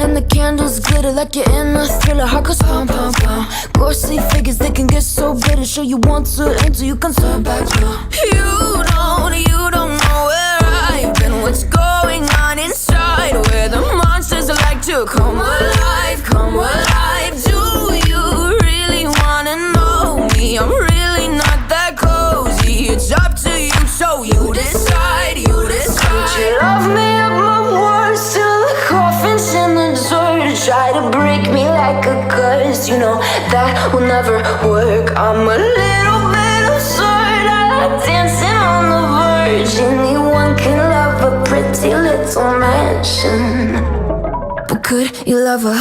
And the candles glitter like you're in a thriller. Heart goes pum pum pum. Ghostly figures, they can get so bitter. Sure you want to enter, you can turn back now. You don't know where I've been. What's going on inside? Where the monsters like to come alive, come alive. Do you really wanna know me? I'm really not that cozy. It's up to you, so you decide, you decide. Would you love me at my worst till the coffin's in the dirt? Try to break me like a curse, you know that will never work. I'm a little bit absurd, I like dancing on the verge. Anyone can love a pretty little mansion, but could you love a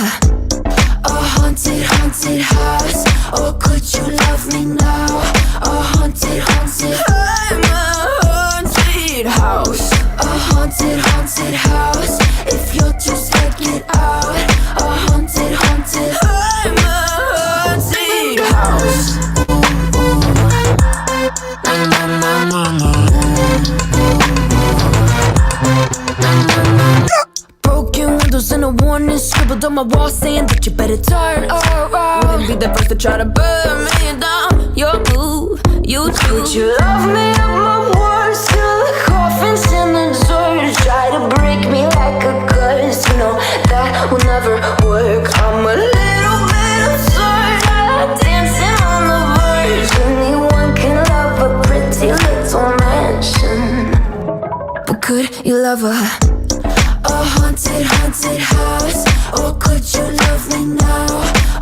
haunted, haunted house? Or could you love me now? A haunted, haunted, I'm a haunted house. A haunted, haunted house. If you'll just take it out. A haunted, haunted, I'm a haunted house. Na na na na na. Broken windows and a warning scribbled on my wall saying that you better turn around. Wouldn't be the first to try to burn me down. You're blue, you too. Would you love me at my worst till the coffin's in the dirt? Try to break me like a curse, you know that will never work. I'm a little bit absurd, I like dancing on the verge. Anyone can love a pretty little mansion, but could you love a haunted, haunted house? Or could you love me now?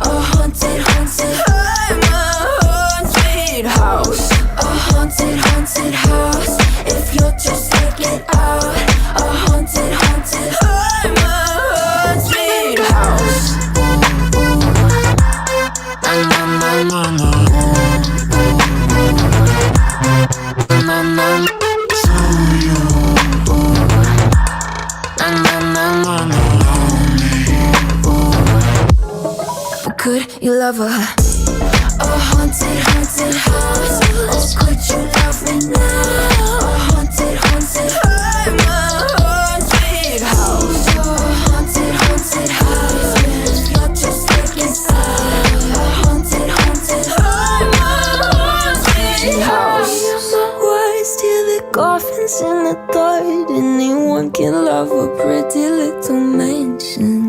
A haunted, haunted, I'm a haunted house. A haunted, haunted house. If you'll just take it out. A haunted, haunted, I'm a haunted house. Na na na na na. Na na na. Could you love a haunted, haunted house? Or could you love me now? A haunted, haunted, I'm a haunted house. A haunted, haunted house. If you're just taking sides. A haunted, haunted, I'm a haunted house. My words till the coffin's in the dirt. Anyone can love a pretty little mansion.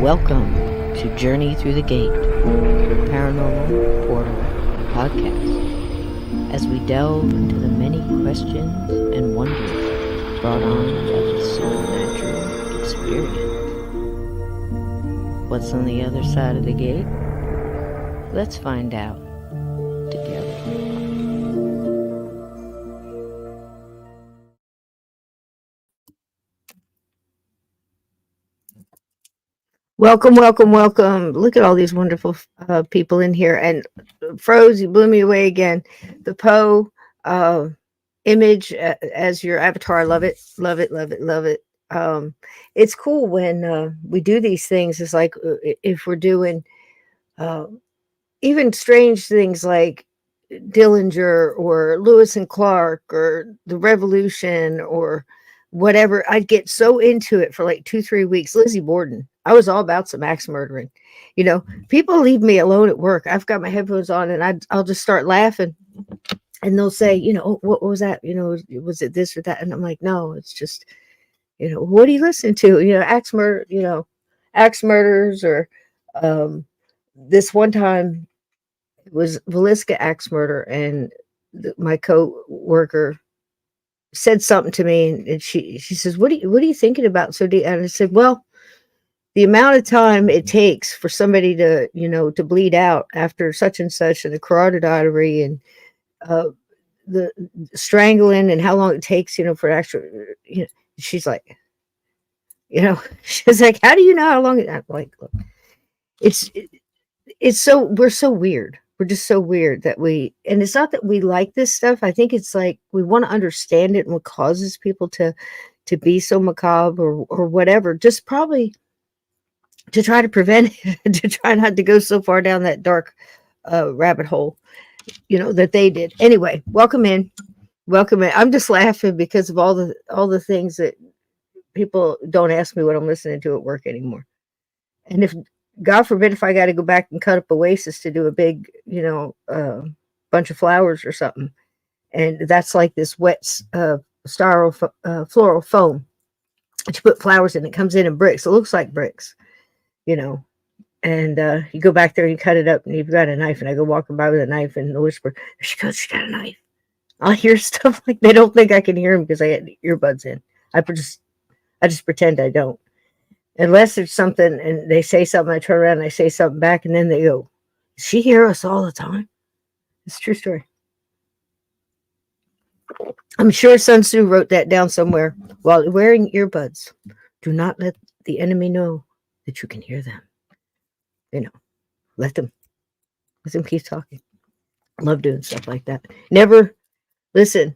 Welcome to Journey Through the Gate, your paranormal portal podcast, as we delve into the many questions and wonders brought on by the supernatural experience. What's on the other side of the gate? Let's find out together. Welcome, welcome, welcome. Look at all these wonderful people in here. And Froze, you blew me away again. The Poe image as your avatar. I love it, love it, love it, love it. It's cool when we do these things. It's like if we're doing even strange things like Dillinger or Lewis and Clark or the Revolution or whatever, I'd get so into it for like 2-3 weeks. Lizzie Borden, I was all about some axe murdering. You know, people leave me alone at work. I've got my headphones on and I'll just start laughing, and they'll say, you know, oh, what was that? You know, was it this or that? And I'm like, no, it's just, you know, what are you listening to? You know, axe murder, you know, axe murders. Or this one time it was Villisca axe murder, and my co-worker said something to me, and she says, what are you thinking about so deep? And I said, well, the amount of time it takes for somebody to, you know, to bleed out after such and such, and the carotid artery, and the strangling, and how long it takes, you know, for actual, you know. She's like, you know, she's like, how do you know how long it? I'm like, look, it's so, we're so weird. We're just so weird that and it's not that we like this stuff. I think it's like we want to understand it and what causes people to be so macabre or whatever. Just probably to try to prevent it, to try not to go so far down that dark rabbit hole, you know, that they did. Anyway, welcome in. Welcome in. I'm just laughing because of all the things that people don't ask me what I'm listening to at work anymore. And if, God forbid, if I got to go back and cut up Oasis to do a big, you know, bunch of flowers or something, and that's like this wet floral foam that you put flowers in. It comes in bricks. It looks like bricks, you know. And you go back there and you cut it up, and you've got a knife. And I go walking by with a knife, and the whisper, there she goes, she got a knife. I'll hear stuff like they don't think I can hear them because I had earbuds in. I just pretend I don't. Unless there's something and they say something, I turn around and I say something back, and then they go, does she hear us all the time? It's a true story. I'm sure Sun Tzu wrote that down somewhere. While wearing earbuds, do not let the enemy know that you can hear them. You know, let them keep talking. I love doing stuff like that. Never, listen,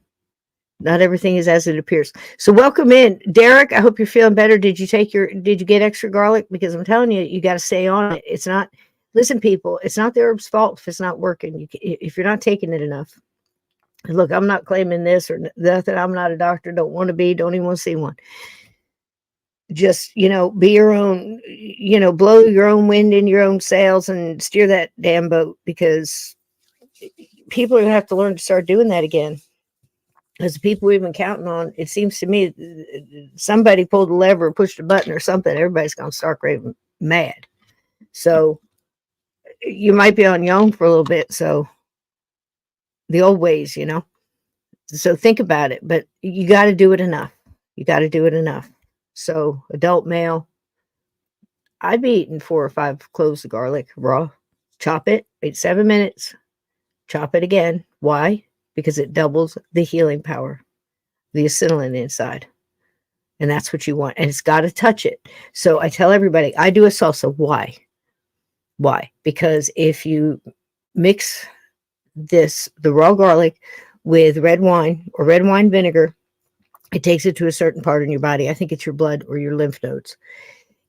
not everything is as it appears. So welcome in, Derek. I hope you're feeling better. Did you get extra garlic? Because I'm telling you, you got to stay on it. It's not, listen, people, it's not the herb's fault if it's not working. If you're not taking it enough. Look, I'm not claiming this or that. I'm not a doctor. Don't want to be. Don't even want to see one. Just, you know, be your own, you know, blow your own wind in your own sails and steer that damn boat, because people are going to have to learn to start doing that again. As the people we've been counting on, it seems to me somebody pulled a lever or pushed a button or something, everybody's going to start raving mad. So you might be on your own for a little bit. So the old ways, you know. So think about it, but you got to do it enough. You got to do it enough. So adult male, I'd be eating 4 or 5 cloves of garlic raw. Chop it, wait 7 minutes, chop it again. Why? Because it doubles the healing power, the acetylene inside. And that's what you want. And it's got to touch it. So I tell everybody, I do a salsa. Why? Why? Because if you mix the raw garlic with red wine or red wine vinegar. It takes it to a certain part in your body. I think it's your blood or your lymph nodes.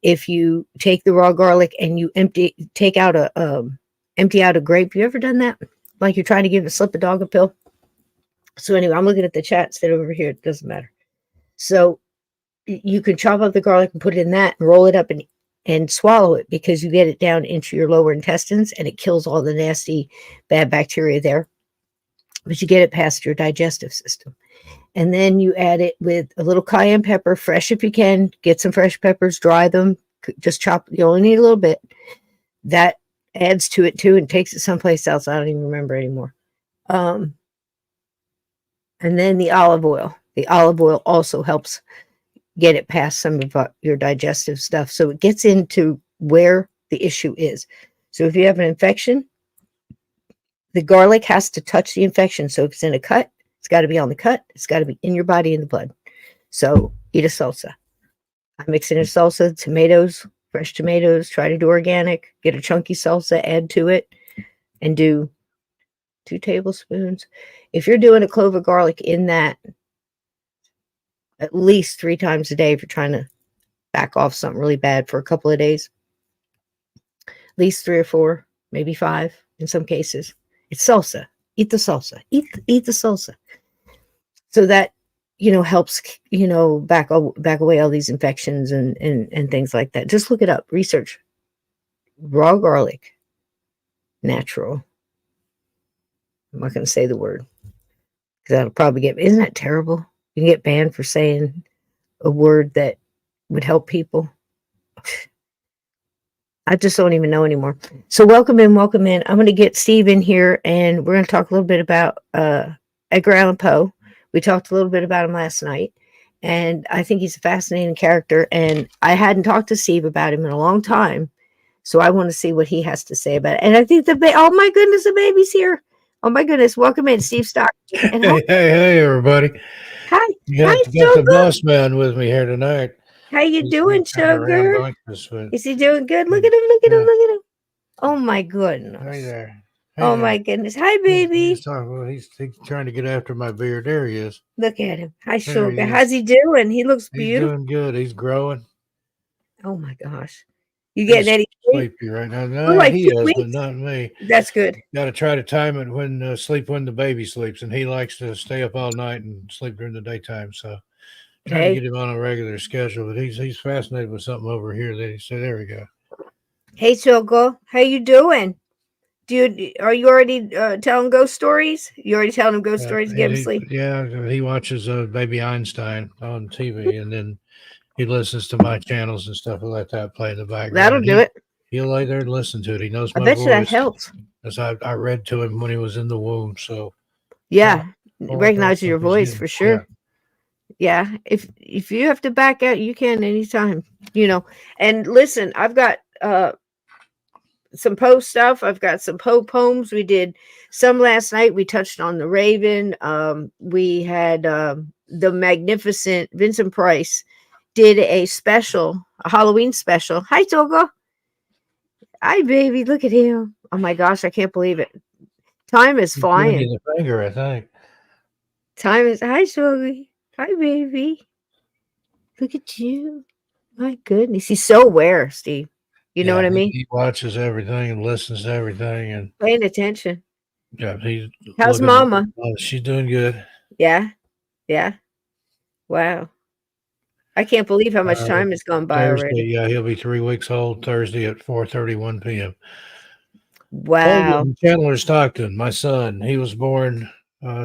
If you take the raw garlic and you empty out a grape, you ever done that? Like you're trying to slip a dog a pill. So anyway, I'm looking at the chat instead over here. It doesn't matter. So you can chop up the garlic and put it in that and roll it up and swallow it, because you get it down into your lower intestines and it kills all the nasty bad bacteria there. But you get it past your digestive system. And then you add it with a little cayenne pepper, fresh if you can. Get some fresh peppers, dry them, just chop. You only need a little bit. That adds to it too and takes it someplace else. I don't even remember anymore. And then the olive oil. The olive oil also helps get it past some of your digestive stuff. So it gets into where the issue is. So if you have an infection, the garlic has to touch the infection. So if it's in a cut, it's got to be on the cut. It's got to be in your body, in the blood. So eat a salsa. I mix in a salsa, tomatoes, fresh tomatoes. Try to do organic. Get a chunky salsa, add to it, and do 2 tablespoons. If you're doing a clove of garlic in that, at least 3 times a day, if you're trying to back off something really bad for a couple of days, at least 3 or 4, maybe 5 in some cases. It's salsa. Eat the salsa. Eat the salsa. So that, helps, back away all these infections and things like that. Just look it up. Research. Raw garlic. Natural. I'm not going to say the word, because that'll probably isn't that terrible? You can get banned for saying a word that would help people. I just don't even know anymore. So welcome in. I'm going to get Steve in here, and we're going to talk a little bit about Edgar Allan Poe. We talked a little bit about him last night, and I think he's a fascinating character, and I hadn't talked to Steve about him in a long time, so I want to see what he has to say about it. And I think oh my goodness, the baby's here. Oh my goodness, welcome in, Steve Stockton. And hey, everybody. Hi. Got the boss man with me here tonight. How you doing, Sugar? Is he doing good? Look at him. Oh my goodness. Hey there. Oh my goodness. Hi, baby. He's trying to get after my beard. There he is. Look at him. Hi, Sugar. How's he doing? He looks beautiful. He's doing good. He's growing. Oh my gosh. You getting any sleepy right now? No, like he is, but not me. That's good. Got to try to time it when the baby sleeps, and he likes to stay up all night and sleep during the daytime. So trying to get him on a regular schedule, but he's fascinated with something over here that he said. There we go. Hey, Sugar, how you doing? Are you already telling ghost stories? You already telling him ghost stories to get him sleep? Yeah, he watches Baby Einstein on TV, and then he listens to my channels and stuff like that play in the background. That'll do it. He'll lay there and listen to it. He knows my voice. I bet voice. You that helps. As I read to him when he was in the womb. So yeah, recognizes your voice for sure. Yeah. If you have to back out, you can anytime. And listen, I've got some Poe stuff. I've got some Poe poems. We did some last night. We touched on the Raven. We had the magnificent Vincent Price did a Halloween special. Hi, Togo. Hi, baby. Look at him. Oh my gosh, I can't believe it. Time is flying. The finger, I think. Time is. Hi, Shogi. Hi, baby. Look at you. My goodness, he's so aware, Steve. You know what I mean? He watches everything and listens to everything and paying attention. Yeah, how's Mama? She's doing good. Yeah. Wow. I can't believe how much time has gone by Thursday, already. Yeah, he'll be 3 weeks old Thursday at 4:31 p.m. Wow. Chandler Stockton, my son, he was born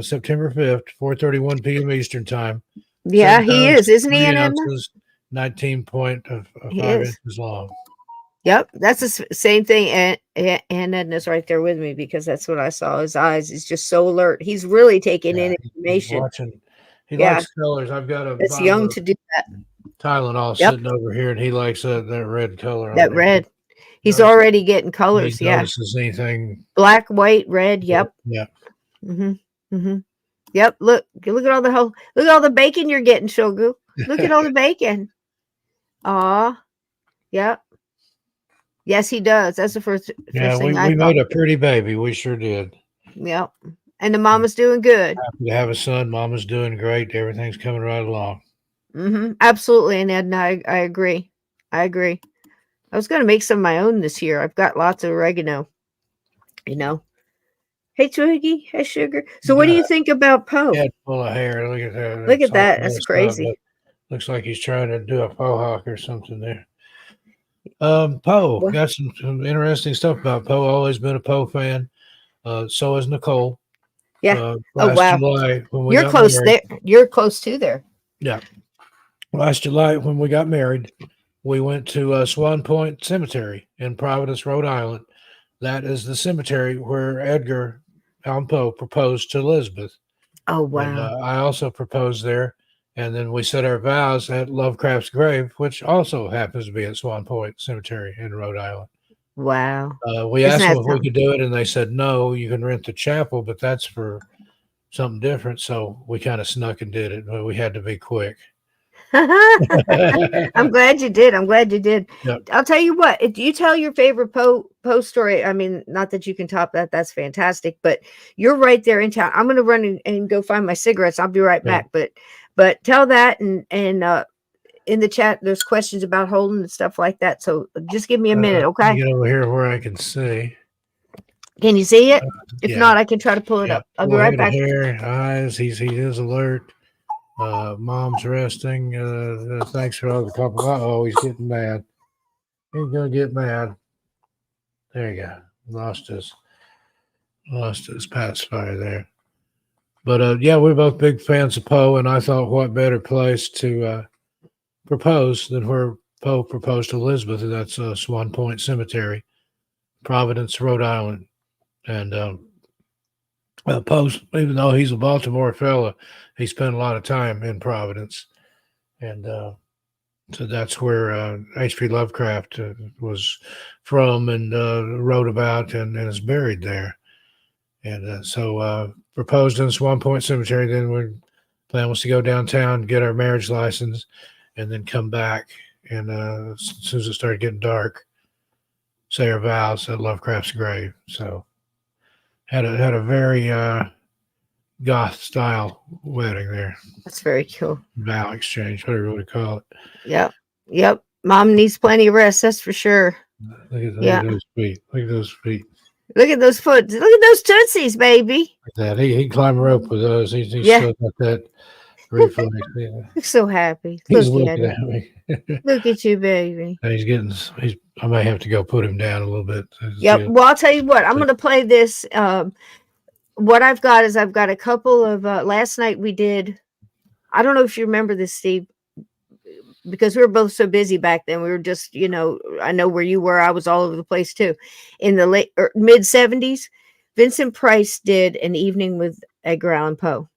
September 5th, 4:31 p.m. Eastern time. Yeah, he is, isn't he? 19.5 inches long. Yep, that's the same thing. And Edna's right there with me because that's what I saw. His eyes. He's just so alert. He's really taking in information. He likes colors. I've got It's young to do that. Tylenol sitting over here, and he likes that red color. That red. He's already getting colors. He notices anything. Black, white, red. Yep. Yep. Yep. Look at all the bacon you're getting, Shogu. Look at all the bacon. Aw. Yep. Yes, he does. That's the first thing I thought. We made a pretty baby. We sure did. Yep. And the mama's doing good. Happy to have a son. Mama's doing great. Everything's coming right along. Absolutely. And Ed, I agree. I agree. I was going to make some of my own this year. I've got lots of oregano, you know. Hey, Twiggy. Hey, Sugar. So what do you think about Poe? Head full of hair. Look at that. Look at that. All That's crazy. looks like he's trying to do a faux hawk or something there. Poe. What? Got some interesting stuff about Poe. Always been a Poe fan. So is Nicole. Yeah. Last wow. July when we You're got close married. there. You're close to there. Yeah. Last July when we got married, we went to Swan Point Cemetery in Providence, Rhode Island. That is the cemetery where Edgar Allan Poe proposed to Elizabeth. Oh, And wow. I also proposed there. And then we said our vows at Lovecraft's grave, which also happens to be at Swan Point Cemetery in Rhode Island. Wow. We Isn't asked that them if we could do it, and they said, no, you can rent the chapel, but that's for something different. So we kind of snuck and did it, but we had to be quick. I'm glad you did. I'm glad you did. Yep. I'll tell you what, if you tell your favorite Poe story, I mean, not that you can top that, that's fantastic, but you're right there in town. I'm going to run and go find my cigarettes. I'll be right back. But tell that and in the chat, there's questions about Holden and stuff like that. So just give me a minute. Okay. Get over here where I can see. Can you see it? If yeah. not, I can try to pull it up. I'll be right back. Hair, eyes, he is alert. Mom's resting. Thanks for all the compliments. Oh, he's getting mad. He's gonna get mad. There you go. Lost his pacifier there. But yeah, we're both big fans of Poe, and I thought what better place to propose than where Poe proposed to Elizabeth, and that's Swan Point Cemetery, Providence, Rhode Island. And Poe, even though he's a Baltimore fella, he spent a lot of time in Providence. And so that's where H.P. Lovecraft was from and wrote about and is buried there. And so proposed in Swan Point Cemetery. Then our plan was to go downtown, get our marriage license, and then come back. And as soon as it started getting dark, say our vows at Lovecraft's grave. So had a very goth style wedding there. That's very cool. Vow exchange, whatever you want to call it. Yep. Mom needs plenty of rest, that's for sure. Look at those feet. Look at those feet. Look at those foot. Look at those tootsies, baby. Like that. He climbed a rope with those. He's still got that reflex. I'm so happy. He's Look at looking at me. Look at you, baby. And I may have to go put him down a little bit. Yep. Well, I'll tell you what. I'm going to play this. What I've got is I've got a couple of. Last night we did. I don't know if you remember this, Steve, because we were both so busy back then. We were just, I know where you were. I was all over the place too. In the mid 70s, Vincent Price did an evening with Edgar Allan Poe.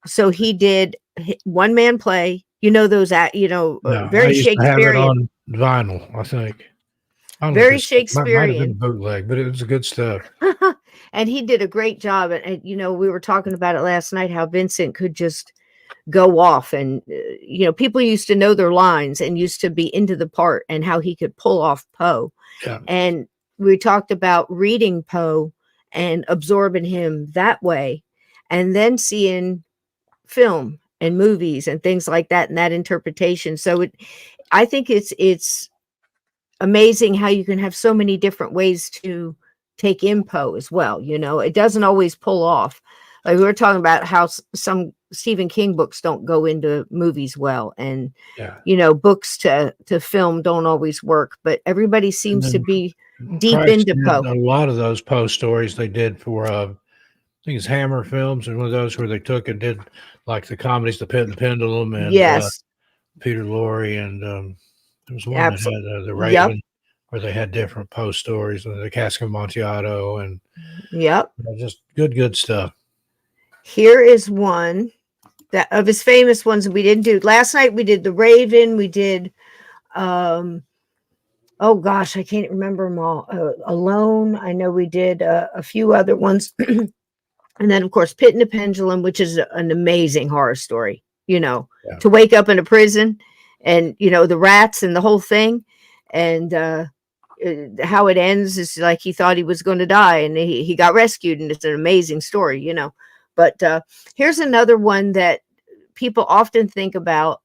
So he did one man play. Those very Shakespearean. On vinyl, I think. Very Shakespearean. Might have been bootleg, but it was good stuff. And he did a great job. And we were talking about it last night, how Vincent could just go off, and people used to know their lines and used to be into the part, and how he could pull off Poe. Yeah. And we talked about reading Poe and absorbing him that way, and then seeing film and movies and things like that, and that interpretation. So I think it's amazing how you can have so many different ways to take in Poe as well. It doesn't always pull off. Like we were talking about how some Stephen King books don't go into movies well, and books to film don't always work. But everybody seems to be deep into Poe. A lot of those Poe stories they did for I think it's Hammer Films, and one of those where they took and did like the comedies, The Pit and the Pendulum, and Peter Lorre, and there was one that had the Raven, where they had different Poe stories, the Cask of Amontillado, and just good stuff. Here is one that of his famous ones that we didn't do last night. We did The Raven. We did, oh gosh, I can't remember them all. Alone. I know we did a few other ones. And then, of course, Pit and the Pendulum, which is an amazing horror story, to wake up in a prison and, the rats and the whole thing. And how it ends is like he thought he was going to die, and he got rescued. And it's an amazing story, But here's another one that people often think about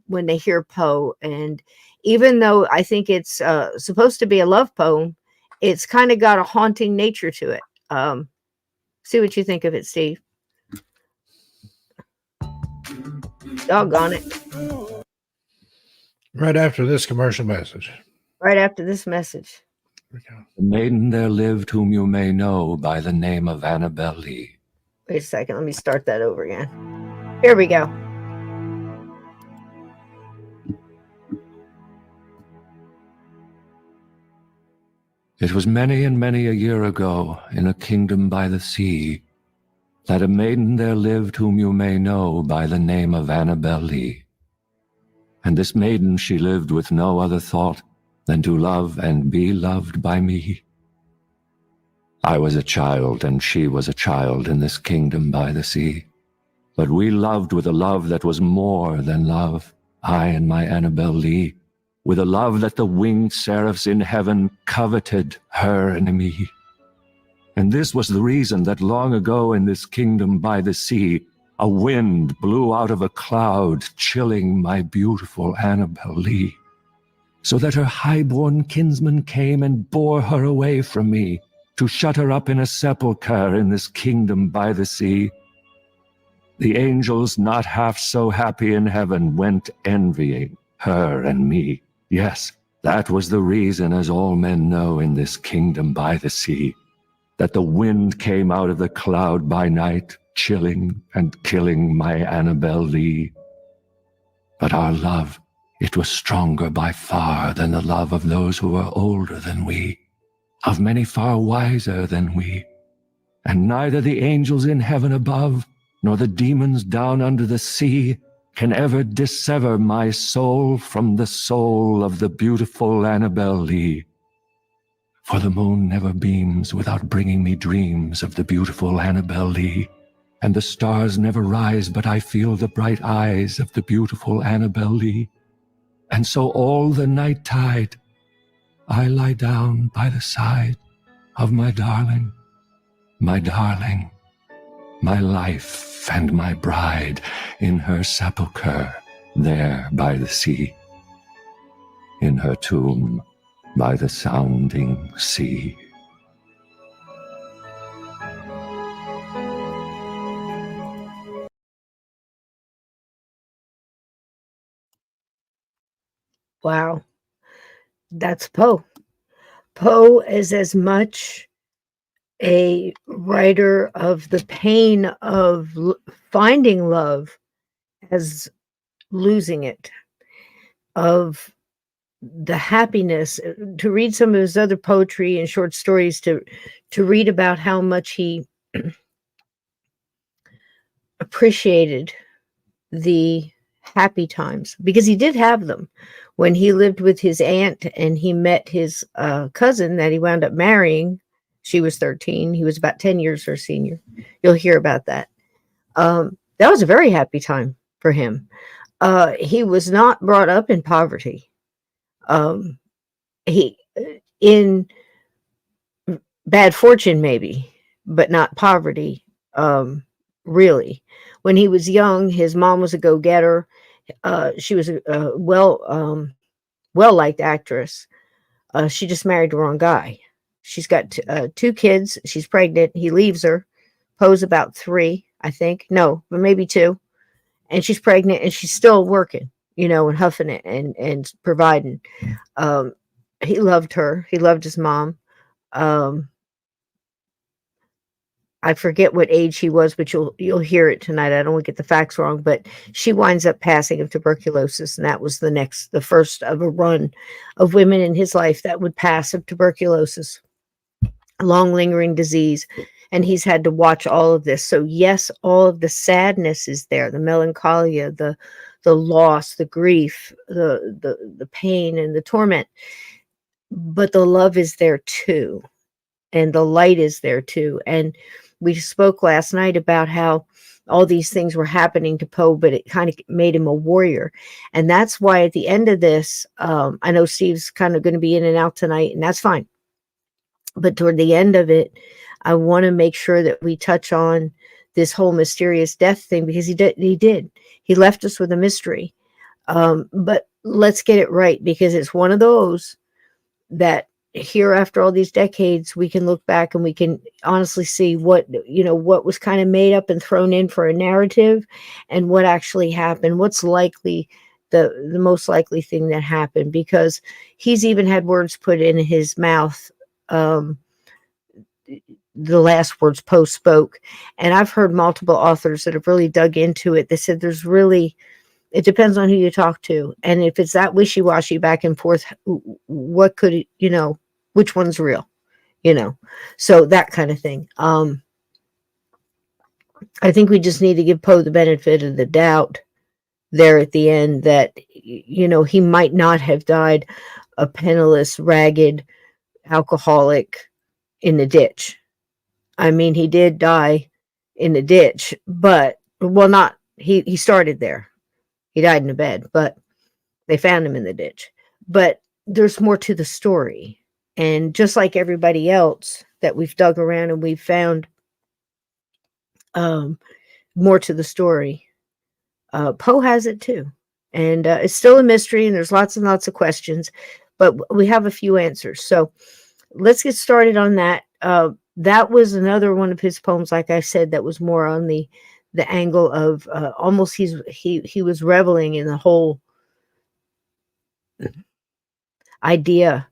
when they hear Poe. And even though I think it's supposed to be a love poem, it's kind of got a haunting nature to it. See what you think of it, Steve. Doggone it. Right after this commercial message. Right after this message. Here we go. A maiden there lived whom you may know by the name of Annabel Lee. Wait a second. Let me start that over again. Here we go. It was many and many a year ago, in a kingdom by the sea, that a maiden there lived whom you may know by the name of Annabel Lee. And this maiden she lived with no other thought than to love and be loved by me. I was a child and she was a child in this kingdom by the sea, but we loved with a love that was more than love, I and my Annabel Lee, with a love that the winged seraphs in heaven coveted her and me. And this was the reason that long ago in this kingdom by the sea, a wind blew out of a cloud, chilling my beautiful Annabel Lee, so that her high-born kinsman came and bore her away from me, to shut her up in a sepulchre in this kingdom by the sea. The angels, not half so happy in heaven, went envying her and me. Yes, that was the reason, as all men know in this kingdom by the sea, that the wind came out of the cloud by night, chilling and killing my Annabel Lee. But our love, it was stronger by far than the love of those who were older than we, of many far wiser than we. And neither the angels in heaven above, nor the demons down under the sea, can ever dissever my soul from the soul of the beautiful Annabel Lee. For the moon never beams without bringing me dreams of the beautiful Annabel Lee, and the stars never rise but I feel the bright eyes of the beautiful Annabel Lee. And so all the night tide I lie down by the side of my darling, my life and my bride, in her sepulchre there by the sea, in her tomb by the sounding sea. Wow. That's Poe. Poe is as much a writer of the pain of finding love as losing it, of the happiness. To read some of his other poetry and short stories, to read about how much he appreciated the happy times, because he did have them. When he lived with his aunt and he met his cousin that he wound up marrying, she was 13. He was about 10 years her senior. You'll hear about that. That was a very happy time for him. He was not brought up in poverty. He in bad fortune maybe, but not poverty. Really, when he was young, his mom was a go-getter. She was a well-liked actress. She just married the wrong guy. She's got 2 kids. She's pregnant. He leaves her. Poe's about 3, I think. No, but maybe 2. And she's pregnant, and she's still working, and huffing it and providing. He loved her. He loved his mom. I forget what age he was, but you'll hear it tonight. I don't want to get the facts wrong, but she winds up passing of tuberculosis, and that was the first of a run of women in his life that would pass of tuberculosis, a long lingering disease, and he's had to watch all of this. So yes, all of the sadness is there, the melancholia, the loss, the grief, the pain and the torment, but the love is there too, and the light is there too. And we spoke last night about how all these things were happening to Poe, but it kind of made him a warrior. And that's why at the end of this, I know Steve's kind of going to be in and out tonight, and that's fine. But toward the end of it, I want to make sure that we touch on this whole mysterious death thing, because he did. He left us with a mystery. But let's get it right, because it's one of those that here, after all these decades, we can look back and we can honestly see what was kind of made up and thrown in for a narrative, and what actually happened, what's likely the most likely thing that happened, because he's even had words put in his mouth, the last words Poe spoke. And I've heard multiple authors that have really dug into it. They said it depends on who you talk to. And if it's that wishy-washy back and forth, what could, which one's real, so that kind of thing. I think we just need to give Poe the benefit of the doubt there at the end, that, he might not have died a penniless, ragged alcoholic in the ditch. I mean, he did die in the ditch, but, well, not, he started there. He died in a bed, but they found him in the ditch. But there's more to the story. And just like everybody else that we've dug around and we've found more to the story, Poe has it too. And it's still a mystery, and there's lots and lots of questions, but we have a few answers. So let's get started on that. That was another one of his poems, like I said, that was more on the angle of almost he was reveling in the whole idea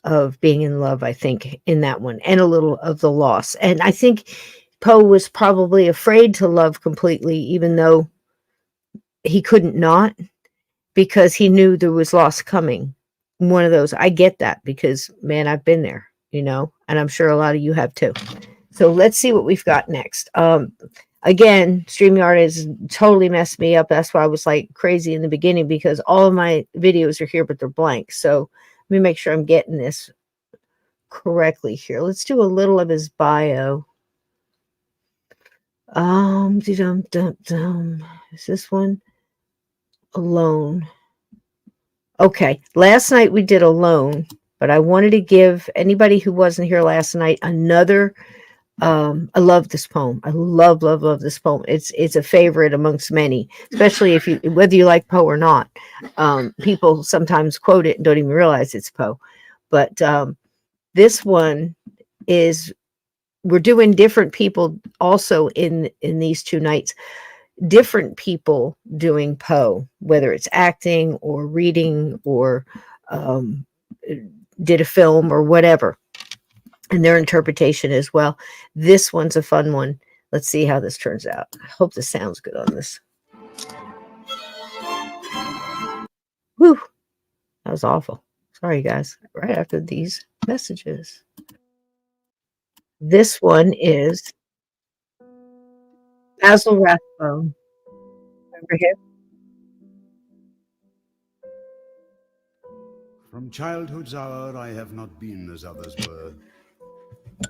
of being in love, I think, in that one, and a little of the loss. And I think Poe was probably afraid to love completely, even though he couldn't not, because he knew there was loss coming. One of those, I get that, because, man, I've been there, and I'm sure a lot of you have too. So let's see what we've got next. Again, StreamYard has totally messed me up. That's why I was like crazy in the beginning, because all of my videos are here, but they're blank. So let me make sure I'm getting this correctly here. Let's do a little of his bio. Is this one? Alone. Okay. Last night we did Alone, but I wanted to give anybody who wasn't here last night another. I love this poem. I love this poem. It's a favorite amongst many, especially whether you like Poe or not. People sometimes quote it and don't even realize it's Poe. But this one is, we're doing different people also in these two nights. Different people doing Poe, whether it's acting or reading or did a film or whatever, and their interpretation as well. This one's a fun one. Let's see how this turns out. I hope this sounds good on this. Whew, that was awful. Sorry, guys. Right after these messages. This one is Basil Rathbone. Remember him? From childhood's hour I have not been as others were.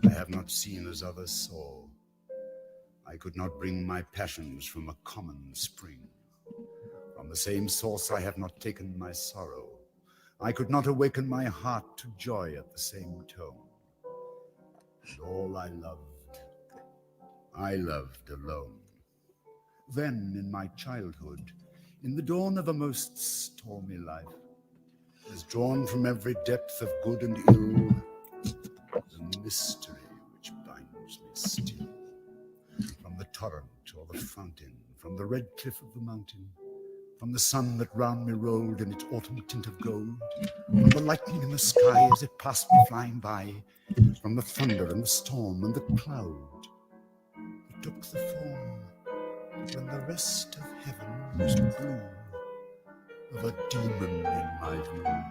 I have not seen as others saw. I could not bring my passions from a common spring. From the same source I have not taken my sorrow. I could not awaken my heart to joy at the same tone. And all I loved alone. Then in my childhood, in the dawn of a most stormy life, as drawn from every depth of good and ill, the mystery which binds me still. From the torrent or the fountain, from the red cliff of the mountain, from the sun that round me rolled in its autumn tint of gold, from the lightning in the sky as it passed me flying by, from the thunder and the storm and the cloud, it took the form, when the rest of heaven was blue, of a demon in my view.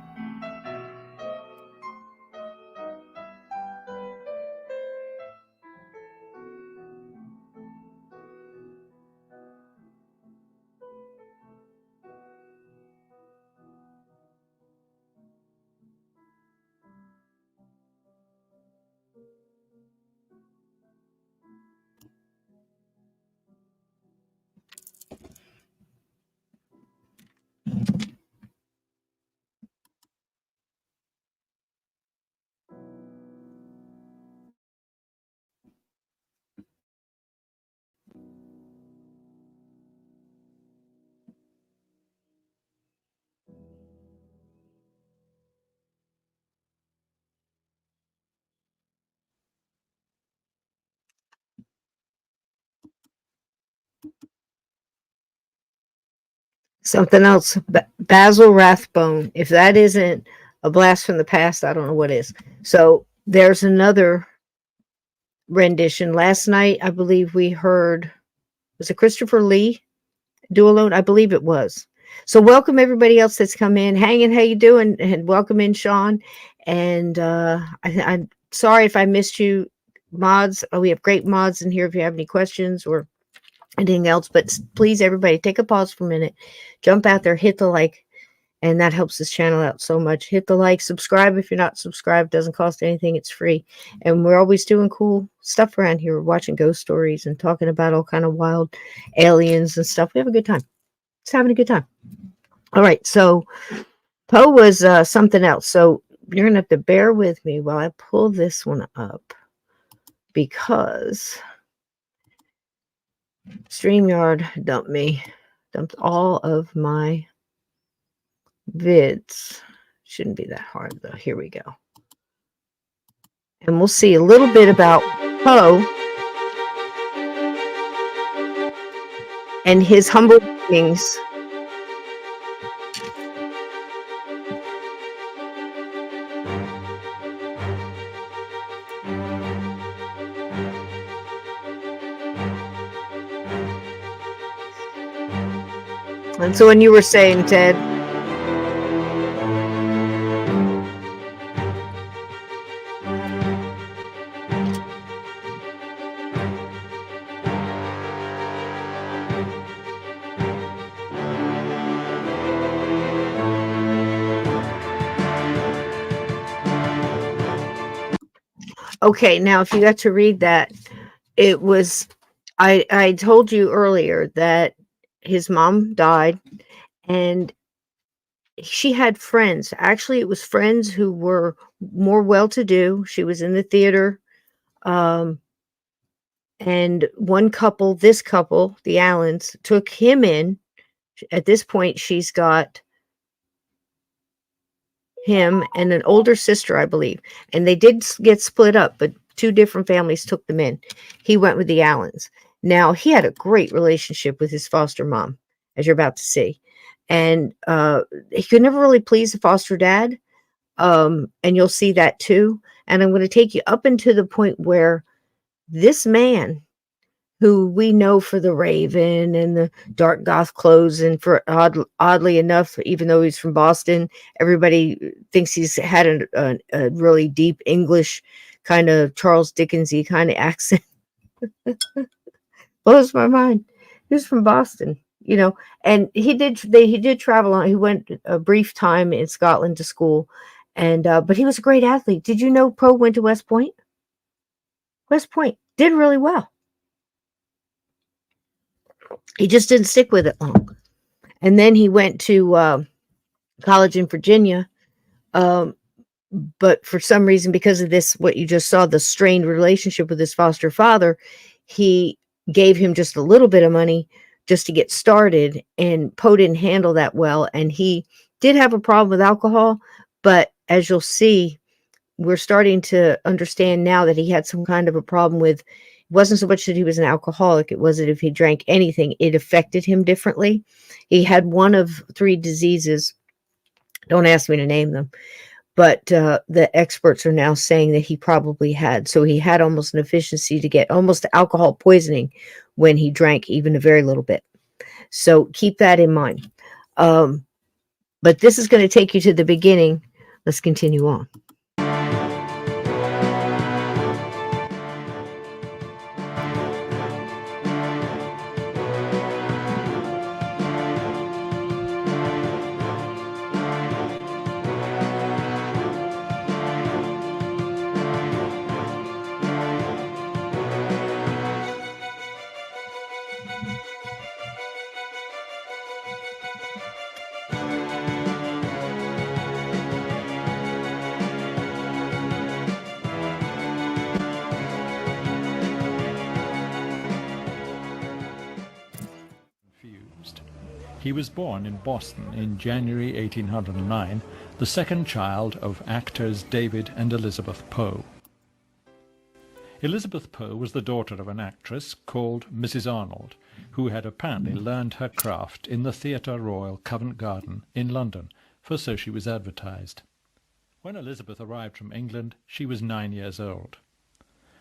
Something else. Basil Rathbone. If that isn't a blast from the past, I don't know what is. So there's another rendition. Last night, I believe we heard, was it Christopher Lee do alone? I believe it was. So welcome everybody else that's come in. Hanging, how you doing? And welcome in, Sean. And I'm sorry if I missed you, mods. We have great mods in here if you have any questions or anything else. But please, everybody, take a pause for a minute. Jump out there, hit the like, and that helps this channel out so much. Hit the like, subscribe if you're not subscribed. Doesn't cost anything. It's free. And we're always doing cool stuff around here. We're watching ghost stories and talking about all kind of wild aliens and stuff. We have a good time. It's having a good time. All right. So Poe was something else. So you're going to have to bear with me while I pull this one up because StreamYard dumped all of my vids. Shouldn't be that hard though. Here we go. And we'll see a little bit about Poe and his humble beginnings. And so when you were saying, Ted, okay, now if you got to read that, it was, I told you earlier that his mom died and she had friends. Actually, it was friends who were more well-to-do. She was in the theater. And one couple, this couple, the Allans, took him in. At this point, she's got him and an older sister, I believe. And they did get split up, but two different families took them in. He went with the Allans. Now, he had a great relationship with his foster mom, as you're about to see. And he could never really please the foster dad. And you'll see that too. And I'm going to take you up into the point where this man, who we know for the Raven and the dark goth clothes, and for oddly enough, even though he's from Boston, everybody thinks he's had a really deep English kind of Charles Dickens-y kind of accent. Blows my mind. He was from Boston, you know, and he did travel on. He went a brief time in Scotland to school, and but he was a great athlete. Did you know Poe went to West Point? West Point did really well. He just didn't stick with it long, and then he went to college in Virginia. But for some reason, because of this, what you just saw, the strained relationship with his foster father, he gave him just a little bit of money just to get started, and Poe didn't handle that well, and he did have a problem with alcohol. But as you'll see, we're starting to understand now that he had some kind of a problem with, it wasn't so much that he was an alcoholic, it was that if he drank anything, it affected him differently. He had one of 3 diseases. Don't ask me to name them, but the experts are now saying that he probably had. So he had almost an efficiency to get almost alcohol poisoning when he drank even a very little bit. So keep that in mind. But this is going to take you to the beginning. Let's continue on. He was born in Boston in January 1809, the second child of actors David and Elizabeth Poe. Elizabeth Poe was the daughter of an actress called Mrs. Arnold, who had apparently learned her craft in the Theatre Royal, Covent Garden in London, for so she was advertised. When Elizabeth arrived from England, she was 9 years old.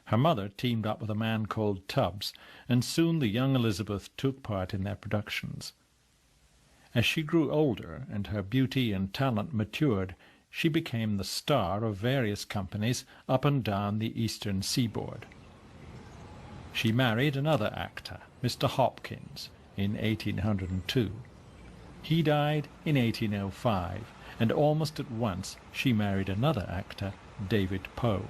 Her mother teamed up with a man called Tubbs, and soon the young Elizabeth took part in their productions. As she grew older and her beauty and talent matured, she became the star of various companies up and down the eastern seaboard. She married another actor, Mr. Hopkins, in 1802. He died in 1805, and almost at once she married another actor, David Poe.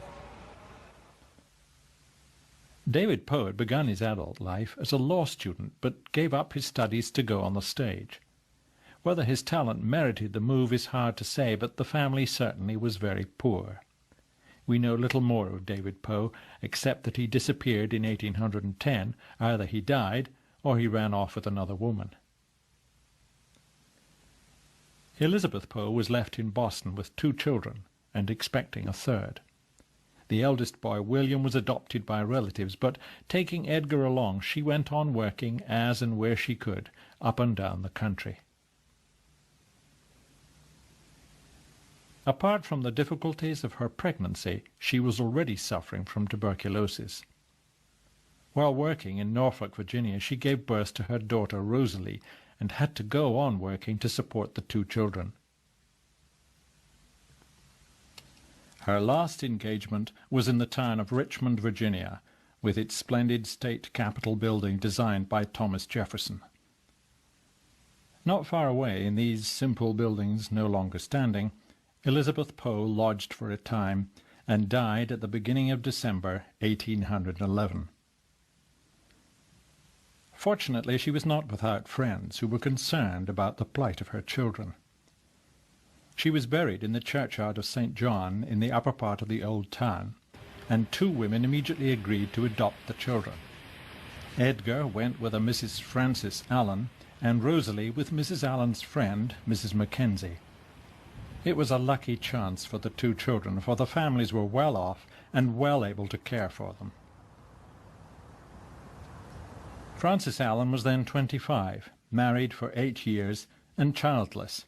David Poe had begun his adult life as a law student, but gave up his studies to go on the stage. Whether his talent merited the move is hard to say, but the family certainly was very poor. We know little more of David Poe, except that he disappeared in 1810. Either he died, or he ran off with another woman. Elizabeth Poe was left in Boston with 2 children, and expecting a third. The eldest boy, William, was adopted by relatives, but taking Edgar along, she went on working as and where she could, up and down the country. Apart from the difficulties of her pregnancy, she was already suffering from tuberculosis. While working in Norfolk, Virginia, she gave birth to her daughter Rosalie and had to go on working to support the 2 children. Her last engagement was in the town of Richmond, Virginia, with its splendid state capitol building designed by Thomas Jefferson. Not far away, in these simple buildings no longer standing, Elizabeth Poe lodged for a time and died at the beginning of December 1811. Fortunately, she was not without friends who were concerned about the plight of her children. She was buried in the churchyard of St. John in the upper part of the old town, and 2 women immediately agreed to adopt the children. Edgar went with a Mrs. Frances Allan, and Rosalie with Mrs. Allan's friend, Mrs. Mackenzie. It was a lucky chance for the 2 children, for the families were well off and well able to care for them. Frances Allan was then 25, married for 8 years, and childless.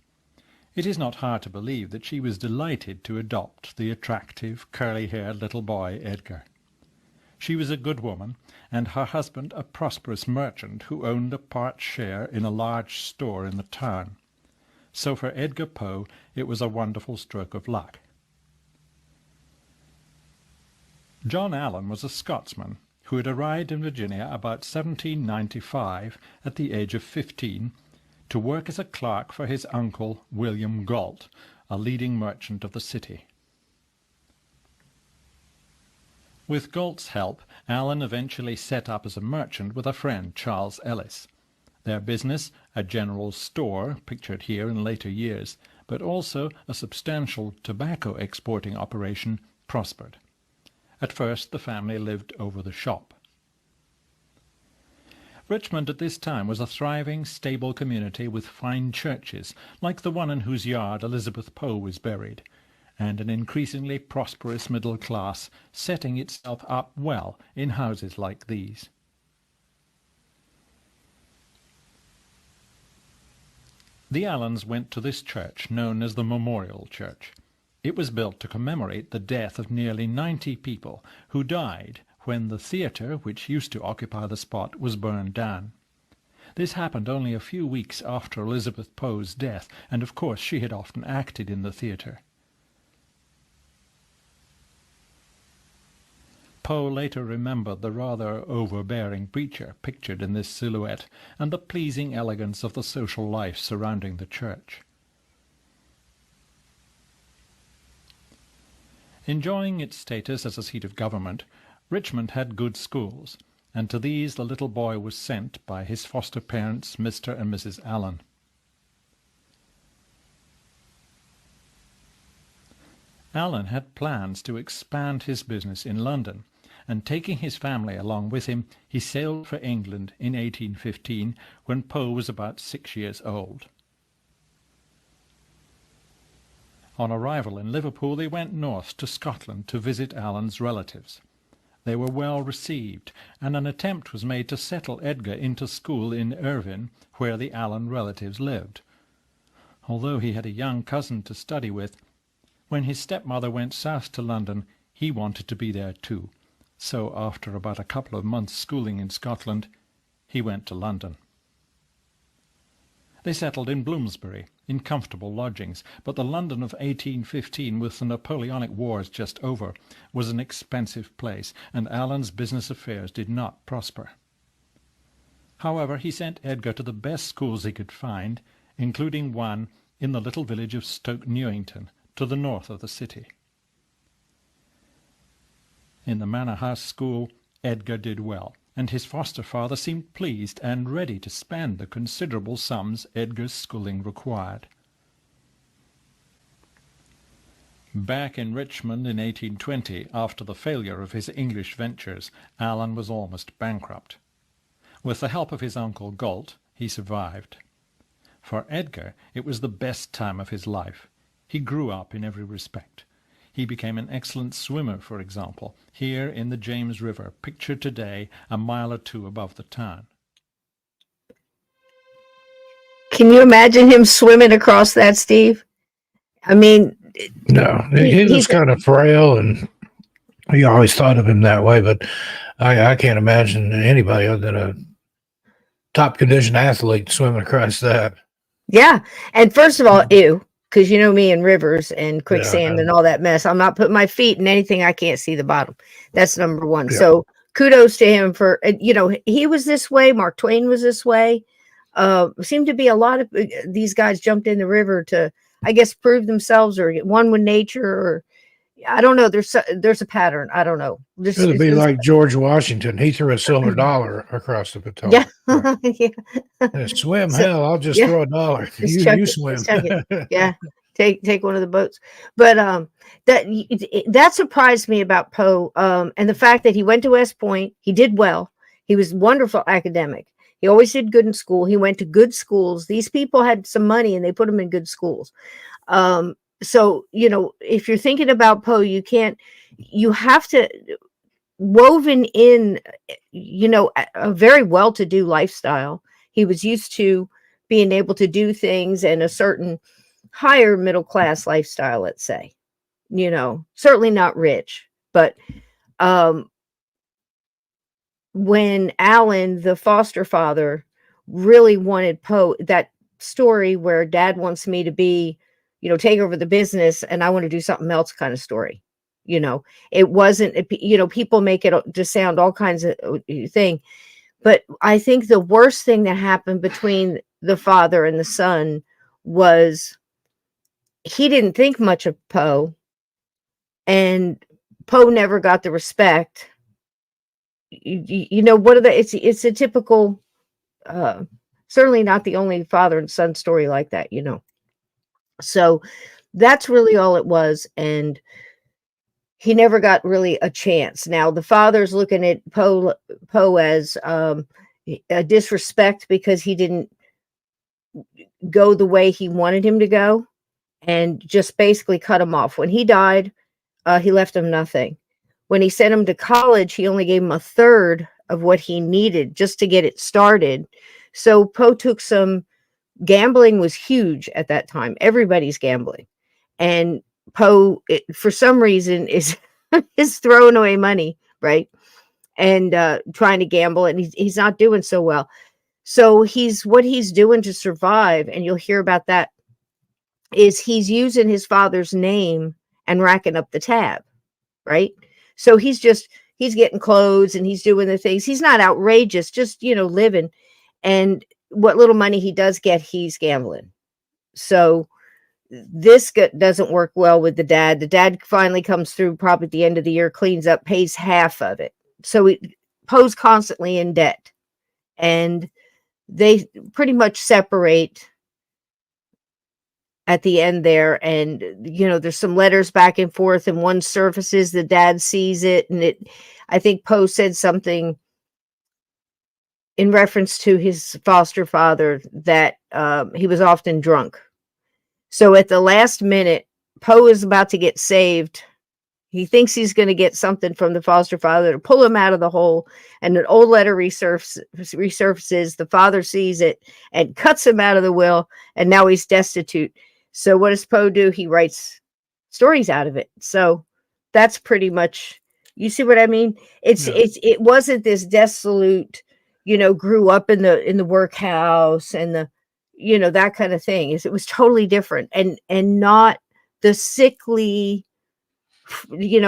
It is not hard to believe that she was delighted to adopt the attractive, curly-haired little boy, Edgar. She was a good woman, and her husband a prosperous merchant who owned a part share in a large store in the town. So for Edgar Poe, it was a wonderful stroke of luck. John Allan was a Scotsman who had arrived in Virginia about 1795 at the age of 15 to work as a clerk for his uncle William Galt, a leading merchant of the city. With Galt's help, Allan eventually set up as a merchant with a friend, Charles Ellis. Their business, a general store, pictured here in later years, but also a substantial tobacco exporting operation, prospered. At first, the family lived over the shop. Richmond at this time was a thriving, stable community with fine churches, like the one in whose yard Elizabeth Poe was buried, and an increasingly prosperous middle class setting itself up well in houses like these. The Allans went to this church, known as the Memorial Church. It was built to commemorate the death of nearly 90 people who died when the theatre, which used to occupy the spot, was burned down. This happened only a few weeks after Elizabeth Poe's death, and of course she had often acted in the theatre. Poe later remembered the rather overbearing preacher pictured in this silhouette and the pleasing elegance of the social life surrounding the church. Enjoying its status as a seat of government, Richmond had good schools, and to these the little boy was sent by his foster parents, Mr. and Mrs. Allan. Allan had plans to expand his business in London, and taking his family along with him, he sailed for England in 1815, when Poe was about 6 years old. On arrival in Liverpool, they went north to Scotland to visit Allan's relatives. They were well received, and an attempt was made to settle Edgar into school in Irvine, where the Allan relatives lived. Although he had a young cousin to study with, when his stepmother went south to London, he wanted to be there too. So after about a couple of months' schooling in Scotland, he went to London. They settled in Bloomsbury, in comfortable lodgings, but the London of 1815, with the Napoleonic Wars just over, was an expensive place, and Allan's business affairs did not prosper. However, he sent Edgar to the best schools he could find, including one in the little village of Stoke Newington, to the north of the city. In the Manor House School, Edgar did well, and his foster father seemed pleased and ready to spend the considerable sums Edgar's schooling required. Back in Richmond in 1820, after the failure of his English ventures, Allan was almost bankrupt. With the help of his uncle Galt, he survived. For Edgar, it was the best time of his life. He grew up in every respect. He became an excellent swimmer, for example, here in the James River, pictured today a mile or two above the town. Can you imagine him swimming across that, Steve? I mean, No, he was kind of frail, and he always thought of him that way. But I can't imagine anybody other than a top condition athlete swimming across that. yeah. And first of all, ew, because you know me and rivers and quicksand and all that mess. I'm not putting my feet in anything I can't see the bottom. That's number one. Yeah. So kudos to him for, he was this way. Mark Twain was this way. Seemed to be a lot of these guys jumped in the river to, I guess, prove themselves or get one with nature, or I don't know. There's a pattern. I don't know. It would be like George Washington. He threw a silver dollar across the Potomac. Yeah. Yeah, swim, hell, I'll just throw a dollar. You swim. Yeah. Take one of the boats. But that surprised me about Poe. And the fact that he went to West Point, he did well. He was wonderful academic. He always did good in school. He went to good schools. These people had some money and they put him in good schools. So, if you're thinking about Poe, you have to woven in, a very well-to-do lifestyle. He was used to being able to do things in a certain higher middle-class lifestyle, let's say, certainly not rich, but, when Allan, the foster father, really wanted Poe, that story where dad wants me to be, take over the business and I want to do something else kind of story. It wasn't, people make it to sound all kinds of thing. But I think the worst thing that happened between the father and the son was he didn't think much of Poe, and Poe never got the respect. It's a typical, certainly not the only father and son story like that, So that's really all it was. And he never got really a chance. Now the father's looking at Poe as a disrespect because he didn't go the way he wanted him to go, and just basically cut him off. When he died, he left him nothing. When he sent him to college, he only gave him a third of what he needed just to get it started. So Poe took some gambling was huge at that time. Everybody's gambling. And Poe, for some reason, is throwing away money, right? And trying to gamble, and he's not doing so well. So what he's doing to survive, and you'll hear about that, is he's using his father's name and racking up the tab, right? So he's getting clothes and he's doing the things. He's not outrageous, just, living. And what little money he does get, he's gambling. So this doesn't work well with the dad. The dad finally comes through probably at the end of the year, cleans up, pays half of it. So Poe's constantly in debt, and they pretty much separate at the end there. And, there's some letters back and forth, and one surfaces, the dad sees it. And I think Poe said something in reference to his foster father that he was often drunk. So at the last minute, Poe is about to get saved. He thinks he's going to get something from the foster father to pull him out of the hole. And an old letter resurfaces. The father sees it and cuts him out of the will. And now he's destitute. So what does Poe do? He writes stories out of it. So that's pretty much, you see what I mean? It wasn't this desolate, grew up in the workhouse and that kind of thing. It was totally different and not the sickly,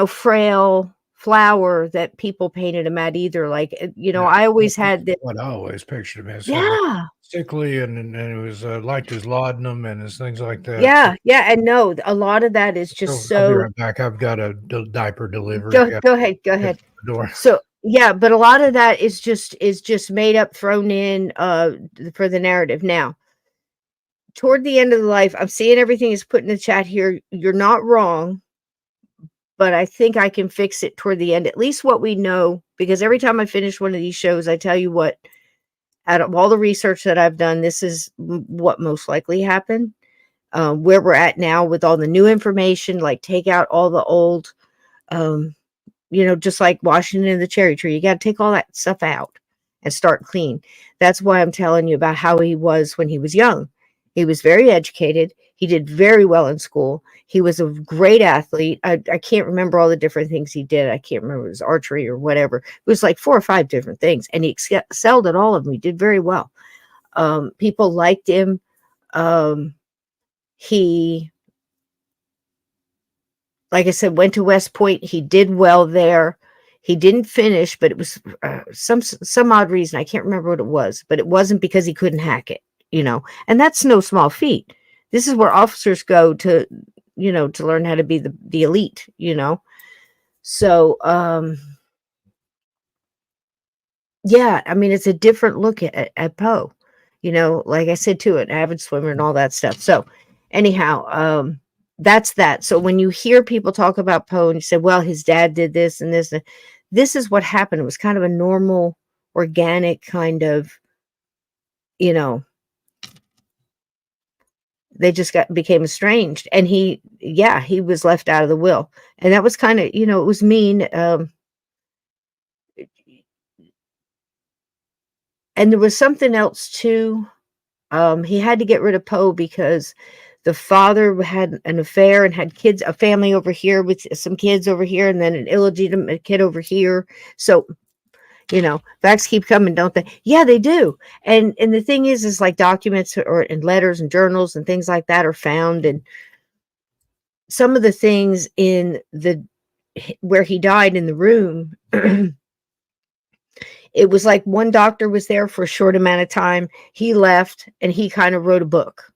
frail flower that people painted him at either. Like, I always had that. What I always pictured him as. Yeah. Sickly and it was liked his laudanum and his things like that. Yeah. Yeah. And no, a lot of that is just I'll be right back. I've got a diaper delivery. Go ahead. Door. So yeah, but a lot of that is just made up, thrown in for the narrative. Now, toward the end of the life, I'm seeing everything is put in the chat here. You're not wrong, but I think I can fix it toward the end, at least what we know, because every time I finish one of these shows, I tell you what, out of all the research that I've done, this is what most likely happened. Where we're at now with all the new information, like take out all the old, just like Washington and the cherry tree, you got to take all that stuff out and start clean. That's why I'm telling you about how he was when he was young. He was very educated. He did very well in school. He was a great athlete. I can't remember all the different things he did. I can't remember his archery or whatever. It was like 4 or 5 different things. And he excelled at all of them. He did very well. People liked him. He, like I said, went to West Point. He did well there. He didn't finish, but it was some odd reason. I can't remember what it was, but it wasn't because he couldn't hack it, and that's no small feat. This is where officers go to learn how to be the elite, So, yeah, I mean, it's a different look at Poe, like I said, too, an avid swimmer and all that stuff. So anyhow, that's that. So when you hear people talk about Poe and you say, well, his dad did this and this, this is what happened. It was kind of a normal, organic kind of, they just became estranged, and he was left out of the will. And that was kind of, it was mean. And there was something else too. He had to get rid of Poe because the father had an affair and had kids, a family over here with some kids over here, and then an illegitimate kid over here. So, facts keep coming, don't they? Yeah, they do. And the thing is like documents and letters and journals and things like that are found. And some of the things in where he died in the room, it was like one doctor was there for a short amount of time. He left and he kind of wrote a book.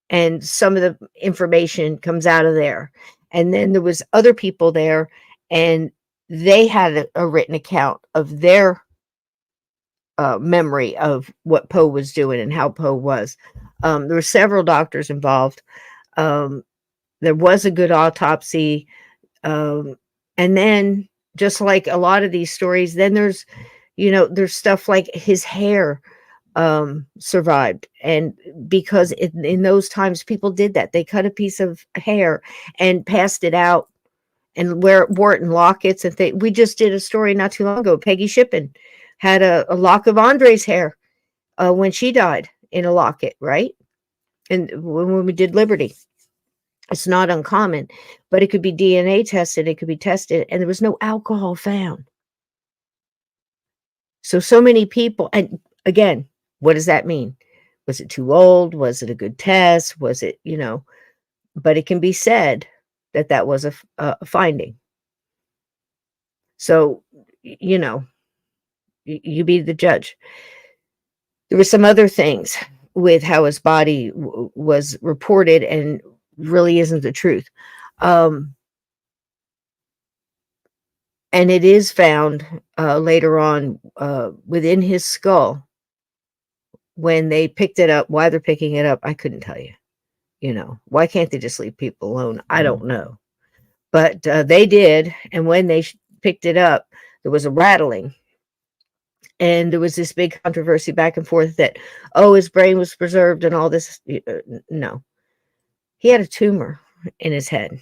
And some of the information comes out of there. And then there was other people there, and they had a written account of their memory of what Poe was doing and how Poe was. There were several doctors involved. There was a good autopsy. And then, just like a lot of these stories, then there's stuff like his hair survived. And because in those times people did that, they cut a piece of hair and passed it out and wore it in lockets and things. We just did a story not too long ago. Peggy Shippen had a lock of Andre's hair when she died in a locket, right? And when we did Liberty, it's not uncommon, but it could be DNA tested, it could be tested, and there was no alcohol found. So many people, and again, what does that mean? Was it too old? Was it a good test? Was it, but it can be said that was a finding. So, you be the judge. There were some other things with how his body was reported and really isn't the truth. And it is found later on within his skull. When they picked it up, why they're picking it up, I couldn't tell you. Why can't they just leave people alone? I don't know. But they did. And when they picked it up, there was a rattling. And there was this big controversy back and forth that, his brain was preserved and all this. No. He had a tumor in his head.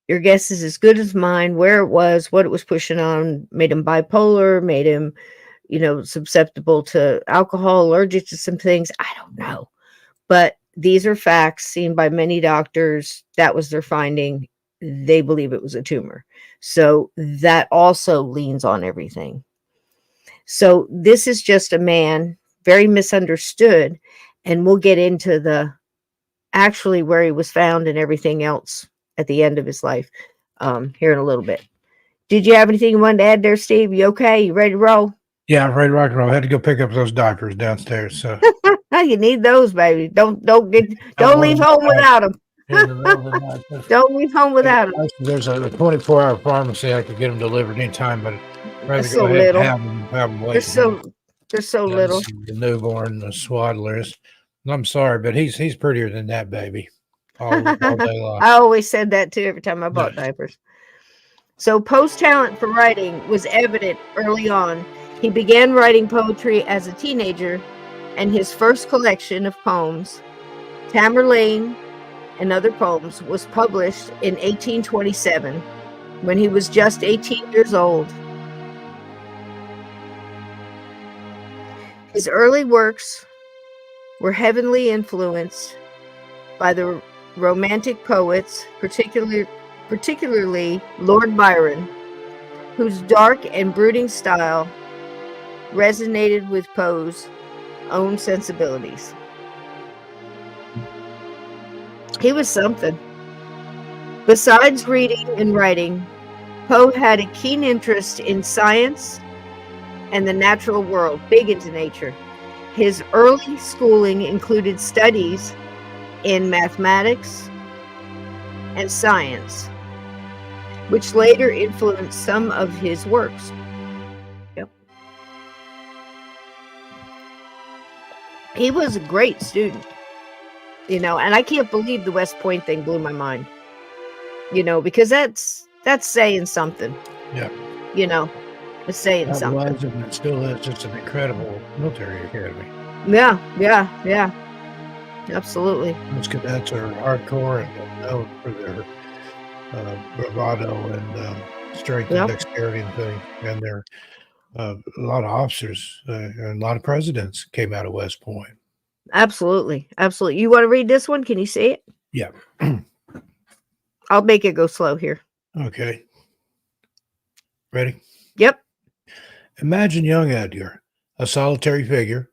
Your guess is as good as mine. Where it was, what it was pushing on, made him bipolar, made him, susceptible to alcohol, allergic to some things. I don't know. But these are facts seen by many doctors. That was their finding. They believe it was a tumor. So that also leans on everything. So this is just a man, very misunderstood. And we'll get into the actually where he was found and everything else at the end of his life here in a little bit. Did you have anything you wanted to add there, Steve? You okay? You ready to roll? Yeah, I'm ready to rock and roll. I had to go pick up those diapers downstairs. So You need those, baby. Don't leave home without them. in the middle of the night. Don't leave home without them. Actually, there's a 24-hour pharmacy. I could get them delivered anytime, but I'd rather They're go so ahead little. and have them wait. They're so little. The newborn, the swaddlers. I'm sorry, but he's prettier than that baby. All day long. I always said that too every time I bought diapers. So Poe's talent for writing was evident early on. He began writing poetry as a teenager, and his first collection of poems, Tamerlane and Other Poems, was published in 1827 when he was just 18 years old. His early works were heavily influenced by the Romantic poets, particularly Lord Byron, whose dark and brooding style resonated with Poe's own sensibilities. He was something. Besides reading and writing, Poe had a keen interest in science and the natural world, big into nature. His early schooling included studies in mathematics and science, which later influenced some of his works. He was a great student, and I can't believe the West Point thing blew my mind, because that's saying something. Yeah. It's saying That something. was and it still is just an incredible military academy. Yeah. Absolutely. Those cadets are hardcore and known for their bravado and strength and dexterity and things. And they're a lot of officers and a lot of presidents came out of West Point. Absolutely. You want to read this one? Can you see it? Yeah. I'll make it go slow here. Okay. Ready? Yep. Imagine young Edgar, a solitary figure,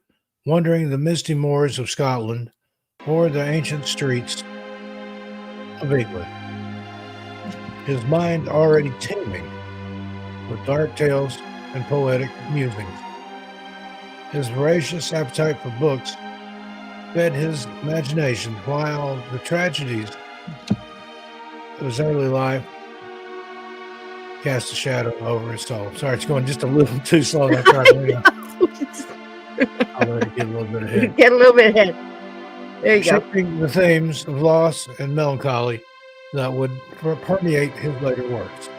wandering the misty moors of Scotland or the ancient streets of England. His mind already teeming with dark tales and poetic musings. His voracious appetite for books fed his imagination, while the tragedies of his early life cast a shadow over his soul. Sorry, it's going just a little too slow. I'll let it get a little bit ahead. Get a little bit ahead. There you go. Shaping the themes of loss and melancholy that would permeate his later works.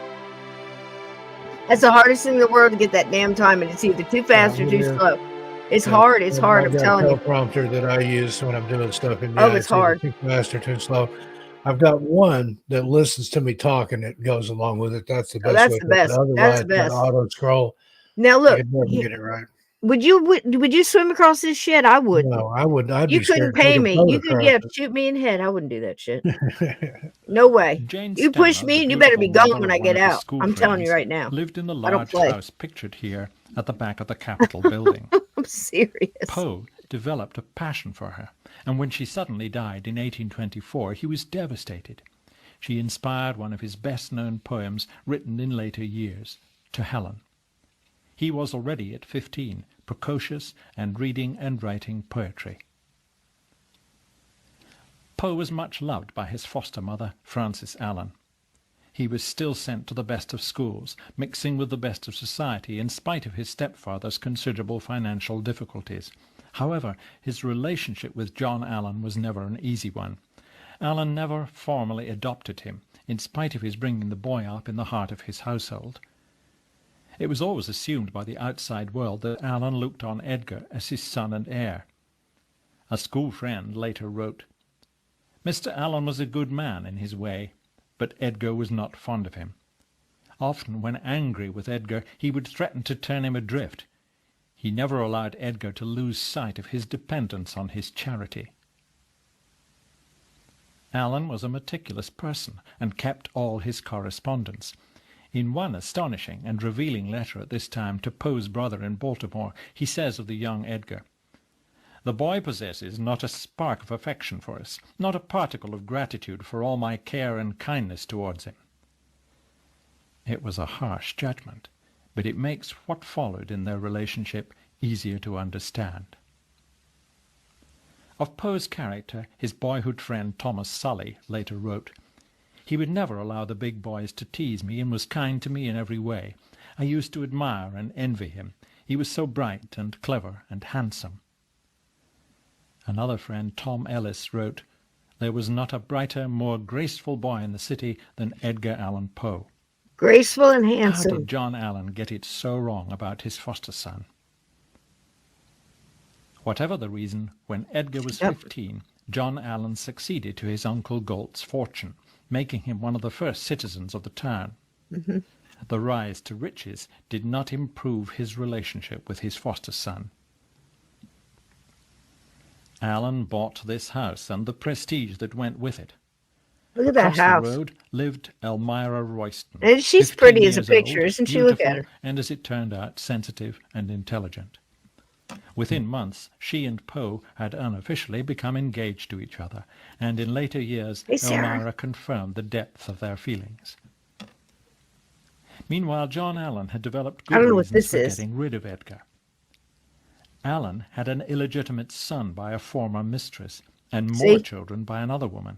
That's the hardest thing in the world to get that damn time, and it's either too fast or too slow. It's hard. It's hard. I'm telling you. Prompter that I use when I'm doing stuff in it's hard. Too fast or too slow. I've got one that listens to me talk and it goes along with it. That's the best. That's way the best. That's the best. Auto scroll. Now look, get it right. Would you swim across this shit? I would. No, I would. You couldn't pay me. You could shoot me in the head. I wouldn't do that shit. No way. You push me and you better be gone when I get out. I'm telling you right now. Lived in the large house pictured here at the back of the Capitol building. I'm serious. Poe developed a passion for her, and when she suddenly died in 1824, he was devastated. She inspired one of his best-known poems, written in later years, to Helen. He was already at 15, precocious and reading and writing poetry. Poe was much loved by his foster mother, Frances Allan. He was still sent to the best of schools, mixing with the best of society, in spite of his stepfather's considerable financial difficulties. However, his relationship with John Allan was never an easy one. Allan never formally adopted him, in spite of his bringing the boy up in the heart of his household. It was always assumed by the outside world that Allan looked on Edgar as his son and heir. A school friend later wrote, "Mr. Allan was a good man in his way, but Edgar was not fond of him. Often, when angry with Edgar, he would threaten to turn him adrift. He never allowed Edgar to lose sight of his dependence on his charity. Allan was a meticulous person and kept all his correspondence. In one astonishing and revealing letter at this time to Poe's brother in Baltimore, he says of the young Edgar, "The boy possesses not a spark of affection for us, not a particle of gratitude for all my care and kindness towards him." It was a harsh judgment, but it makes what followed in their relationship easier to understand. Of Poe's character, his boyhood friend Thomas Sully later wrote, "He would never allow the big boys to tease me and was kind to me in every way. I used to admire and envy him. He was so bright and clever and handsome." Another friend, Tom Ellis, wrote, "There was not a brighter, more graceful boy in the city than Edgar Allan Poe." Graceful and How handsome. did John Allan get it so wrong about his foster son? Whatever the reason, when Edgar was 15, John Allan succeeded to his uncle Galt's fortune, making him one of the first citizens of the town. The rise to riches did not improve his relationship with his foster son. Allan bought this house and the prestige that went with it. Look at that Across house. the road lived Elmira Royston. And she's 15 pretty as a years picture, old, isn't she? Look at beautiful, her. and as it turned out, sensitive and intelligent. Within months, she and Poe had unofficially become engaged to each other, and in later years, Hey, Sarah. Elmira confirmed the depth of their feelings. Meanwhile, John Allan had developed I don't good know what reasons this for is. getting rid of Edgar. Allan had an illegitimate son by a former mistress, and more See? children by another woman.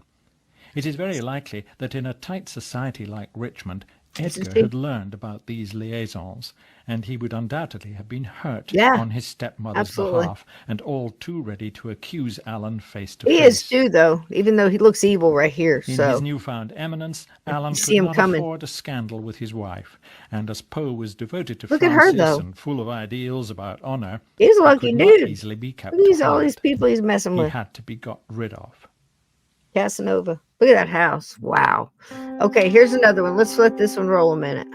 It is very likely that in a tight society like Richmond, This is Edgar deep. had learned about these liaisons, and he would undoubtedly have been hurt Yeah, on his stepmother's absolutely. behalf, and all too ready to accuse Allan face to He face. is too, though, even though he looks evil right here. In his So newfound eminence, Allan see could him not coming. afford a scandal with his wife, and as Poe was devoted to Look at her, Francis though. and full of ideals about honour, he's a he lucky could not dude. easily be kept Look at these, all quiet. these people he's messing He with. had to be got rid of. Casanova. Look at that house. Wow. Okay, here's another one. Let's let this one roll a minute.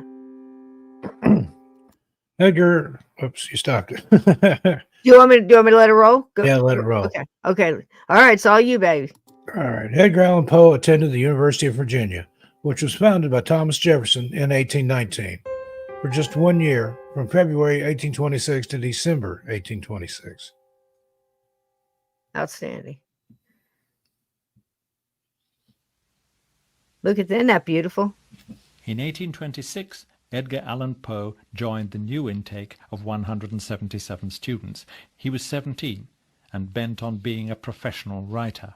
Edgar, oops, you stopped it. Do you want me to let it roll? Go. Yeah, let it roll. Okay. Okay. All right. It's all you, baby. All right. Edgar Allan Poe attended the University of Virginia, which was founded by Thomas Jefferson in 1819, for just 1 year, from February 1826 to December 1826. Outstanding. Look at that. Isn't that beautiful? In 1826, Edgar Allan Poe joined the new intake of 177 students. He was 17 and bent on being a professional writer.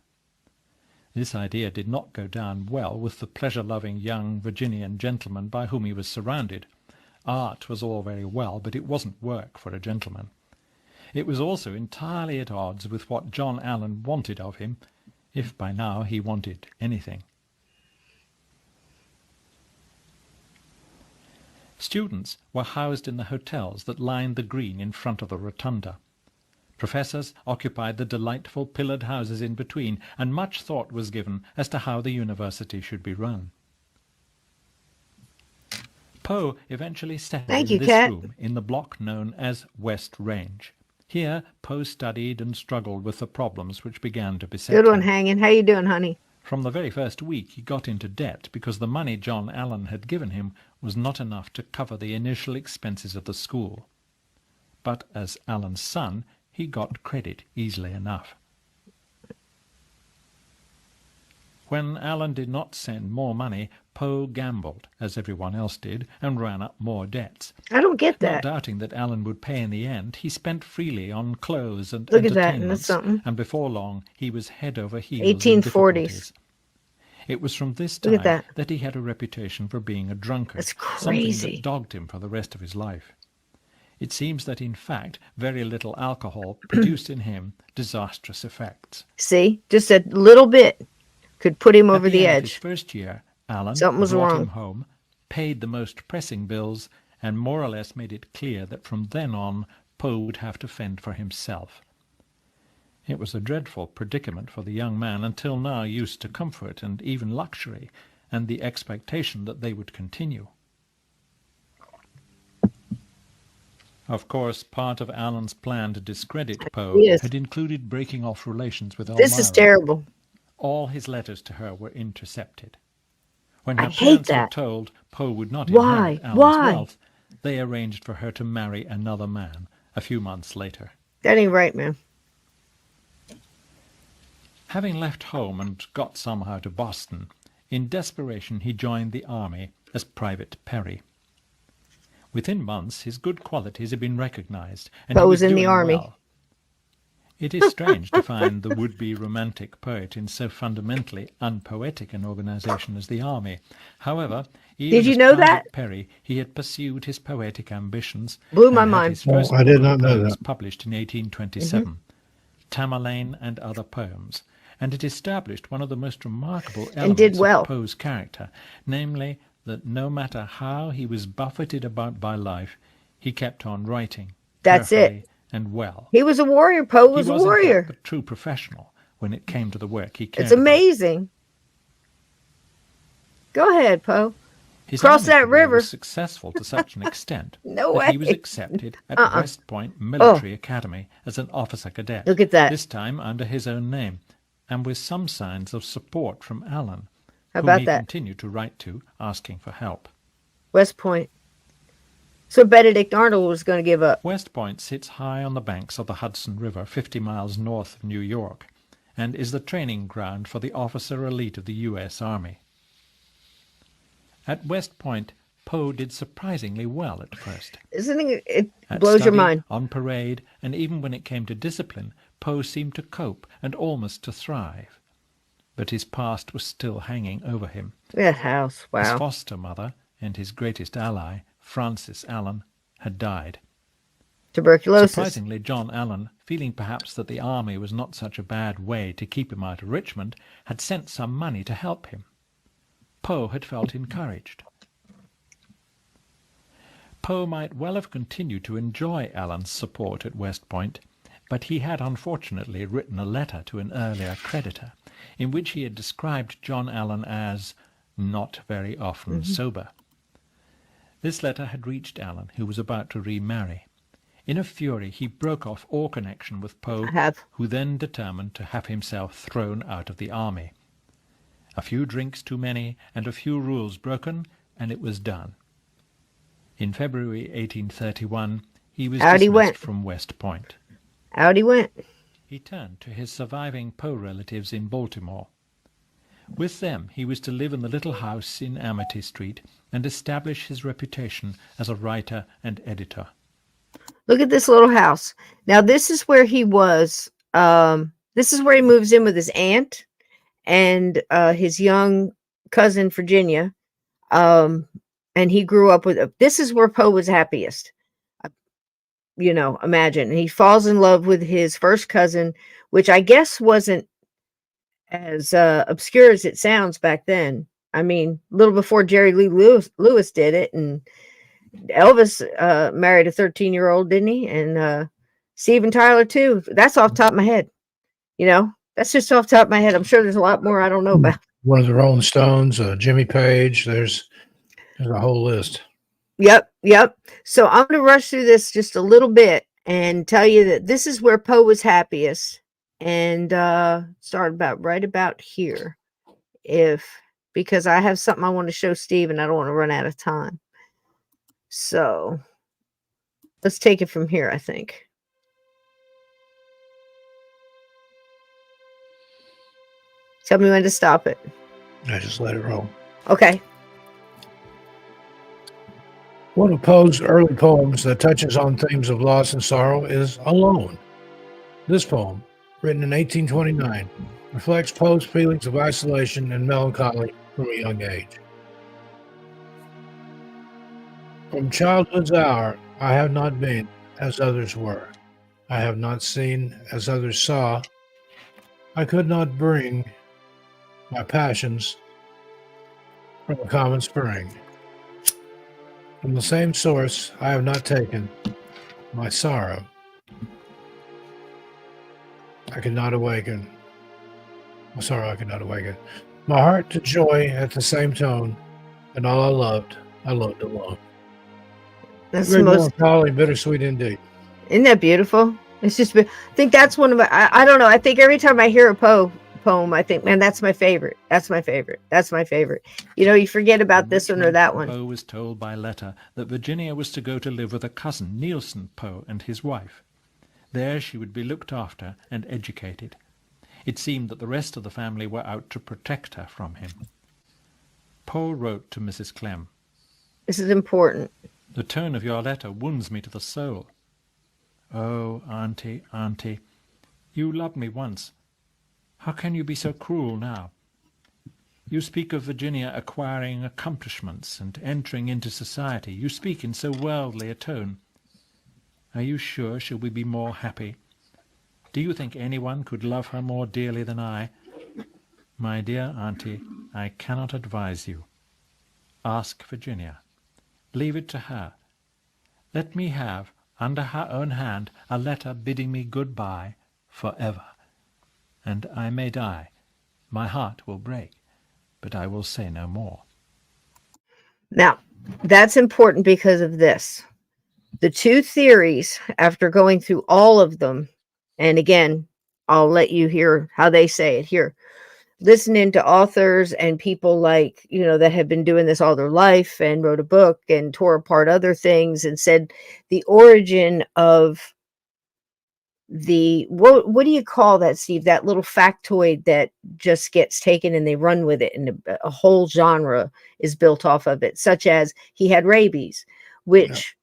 This idea did not go down well with the pleasure-loving young Virginian gentleman by whom he was surrounded. Art was all very well, but it wasn't work for a gentleman. It was also entirely at odds with what John Allan wanted of him, if by now he wanted anything. Students were housed in the hotels that lined the green in front of the rotunda. Professors occupied the delightful pillared houses in between, and much thought was given as to how the university should be run. Poe eventually settled Thank in you, this Kat. room in the block known as West Range. Here, Poe studied and struggled with the problems which began to beset Good one, him. hanging. How you doing, honey? From the very first week he got into debt because the money John Allan had given him was not enough to cover the initial expenses of the school. But as Allan's son, he got credit easily enough. When Allan did not send more money, Poe gambled, as everyone else did, and ran up more debts. I don't get Not that. doubting that Allan would pay in the end, he spent freely on clothes and Look at that, and that's entertainments, something. and before long he was head over heels in 1840s. difficulties. It was from this Look time at that. he had a reputation for being a drunkard, That's something crazy. that dogged him for the rest of his life. It seems that, in fact, very little alcohol produced in him disastrous effects. See, just a little bit could put him over At the the end of his edge. first year, Allan Something was brought wrong. him home, paid the most pressing bills, and more or less made it clear that from then on Poe would have to fend for himself. It was a dreadful predicament for the young man, until now used to comfort and even luxury, and the expectation that they would continue. Of course, part of Allan's plan to discredit Poe Yes. had included breaking off relations with This is Elmira. terrible. All his letters to her were intercepted. When I her hate parents were that. told Poe would not Why? inherit Allan's Why? wealth, they arranged for her to marry another man a few months later. That ain't right, man. Having left home and got somehow to Boston, in desperation he joined the army as Private Perry. Within months his good qualities had been recognized, and he Poe was was in the doing army. well. It is strange to find the would-be romantic poet in so fundamentally unpoetic an organization as the army. However, even Did you as know Private that? Perry, he had pursued his poetic ambitions. Blew my and had mind. his first I did book of not know poems that. published in 1827, Tamerlane and Other Poems, and it established one of the most remarkable And did elements well. of Poe's character, namely that no matter how he was buffeted about by life, he kept on writing. That's it. carefully and well. He was a warrior. Poe was He a was, in warrior. fact, a true professional when it came to the work he cared It's about. amazing. Go ahead, Poe. His Cross army that career river. was successful to such an extent No that he was way. accepted at Uh-uh. West Point Military Academy as an officer cadet. Look at that. This time under his own name, and with some signs of support from Allan, How whom about he that? continued to write to, asking for help. West Point. So Benedict Arnold was going to give up. West Point sits high on the banks of the Hudson River, 50 miles north of New York, and is the training ground for the officer elite of the U.S. Army. At West Point, Poe did surprisingly well at first. Isn't it? It At blows your study, mind. on parade, and even when it came to discipline, Poe seemed to cope and almost to thrive. But his past was still hanging over him. That house. His Wow. foster mother and his greatest ally, Frances Allan, had died. Tuberculosis. Surprisingly, John Allan, feeling perhaps that the army was not such a bad way to keep him out of Richmond, had sent some money to help him. Poe had felt encouraged. Poe might well have continued to enjoy Allan's support at West Point, but he had unfortunately written a letter to an earlier creditor, in which he had described John Allan as not very often sober. This letter had reached Allan, who was about to remarry. In a fury, he broke off all connection with Poe, I have. who then determined to have himself thrown out of the army. A few drinks too many, and a few rules broken, and it was done. In February 1831, he was Out he dismissed went. from West Point. Out he went. He turned to his surviving Poe relatives in Baltimore. With them he was to live in the little house in Amity Street and establish his reputation as a writer and editor. Look at this little house. Now this is where he was. This is where he moves in with his aunt and his young cousin Virginia. And he grew up with. This is where Poe was happiest. You know, imagine. And he falls in love with his first cousin, which I guess wasn't as obscure as it sounds back then. I mean, a little before Jerry Lee Lewis did it, and Elvis married a 13-year-old, didn't he? And Steven Tyler too. That's off the top of my head. You know, that's just off the top of my head. I'm sure there's a lot more I don't know about. One of the Rolling Stones, Jimmy Page. There's a whole list. Yep. So I'm going to rush through this just a little bit and tell you that this is where Poe was happiest, and start right about here, because I have something I want to show Steve, and I don't want to run out of time. So let's take it from here, I think. Tell me when to stop it. I just let it roll. Okay. One of Poe's early poems that touches on themes of loss and sorrow is Alone. This poem, written in 1829, reflects Poe's feelings of isolation and melancholy from a young age. From childhood's hour, I have not been as others were. I have not seen as others saw. I could not bring my passions from a common spring. From the same source, I have not taken my sorrow. I could not awaken. My sorrow I could not awaken. My heart to joy at the same tone, and all I loved alone. That's the Very most. melancholy, bittersweet indeed. Isn't that beautiful? It's just. I think that's one of my. I don't know. I think every time I hear a poem, I think, man, that's my favorite. That's my favorite. That's my favorite. You know, you forget about In this one or Richmond, that one. Poe was told by letter that Virginia was to go to live with a cousin, Nielsen Poe, and his wife. There she would be looked after and educated. It seemed that the rest of the family were out to protect her from him. Poe wrote to Mrs. Clem, This is important. "The tone of your letter wounds me to the soul. Oh, auntie, auntie, you loved me once. How can you be so cruel now? You speak of Virginia acquiring accomplishments and entering into society. You speak in so worldly a tone. Are you sure she'll be more happy? Do you think anyone could love her more dearly than I? My dear auntie, I cannot advise you. Ask Virginia. Leave it to her. Let me have, under her own hand, a letter bidding me good-bye for ever. And I may die. My heart will break, but I will say no more." Now, that's important because of this. The two theories, after going through all of them, and again, I'll let you hear how they say it here. Listening to authors and people like, that have been doing this all their life and wrote a book and tore apart other things and said the origin of what do you call that, Steve? That little factoid that just gets taken and they run with it, and a whole genre is built off of it, such as he had rabies, which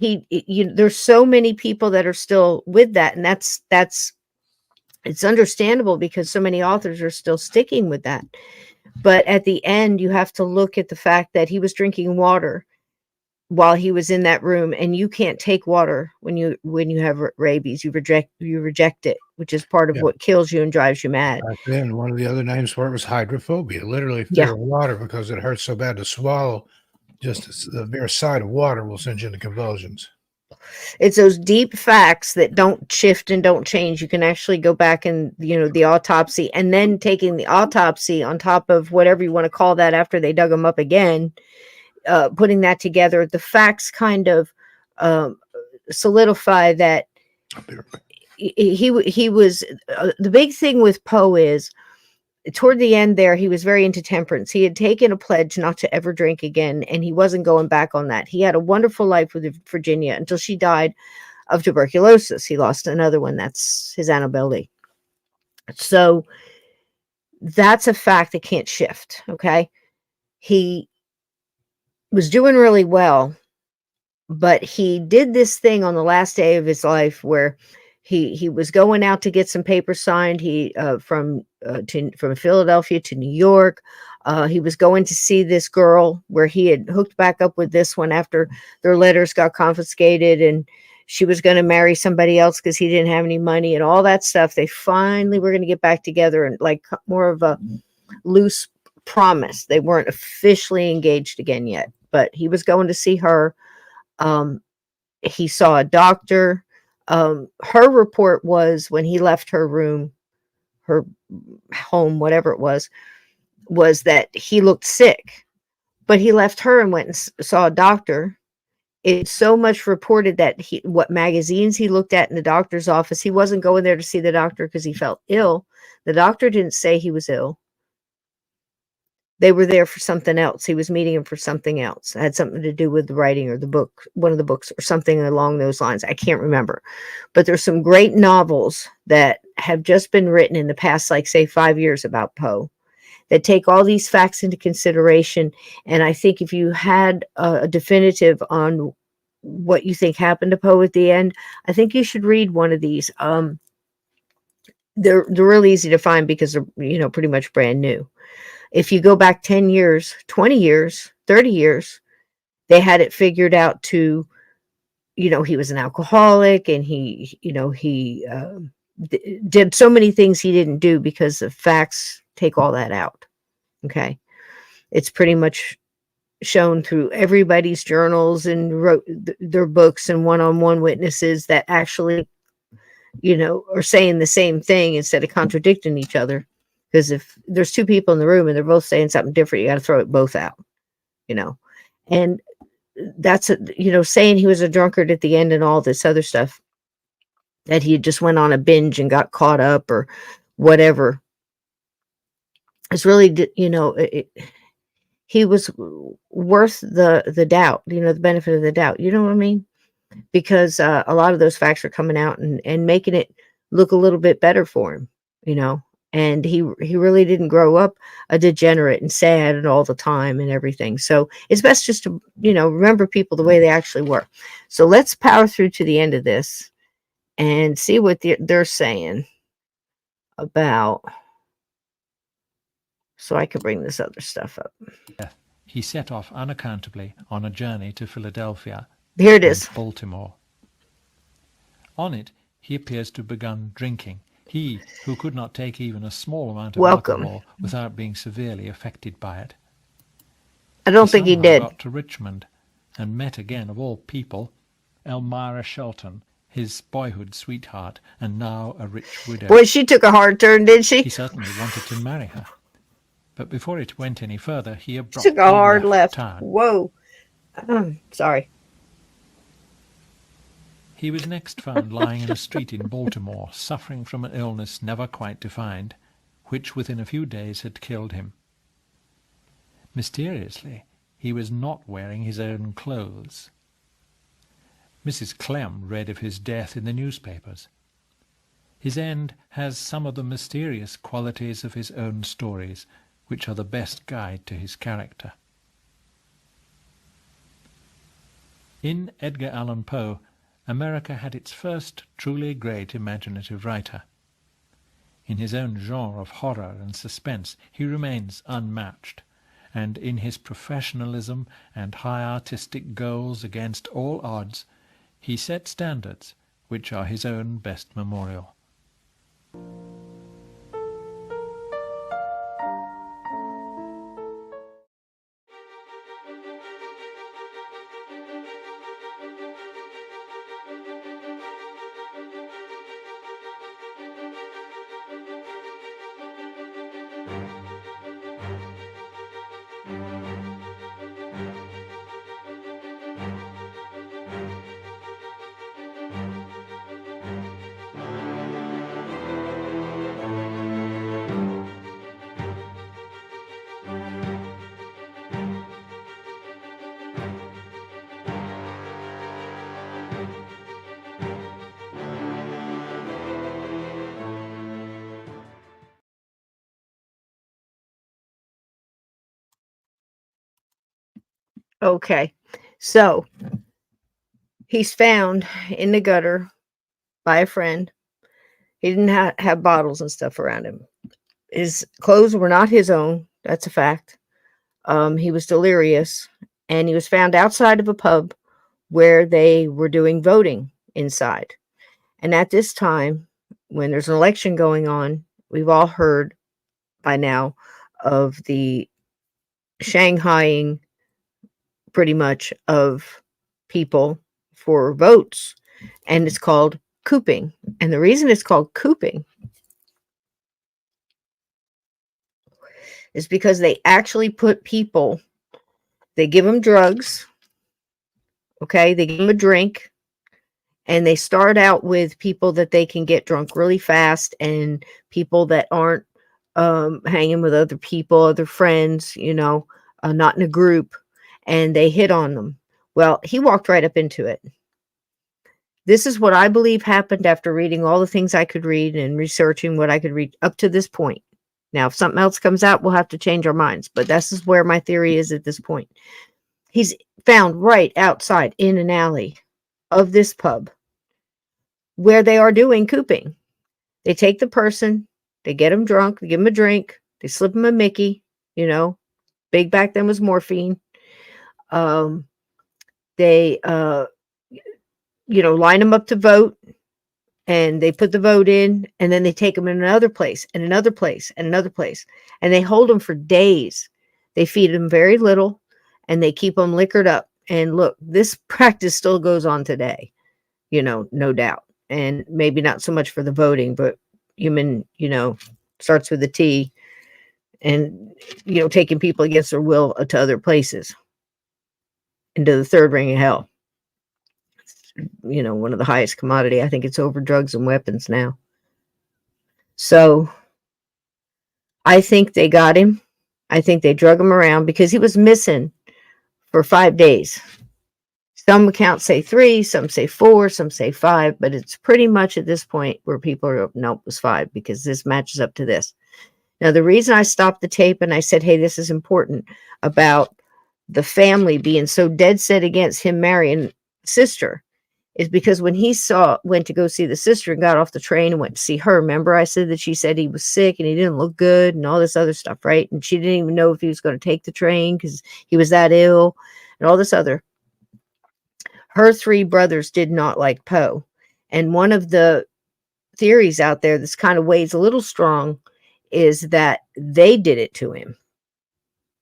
there's so many people that are still with that, and that's it's understandable because so many authors are still sticking with that. But at the end, you have to look at the fact that he was drinking water while he was in that room, and you can't take water when you have rabies. You reject it, which is part of what kills you and drives you mad. Back then, one of the other names for it was hydrophobia, literally Yeah. fear of water because it hurts so bad to swallow. Just the mere sight of water will send you into convulsions. It's those deep facts that don't shift and don't change. You can actually go back and, the autopsy, and then taking the autopsy on top of whatever you want to call that after they dug him up again, putting that together, the facts kind of solidify that he was the big thing with Poe is toward the end there, he was very into temperance. He had taken a pledge not to ever drink again, and he wasn't going back on that. He had a wonderful life with Virginia until she died of tuberculosis. He lost another one. That's his Annabelle Lee. So that's a fact that can't shift. Okay. He was doing really well, but he did this thing on the last day of his life where he was going out to get some papers signed. From Philadelphia to New York. He was going to see this girl where he had hooked back up with this one after their letters got confiscated, and she was going to marry somebody else because he didn't have any money and all that stuff. They finally were going to get back together, and like more of a loose promise. They weren't officially engaged again yet, but he was going to see her. He saw a doctor. Her report was when he left her room, her home, whatever it was that he looked sick, but he left her and went and saw a doctor. It's so much reported that what magazines he looked at in the doctor's office, he wasn't going there to see the doctor because he felt ill. The doctor didn't say he was ill. They were there for something else. He was meeting him for something else. It had something to do with the writing or the book, one of the books or something along those lines. I can't remember. But there's some great novels that have just been written in the past, like, say, 5 years about Poe that take all these facts into consideration. And I think if you had a definitive on what you think happened to Poe at the end, I think you should read one of these. They're really easy to find because they're, pretty much brand new. If you go back 10 years, 20 years, 30 years, they had it figured out to, he was an alcoholic, and he did so many things he didn't do because the facts take all that out. Okay. It's pretty much shown through everybody's journals and wrote their books and one-on-one witnesses that actually, are saying the same thing instead of contradicting each other. Because if there's two people in the room and they're both saying something different, you got to throw it both out, And that's, saying he was a drunkard at the end and all this other stuff, that he just went on a binge and got caught up or whatever. It's really, he was worth the doubt, the benefit of the doubt. You know what I mean? Because a lot of those facts are coming out and making it look a little bit better for him, and he really didn't grow up a degenerate and sad and all the time and everything. So it's best just to, remember people the way they actually were. So let's power through to the end of this and see what they're saying about, so I could bring this other stuff up. He set off unaccountably on a journey to Philadelphia. Here it is. Baltimore. On it, he appears to have begun drinking. He, who could not take even a small amount of alcohol without being severely affected by it. I don't think he did. Got to Richmond and met again, of all people, Elmira Shelton, his boyhood sweetheart, and now a rich widow. Boy, she took a hard turn, didn't she? He certainly wanted to marry her. But before it went any further, he abruptly took a hard left. Town. Whoa. Sorry. He was next found lying in a street in Baltimore, suffering from an illness never quite defined, which within a few days had killed him. Mysteriously, he was not wearing his own clothes. Mrs. Clem read of his death in the newspapers. His end has some of the mysterious qualities of his own stories, which are the best guide to his character. In Edgar Allan Poe, America had its first truly great imaginative writer. In his own genre of horror and suspense he remains unmatched, and in his professionalism and high artistic goals against all odds, he set standards which are his own best memorial. Okay, so he's found in the gutter by a friend. He didn't have bottles and stuff around him. His clothes were not his own. That's a fact. He was delirious, and he was found outside of a pub where they were doing voting inside. And at this time, when there's an election going on, we've all heard by now of the Shanghaiing pretty much of people for votes, and it's called cooping. And the reason it's called cooping is because they actually put people, they give them drugs, okay, they give them a drink, and they start out with people that they can get drunk really fast and people that aren't hanging with other people, other friends, not in a group, and they hit on them. Well, he walked right up into it. This is what I believe happened after reading all the things I could read and researching what I could read up to this point. Now, if something else comes out, we'll have to change our minds, but this is where my theory is at this point. He's found right outside in an alley of this pub where they are doing cooping. They take the person, they get them drunk, they give them a drink, they slip them a Mickey, big back then was morphine. They line them up to vote, and they put the vote in, and then they take them in another place and another place and another place, and they hold them for days. They feed them very little, and they keep them liquored up. And look, this practice still goes on today, no doubt. And maybe not so much for the voting, but human, starts with a T, and, taking people against their will to other places, into the third ring of hell. One of the highest commodity. I think it's over drugs and weapons now. So I think they got him. I think they drug him around because he was missing for 5 days. Some accounts say 3, some say 4, some say 5, but it's pretty much at this point where people are, nope, it was 5 because this matches up to this. Now, the reason I stopped the tape and I said, hey, this is important about the family being so dead set against him marrying sister is because when he went to go see the sister and got off the train and went to see her, remember I said that she said he was sick and he didn't look good and all this other stuff, right? And she didn't even know if he was going to take the train because he was that ill and all this other. Her 3 brothers did not like Poe. And one of the theories out there that's kind of weighs a little strong is that they did it to him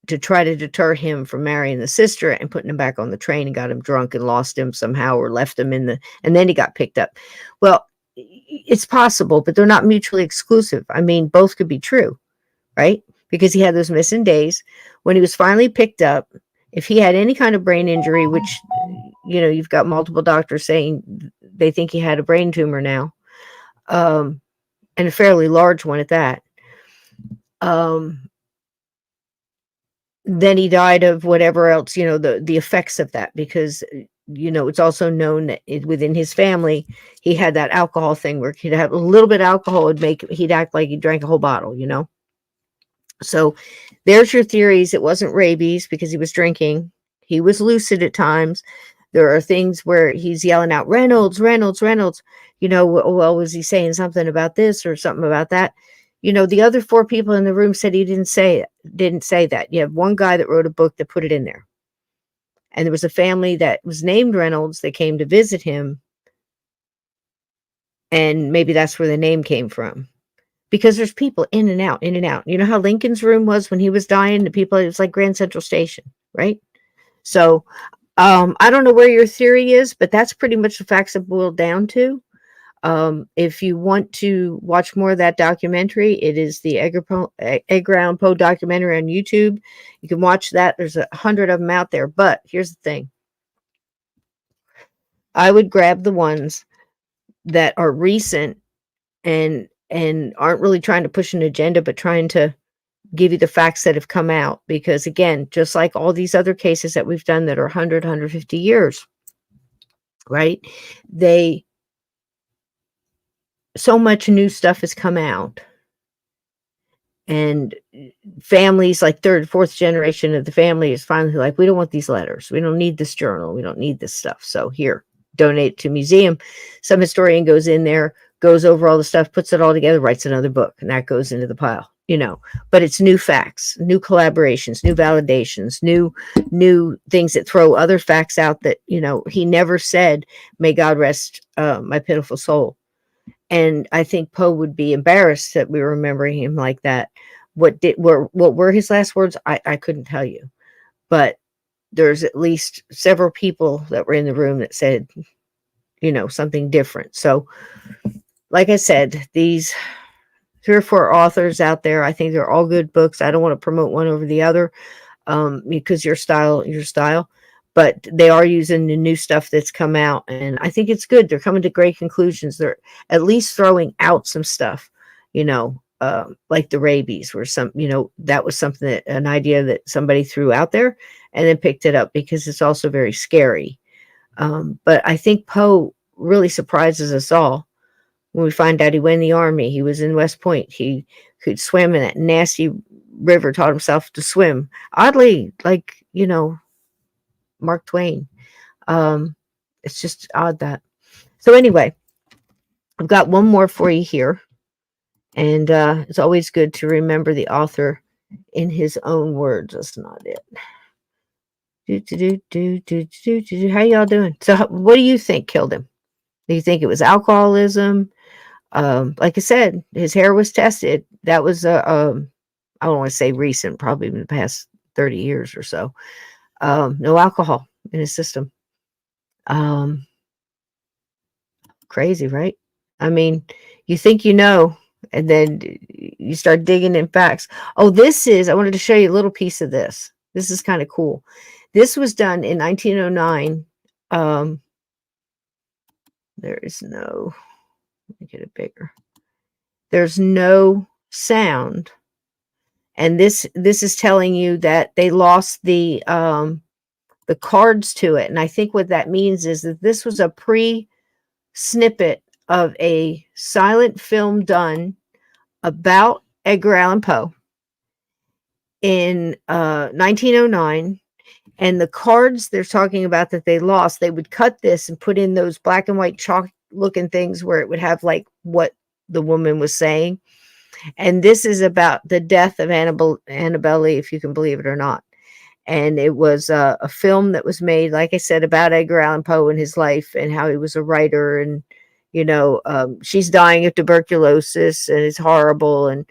to try to deter him from marrying the sister and putting him back on the train and got him drunk and lost him somehow or left him and then he got picked up. Well, it's possible, but they're not mutually exclusive. I mean, both could be true, right? Because he had those missing days. When he was finally picked up, if he had any kind of brain injury, which, you've got multiple doctors saying they think he had a brain tumor now, and a fairly large one at that. Then he died of whatever else, the effects of that, because, it's also known that within his family, he had that alcohol thing where he'd have a little bit of alcohol he'd act like he drank a whole bottle, So there's your theories. It wasn't rabies because he was drinking. He was lucid at times. There are things where he's yelling out, Reynolds, Reynolds, Reynolds. Well, was he saying something about this or something about that? The other 4 people in the room said he didn't say that. You have one guy that wrote a book that put it in there. And there was a family that was named Reynolds that came to visit him. And maybe that's where the name came from. Because there's people in and out, in and out. You know how Lincoln's room was when he was dying? The people, it was like Grand Central Station, right? So I don't know where your theory is, but that's pretty much the facts it boiled down to. If you want to watch more of that documentary, it is the Edgar Allan Poe documentary on YouTube. You can watch that. There's 100 of them out there. But here's the thing. I would grab the ones that are recent and aren't really trying to push an agenda, but trying to give you the facts that have come out. Because again, just like all these other cases that we've done that are 100, 150 years, right? So much new stuff has come out, and families like 3rd, 4th generation of the family is finally like, we don't want these letters. We don't need this journal. We don't need this stuff. So here, donate it to a museum. Some historian goes in there, goes over all the stuff, puts it all together, writes another book, and that goes into the pile, but it's new facts, new collaborations, new validations, new things that throw other facts out that, he never said, may God rest my pitiful soul. And I think Poe would be embarrassed that we were remembering him like that. What were his last words? I couldn't tell you, but there's at least several people that were in the room that said, something different. So like I said, these 3 or 4 authors out there, I think they're all good books. I don't want to promote one over the other, because your style, but they are using the new stuff that's come out. And I think it's good. They're coming to great conclusions. They're at least throwing out some stuff, like the rabies where that was something an idea that somebody threw out there and then picked it up because it's also very scary. But I think Poe really surprises us all when we find out he went in the Army. He was in West Point. He could swim in that nasty river, taught himself to swim. Oddly, like, Mark Twain. It's just odd that. So anyway, I've got one more for you here. And it's always good to remember the author in his own words. That's not it. How y'all doing? So what do you think killed him? Do you think it was alcoholism? Like I said, his hair was tested. That was I don't want to say recent, probably in the past 30 years or so. No alcohol in his system. Crazy, right? I mean, you think And then you start digging in facts. Oh, I wanted to show you a little piece of this. This is kind of cool. This was done in 1909. There is no, let me get it bigger. There's no sound. And this is telling you that they lost the cards to it. And I think what that means is that this was a snippet of a silent film done about Edgar Allan Poe in 1909. And the cards they're talking about that they lost, they would cut this and put in those black and white chalk looking things where it would have like what the woman was saying. And this is about the death of Annabelle Lee, if you can believe it or not. And it was a film that was made, like I said, about Edgar Allan Poe and his life and how he was a writer. And, she's dying of tuberculosis and it's horrible. And,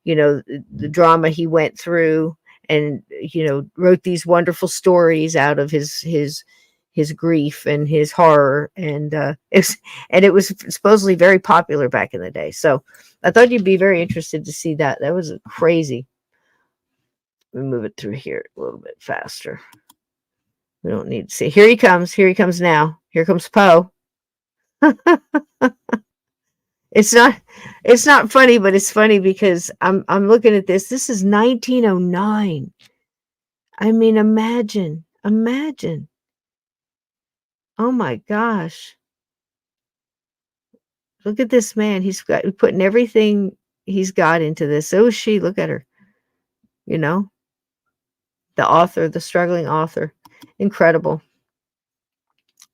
the drama he went through and, wrote these wonderful stories out of his grief and his horror. And it was supposedly very popular back in the day. So I thought you'd be very interested to see that. That was crazy. Let me move it through here a little bit faster. We don't need to see. Here he comes. Here he comes now. Here comes Poe. It's not funny, but it's funny because I'm looking at this. This is 1909. I mean, imagine. Oh my gosh. Look at this man. He's putting everything he's got into this. So is she. Look at her. The author, the struggling author. Incredible.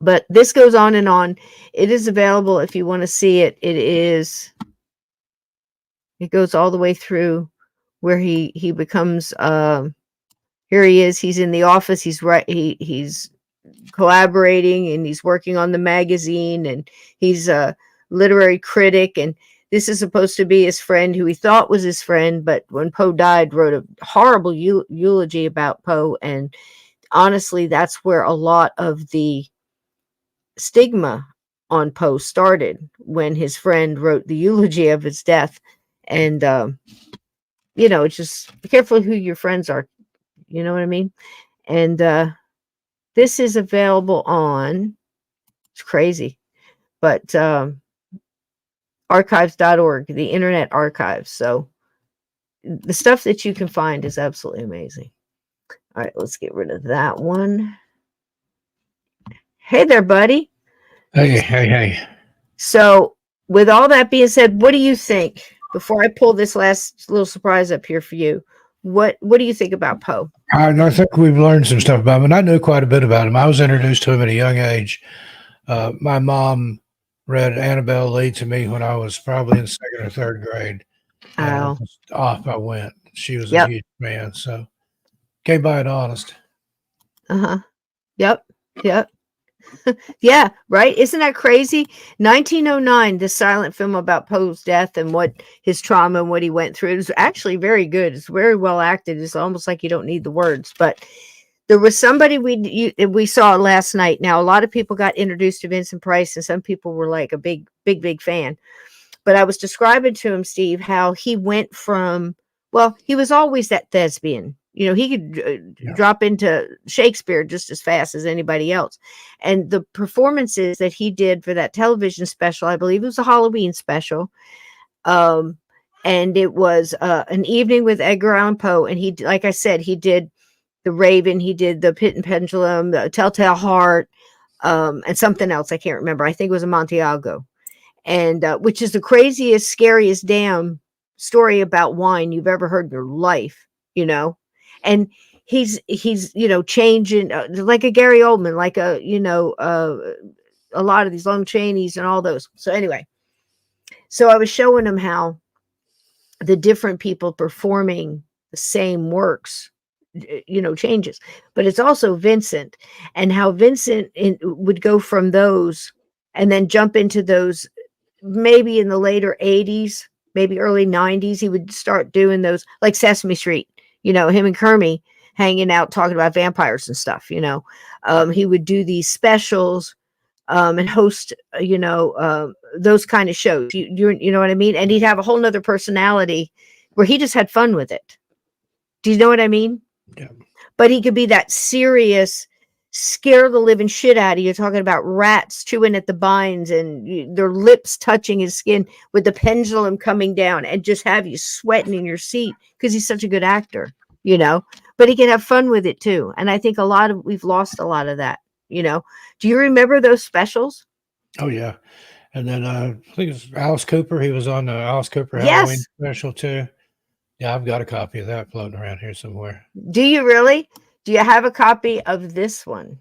But this goes on and on. It is available if you want to see it. It goes all the way through where he becomes here he is. He's in the office. He's collaborating and he's working on the magazine and he's a literary critic. And this is supposed to be his friend who he thought was his friend, but when Poe died, wrote a horrible eulogy about Poe. And honestly, that's where a lot of the stigma on Poe started, when his friend wrote the eulogy of his death. And it's just be careful who your friends are, you know what I mean? And this is available on, it's crazy, but archives.org, the Internet Archives. So the stuff that you can find is absolutely amazing. All right, let's get rid of that one. Hey there, buddy. Hey. So with all that being said, what do you think? Before I pull this last little surprise up here for you, what do you think about Poe? I think we've learned some stuff about him, and I knew quite a bit about him. I was introduced to him at a young age. My mom read Annabelle Lee to me when I was probably in second or third grade. Oh. Off I went. She was a huge fan, so came by it honest. Yep. Yeah, right. Isn't that crazy? 1909, the silent film about Poe's death and what his trauma and what he went through. It was actually very good. It's very well acted. It's almost like you don't need the words. But there was somebody we saw last night. Now, a lot of people got introduced to Vincent Price, and some people were like a big fan. But I was describing to him, Steve, how he went from, well, he was always that thespian. He could drop into Shakespeare just as fast as anybody else. And the performances that he did for that television special, I believe it was a Halloween special. And it was an evening with Edgar Allan Poe. And he, like I said, he did The Raven, he did The Pit and Pendulum, The Telltale Heart, and something else. I can't remember. I think it was Amontillado. And which is the craziest, scariest damn story about wine you've ever heard in your life, And he's changing like a Gary Oldman, like a lot of these Lon Chaney's and all those. So anyway, so I was showing him how the different people performing the same works, changes, but it's also Vincent, and how Vincent would go from those and then jump into those maybe in the later 80s, maybe early 90s. He would start doing those like Sesame Street. Him and Kermie hanging out, talking about vampires and stuff, he would do these specials and host, those kind of shows. You know what I mean? And he'd have a whole nother personality where he just had fun with it. Do you know what I mean? Yeah. But he could be that serious, scare the living shit out of you, talking about rats chewing at the vines and their lips touching his skin with the pendulum coming down, and just have you sweating in your seat because he's such a good actor, you know. But he can have fun with it too. And I think we've lost a lot of that, you know. Do you remember those specials? Oh yeah. And then I think it's Alice Cooper. He was on the Alice Cooper Halloween Yes. special too. Yeah, I've got a copy of that floating around here somewhere. Do you really? Do you have a copy of this one?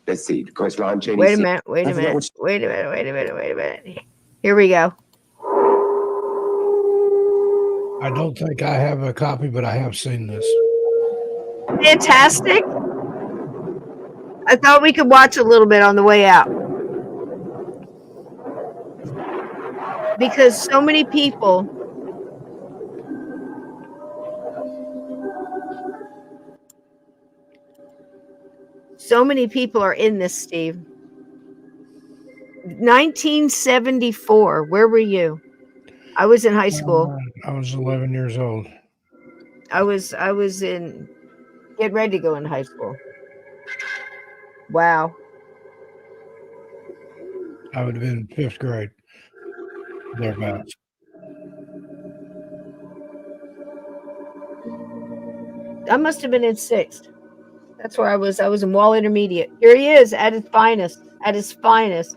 Let's see. Of course, Lon Chaney. Wait a minute. Wait a minute. Here we go. I don't think I have a copy, but I have seen this. Fantastic. I thought we could watch a little bit on the way out. Because so many people are in this, Steve. 1974. Where were you? I was in high school. I was 11 years old. I was in getting ready to go into high school. Wow. I would have been in 5th grade. Thereabouts. I must have been in 6th. That's where I was. I was in Wall Intermediate. Here he is at his finest. At his finest.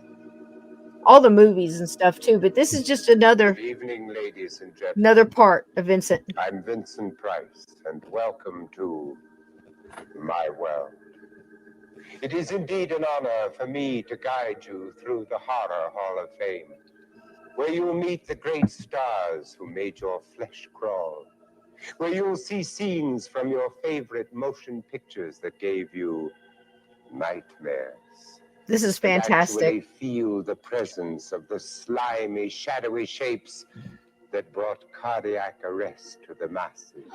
All the movies and stuff too. But this is just another Good evening, ladies and gentlemen. another part of Vincent. I'm Vincent Price, and welcome to my world. It is indeed an honor for me to guide you through the Horror Hall of Fame, where you'll meet the great stars who made your flesh crawl, where you'll see scenes from your favorite motion pictures that gave you nightmares. This is And fantastic. actually feel the presence of the slimy, shadowy shapes that brought cardiac arrest to the masses.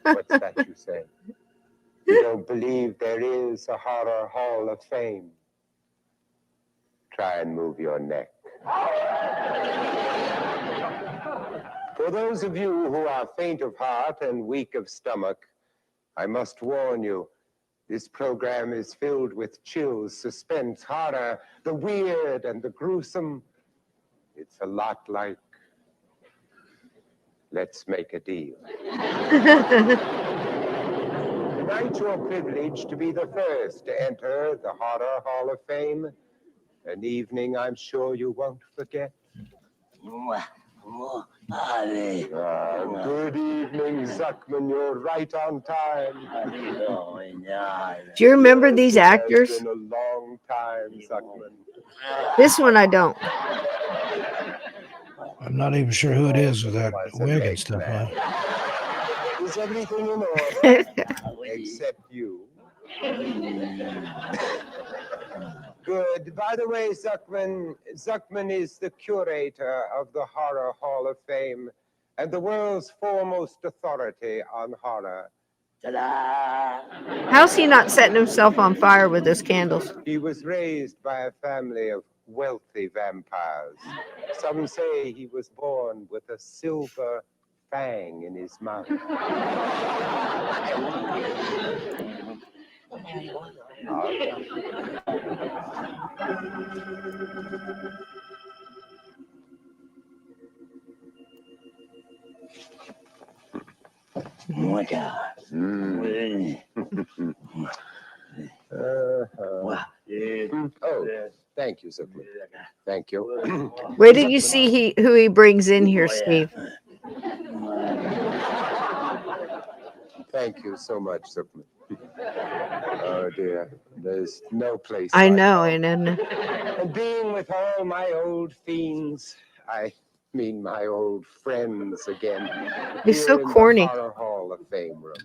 What's that you say? You don't believe there is a Horror Hall of Fame? Try and move your neck. For those of you who are faint of heart and weak of stomach, I must warn you, this program is filled with chills, suspense, horror, the weird and the gruesome. It's a lot like Let's Make a Deal. Tonight you're privileged to be the first to enter the Horror Hall of Fame, an evening I'm sure you won't forget. Good evening, Zuckman. You're right on time. Do you remember these actors? It's been a long time, Zuckman. This one I don't. I'm not even sure who it is with that wig and stuff on. Is everything in order? Except you. Good. By the way, Zuckman is the curator of the Horror Hall of Fame and the world's foremost authority on horror. How's he not setting himself on fire with those candles? He was raised by a family of wealthy vampires. Some say he was born with a silver fang in his mouth. Oh, thank you, Zuckman. Thank you. Where did you see who he brings in here, Steve? Thank you so much, Zuckman. Oh dear, there's no place. I like know, home. and being with all my old fiends, I mean my old friends again. He's here so in the corny. Horror Hall of Fame room.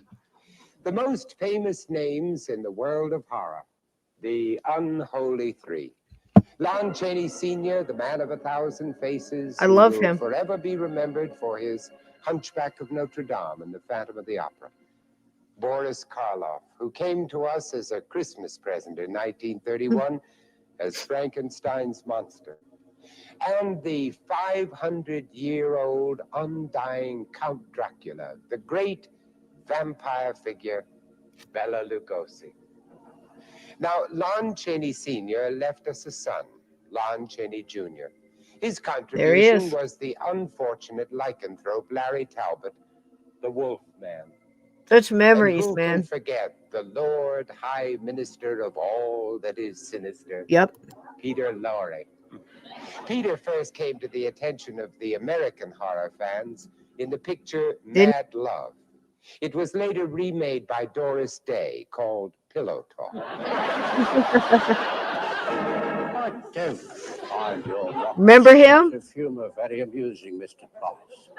The most famous names in the world of horror, the unholy three. Lon Chaney Sr., the man of 1,000 faces. I love who will him. forever be remembered for his Hunchback of Notre Dame and the Phantom of the Opera. Boris Karloff, who came to us as a Christmas present in 1931 as Frankenstein's monster, and the 500-year-old undying Count Dracula, the great vampire figure Bela Lugosi. Now, Lon Chaney Sr. left us a son, Lon Chaney Jr. His contribution was the unfortunate lycanthrope Larry Talbot, the Wolf Man. Such memories, and who man. can forget the Lord High Minister of all that is sinister, Yep. Peter Lorre. Peter first came to the attention of the American horror fans in the picture Mad Love. It was later remade by Doris Day, called Pillow Talk. I don't find your Remember him? humor very amusing, Mr. Price.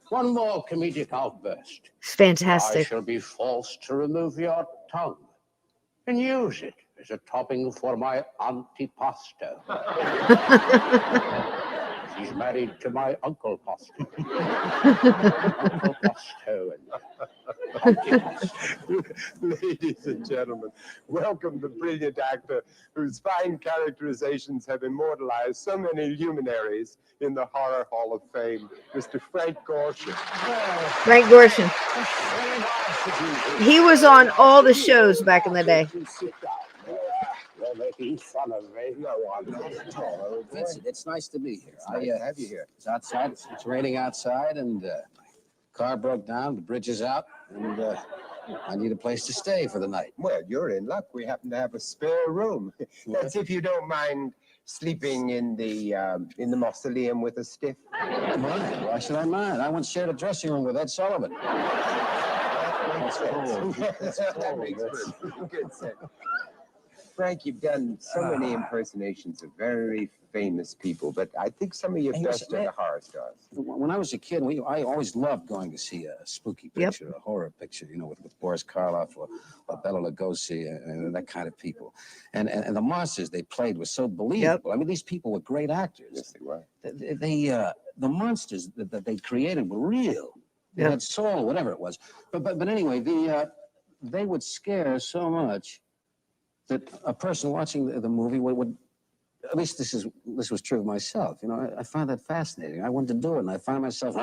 One more comedic outburst. It's I fantastic. shall be forced to remove your tongue and use it as a topping for my antipasto. She's married to my Uncle Pasto. Uncle Pasto and antipasto. Ladies and gentlemen, welcome the brilliant actor whose fine characterizations have immortalized so many luminaries in the Horror Hall of Fame, Mr. Frank Gorshin. Frank Gorshin. He was on all the shows back in the day. You're making fun of me. No, I'm not at all. Vincent, it's nice to be here. Nice to have you here. It's outside. It's raining outside, and car broke down. The bridge is out, and I need a place to stay for the night. Well, you're in luck. We happen to have a spare room. That's if you don't mind sleeping in the mausoleum with a stiff. Why should I mind? I once shared a dressing room with Ed Sullivan. That makes good sense. Frank, you've done so many impersonations of very famous people, but I think some of your best are the horror stars. When I was a kid, I always loved going to see a spooky picture, a horror picture, with Boris Karloff or Bela Lugosi and that kind of people. And the monsters they played were so believable. I mean, these people were great actors. Yes, they were. The monsters that they created were real. They had soul, whatever it was. But anyway, they would scare so much that a person watching the movie would, at least this was true of myself. I found that fascinating. I wanted to do it, and I found myself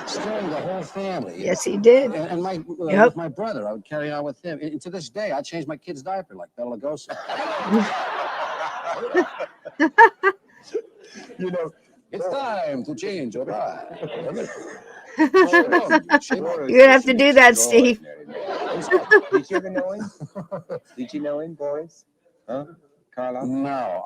scaring the whole family. Yes, he did. And with my brother, I would carry on with him. And to this day, I change my kid's diaper like Bela Lugosi. It's time to change your diaper. You're gonna have to do that, Steve. Did you ever know him? Did you know him, Boris? Huh? Carla? No,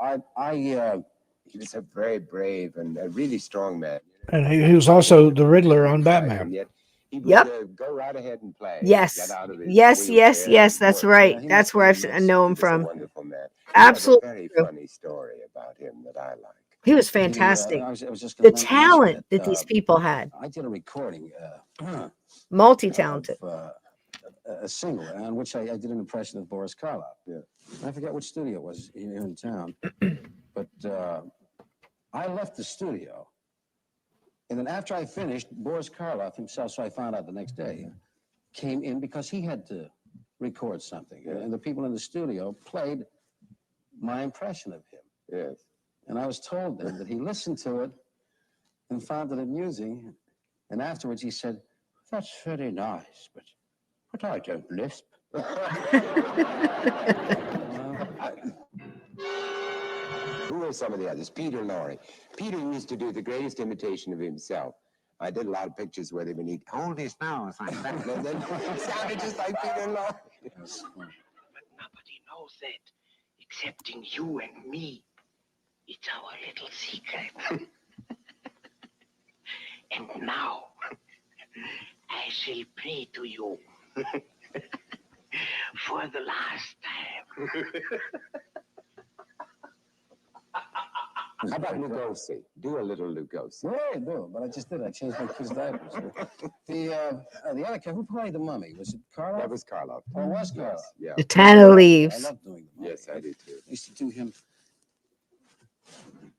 he was a very brave and a really strong man. And he was also the Riddler on Batman. Yet he would go right ahead and play. Yes. That's right. That's where I know him from. Wonderful man. Absolutely. Very funny story about him that I like. He was fantastic. I was just The talent that these people had. I did a recording. Multi-talented. Of, a single on which I did an impression of Boris Karloff. Yeah. I forget which studio it was here in town. But I left the studio. And then after I finished, Boris Karloff himself, so I found out the next day, came in because he had to record something. Yeah. And the people in the studio played my impression of him. Yes. And I was told then that he listened to it and found it amusing. And afterwards he said, "That's very nice, but I don't lisp." Who are some of the others? Peter Lorre. Peter used to do the greatest imitation of himself. I did a lot of pictures where when he'd hold his nose like that, and then it sounded just like Peter Lorre. But nobody knows that, excepting you and me. It's our little secret. And now, I shall pray to you for the last time. How about Lugosi? Do a little Lugosi. Yeah, I do, but I just did. I changed my kids' diapers. The other kid, who played the mummy? Was it Karloff? That was Karloff. Oh, it was Karloff. Yeah. The Tanner I leaves. love doing the mummy. Yes, I do too. I used to do him.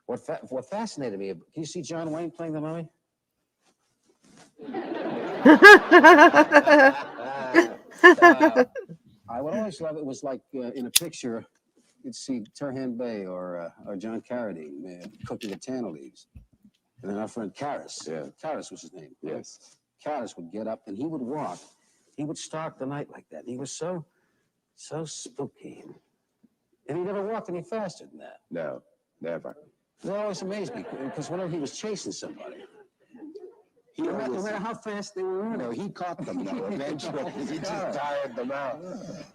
What fascinated me, can you see John Wayne playing the mummy? I would always love it was like in a picture, you'd see Turhan Bey or John Carradine cooking the tannel leaves. And then our friend Karras, Karras was his name. Yes. Karras would get up and he would walk. He would start the night like that. He was so spooky. And he never walked any faster than that. No, never. That always amazed me, because whenever he was chasing somebody, no matter how fast they were running, He caught them, though, eventually. He just tired them out.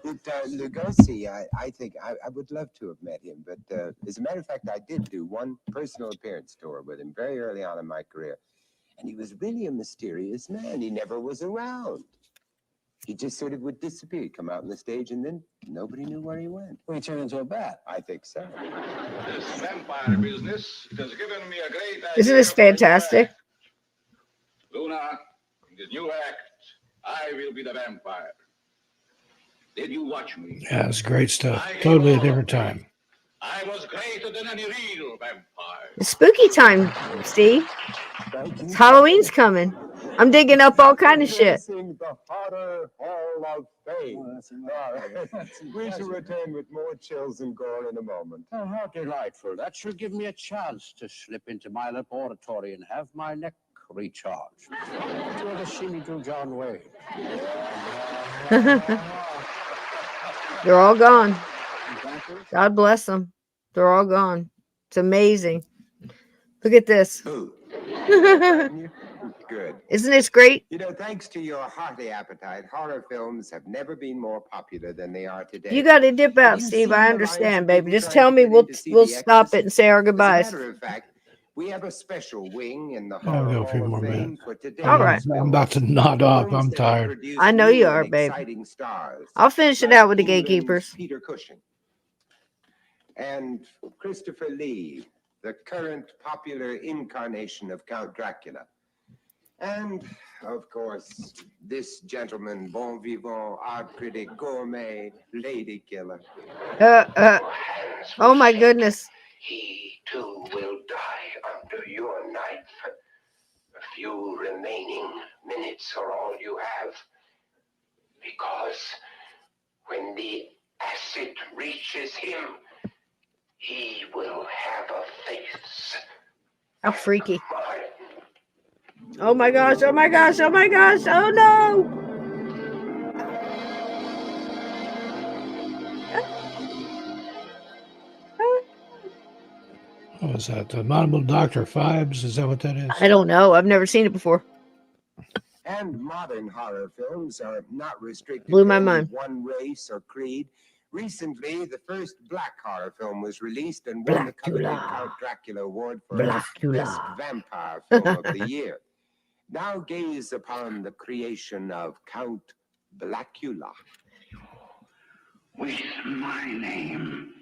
Lugosi, I think I would love to have met him, but as a matter of fact, I did do one personal appearance tour with him very early on in my career. And he was really a mysterious man. He never was around. He just sort of would disappear. He'd come out on the stage, and then nobody knew where he went. well, he turned into a bat. I think so. This vampire business, it has given me a great idea. Isn't this fantastic? Luna, in this new act, I will be the vampire. Did you watch me? Yeah, it's great stuff. Totally a different time. I was greater than any real vampire. It's spooky time, Steve. It's Halloween's coming. I'm digging up all kind of shit. The Horror Hall of Fame. Oh, that's We shall return with more chills and gore in a moment. Oh, how delightful. That should give me a chance to slip into my laboratory and have my neck recharged. Did you ever see me do John Wayne? They're all gone. God bless them. They're all gone. It's amazing. Look at this. Good. Isn't this great? Thanks to your hearty appetite, horror films have never been more popular than they are today. You got to dip out, Steve. I understand, baby. Just tell me. We'll stop it and say our goodbyes. As a matter of fact, we have a special wing in the I'll Horror go a few Hall more of Fame minutes. for today. All right. I'm about to nod off. I'm Films that have tired. produced I know you new are, and babe. exciting stars, I'll finish it like out with the England's gatekeepers. Peter Cushing and Christopher Lee, the current popular incarnation of Count Dracula. And, of course, this gentleman, bon vivant, art critic, gourmet, lady killer. Oh my goodness. He too will die under your knife. A few remaining minutes are all you have. Because when the acid reaches him, he will have a face. How freaky. Mine. Oh my gosh. Oh my gosh. Oh my gosh. Oh no. What was that? The Abominable Dr. Phibes? Is that what that is? I don't know. I've never seen it before. And modern horror films are not restricted Blew to my any mind. one race or creed. Recently, the first black horror film was released and won the coveted Blackula. Count Dracula Award for Blackula. Best Vampire Film of the Year. Now gaze upon the creation of Count Blackula. With my name,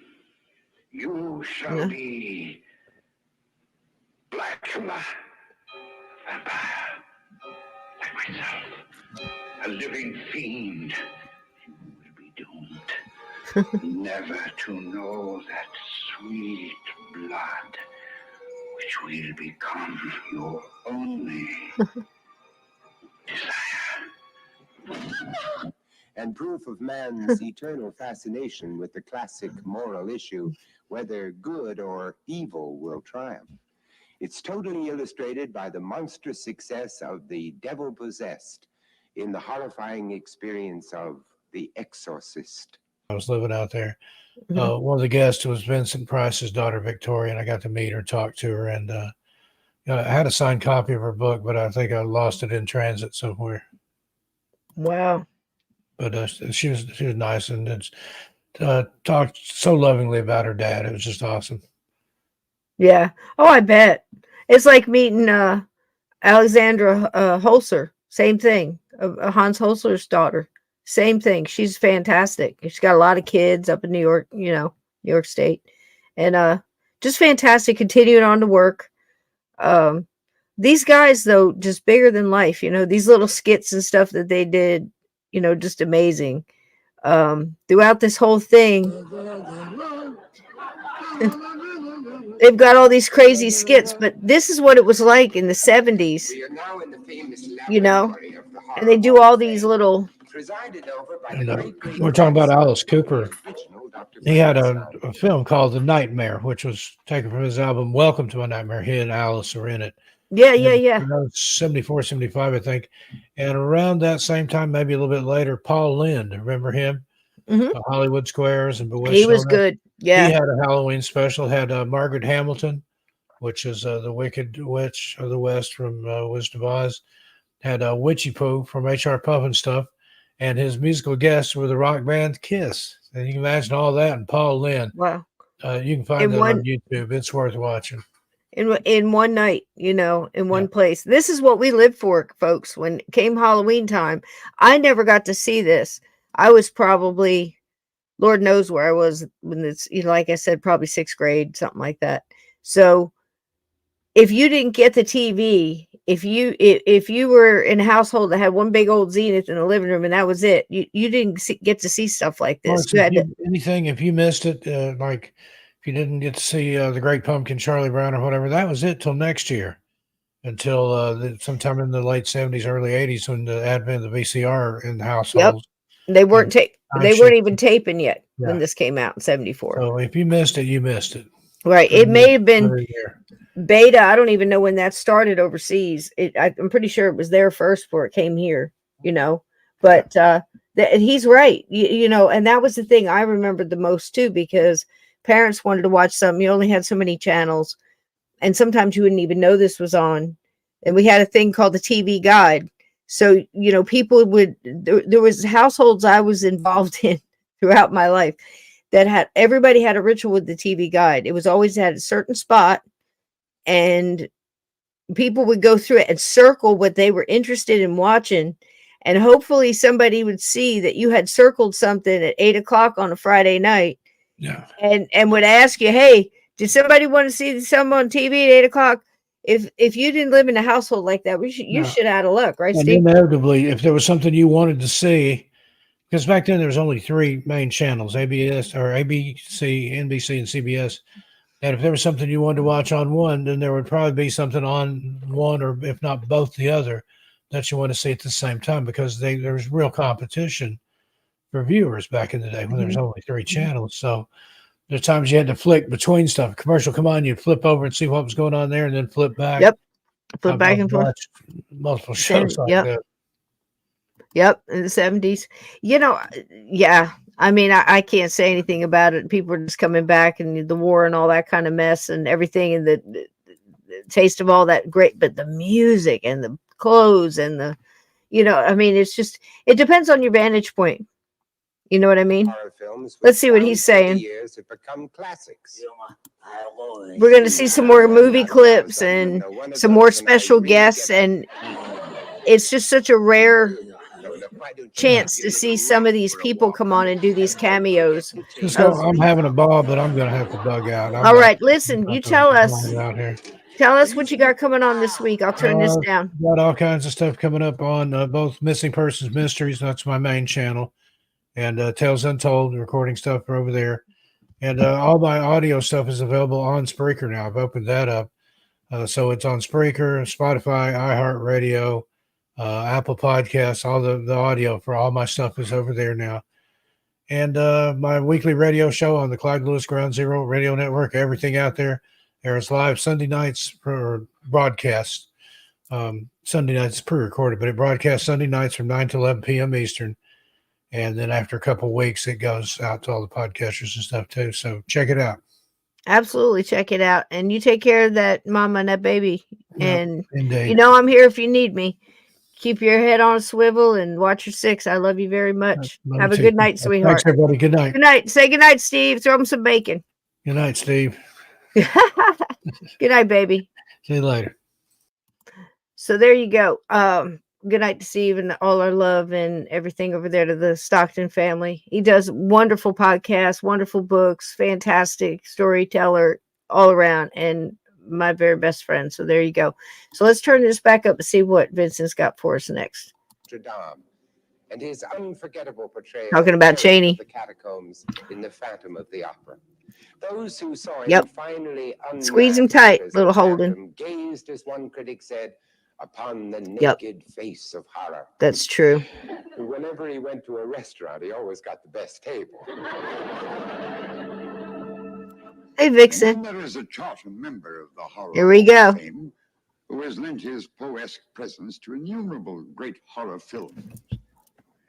you shall be Blackula, vampire, like myself, a living fiend. You will be doomed never to know that sweet blood, which will become your only desire. And proof of man's eternal fascination with the classic moral issue, whether good or evil will triumph. It's totally illustrated by the monstrous success of The Devil Possessed in the horrifying experience of The Exorcist. I was living out there. One of the guests was Vincent Price's daughter, Victoria, and I got to meet her, talk to her, and I had a signed copy of her book, but I think I lost it in transit somewhere. Wow. But she was nice and talked so lovingly about her dad. It was just awesome. Yeah. Oh, I bet. It's like meeting Alexandra Holzer. Same thing. Hans Holzer's daughter. Same thing. She's fantastic. She's got a lot of kids up in New York, New York State. And just fantastic. Continuing on to work. These guys, though, just bigger than life. These little skits and stuff that they did, just amazing. Throughout this whole thing, they've got all these crazy skits, but this is what it was like in the 70s, We are now in the famous and laboratory of the they Horror do Hall all of these Fame, little, presided over by And the we're great talking about Alice grandson of Cooper. the original he had a film called The Nightmare, which was taken from his album Welcome to a Nightmare. He and Alice were in it. Yeah. 74, 75, I think. And around that same time, maybe a little bit later, Paul Lynde, remember him? Mhm. Hollywood Squares and Bewitched. He and all was that. good. He Yeah. had a Halloween special, had Margaret Hamilton, which is the Wicked Witch of the West from Wizard of Oz, had Witchy Poo from H.R. Puff and stuff, and his musical guests were the rock band Kiss. And you can imagine all that, and Paul Lynde. Wow. You can find In that one on YouTube. It's worth watching. in one night, in one place. This is what we lived for, folks. When it came Halloween time, I never got to see this. I was probably, Lord knows where I was when it's, like I said, probably 6th grade, something like that. So if you didn't get the TV, if you were in a household that had one big old Zenith in the living room and that was it, you didn't get to see stuff like this. Mark, if you missed it, like if you didn't get to see the Great Pumpkin, Charlie Brown, or whatever, that was it till next year, until sometime in the late 70s, early 80s, when the advent of the VCR in the households. They weren't even taping yet when this came out in 74. So if you missed it, you missed it. Right. It may have been beta. I don't even know when that started overseas. I'm pretty sure it was there first before it came here, but he's right. And that was the thing I remembered the most too, because parents wanted to watch something. You only had so many channels, and sometimes you wouldn't even know this was on. And we had a thing called the TV guide. So, people there was households I was involved in throughout my life that everybody had a ritual with the TV guide. It was always at a certain spot, and people would go through it and circle what they were interested in watching. And hopefully somebody would see that you had circled something at 8:00 on a Friday night. Yeah. And would ask you, hey, did somebody want to see something on TV at 8:00? If you didn't live in a household like that, you should out of luck, right, and Steve? Inevitably, if there was something you wanted to see, because back then there was only 3 main channels, ABC, NBC, and CBS. And if there was something you wanted to watch on one, then there would probably be something on one, or if not both the other, that you want to see at the same time, because there was real competition for viewers back in the day when there was only 3 channels. So there's times you had to flick between stuff. Commercial come on, you'd flip over and see what was going on there, and then flip back. Yep. Flip back and forth. Multiple shows like that. Yep, in the 70s. Yeah. I mean, I can't say anything about it. People are just coming back, and the war and all that kind of mess and everything, and the taste of all that great, but the music and the clothes and I mean, it's just, it depends on your vantage point. You know what I mean? Let's see what he's saying. Years have become classics. We're going to see some more movie clips and some more special guests, and it's just such a rare chance to see some of these people come on and do these cameos. I'm having a ball, but I'm going to have to bug out. All right, listen, you tell us. Tell us what you got coming on this week. I'll turn this down. Got all kinds of stuff coming up on both Missing Persons Mysteries. That's my main channel. And Tales Untold, recording stuff are over there. And all my audio stuff is available on Spreaker now. I've opened that up. So it's on Spreaker, Spotify, iHeartRadio, Apple Podcasts. All the audio for all my stuff is over there now. And my weekly radio show on the Clyde Lewis Ground Zero Radio Network, everything out there, airs live Sunday nights for broadcast. Sunday nights is pre-recorded, but it broadcasts Sunday nights from 9 to 11 p.m. Eastern. And then after a couple of weeks, it goes out to all the podcasters and stuff too. So check it out. Absolutely, check it out. And you take care of that mama and that baby. And indeed. I'm here if you need me. Keep your head on a swivel and watch your 6. I love you very much. Have a good night, sweetheart. Thanks, everybody. Good night. Good night. Say good night, Steve. Throw him some bacon. Good night, Steve. Good night, baby. See you later. So there you go. Good night to Steve, and all our love and everything over there to the Stockton family. He does wonderful podcasts, wonderful books, fantastic storyteller all around, and my very best friend. So there you go. So let's turn this back up and see what Vincent's got for us next. And his unforgettable portrayal Talking about Cheney. The catacombs in The Phantom of the Opera. Those who saw him finally squeeze him tight, little Holden. Gazed, as one critic said, upon the Yep. naked face of horror. That's true. Whenever he went to a restaurant, he always got the best table. Hey, Vixen. There is a charter member of the Horror Here we Hall of go. Fame who has lent his poetic presence to innumerable great horror films.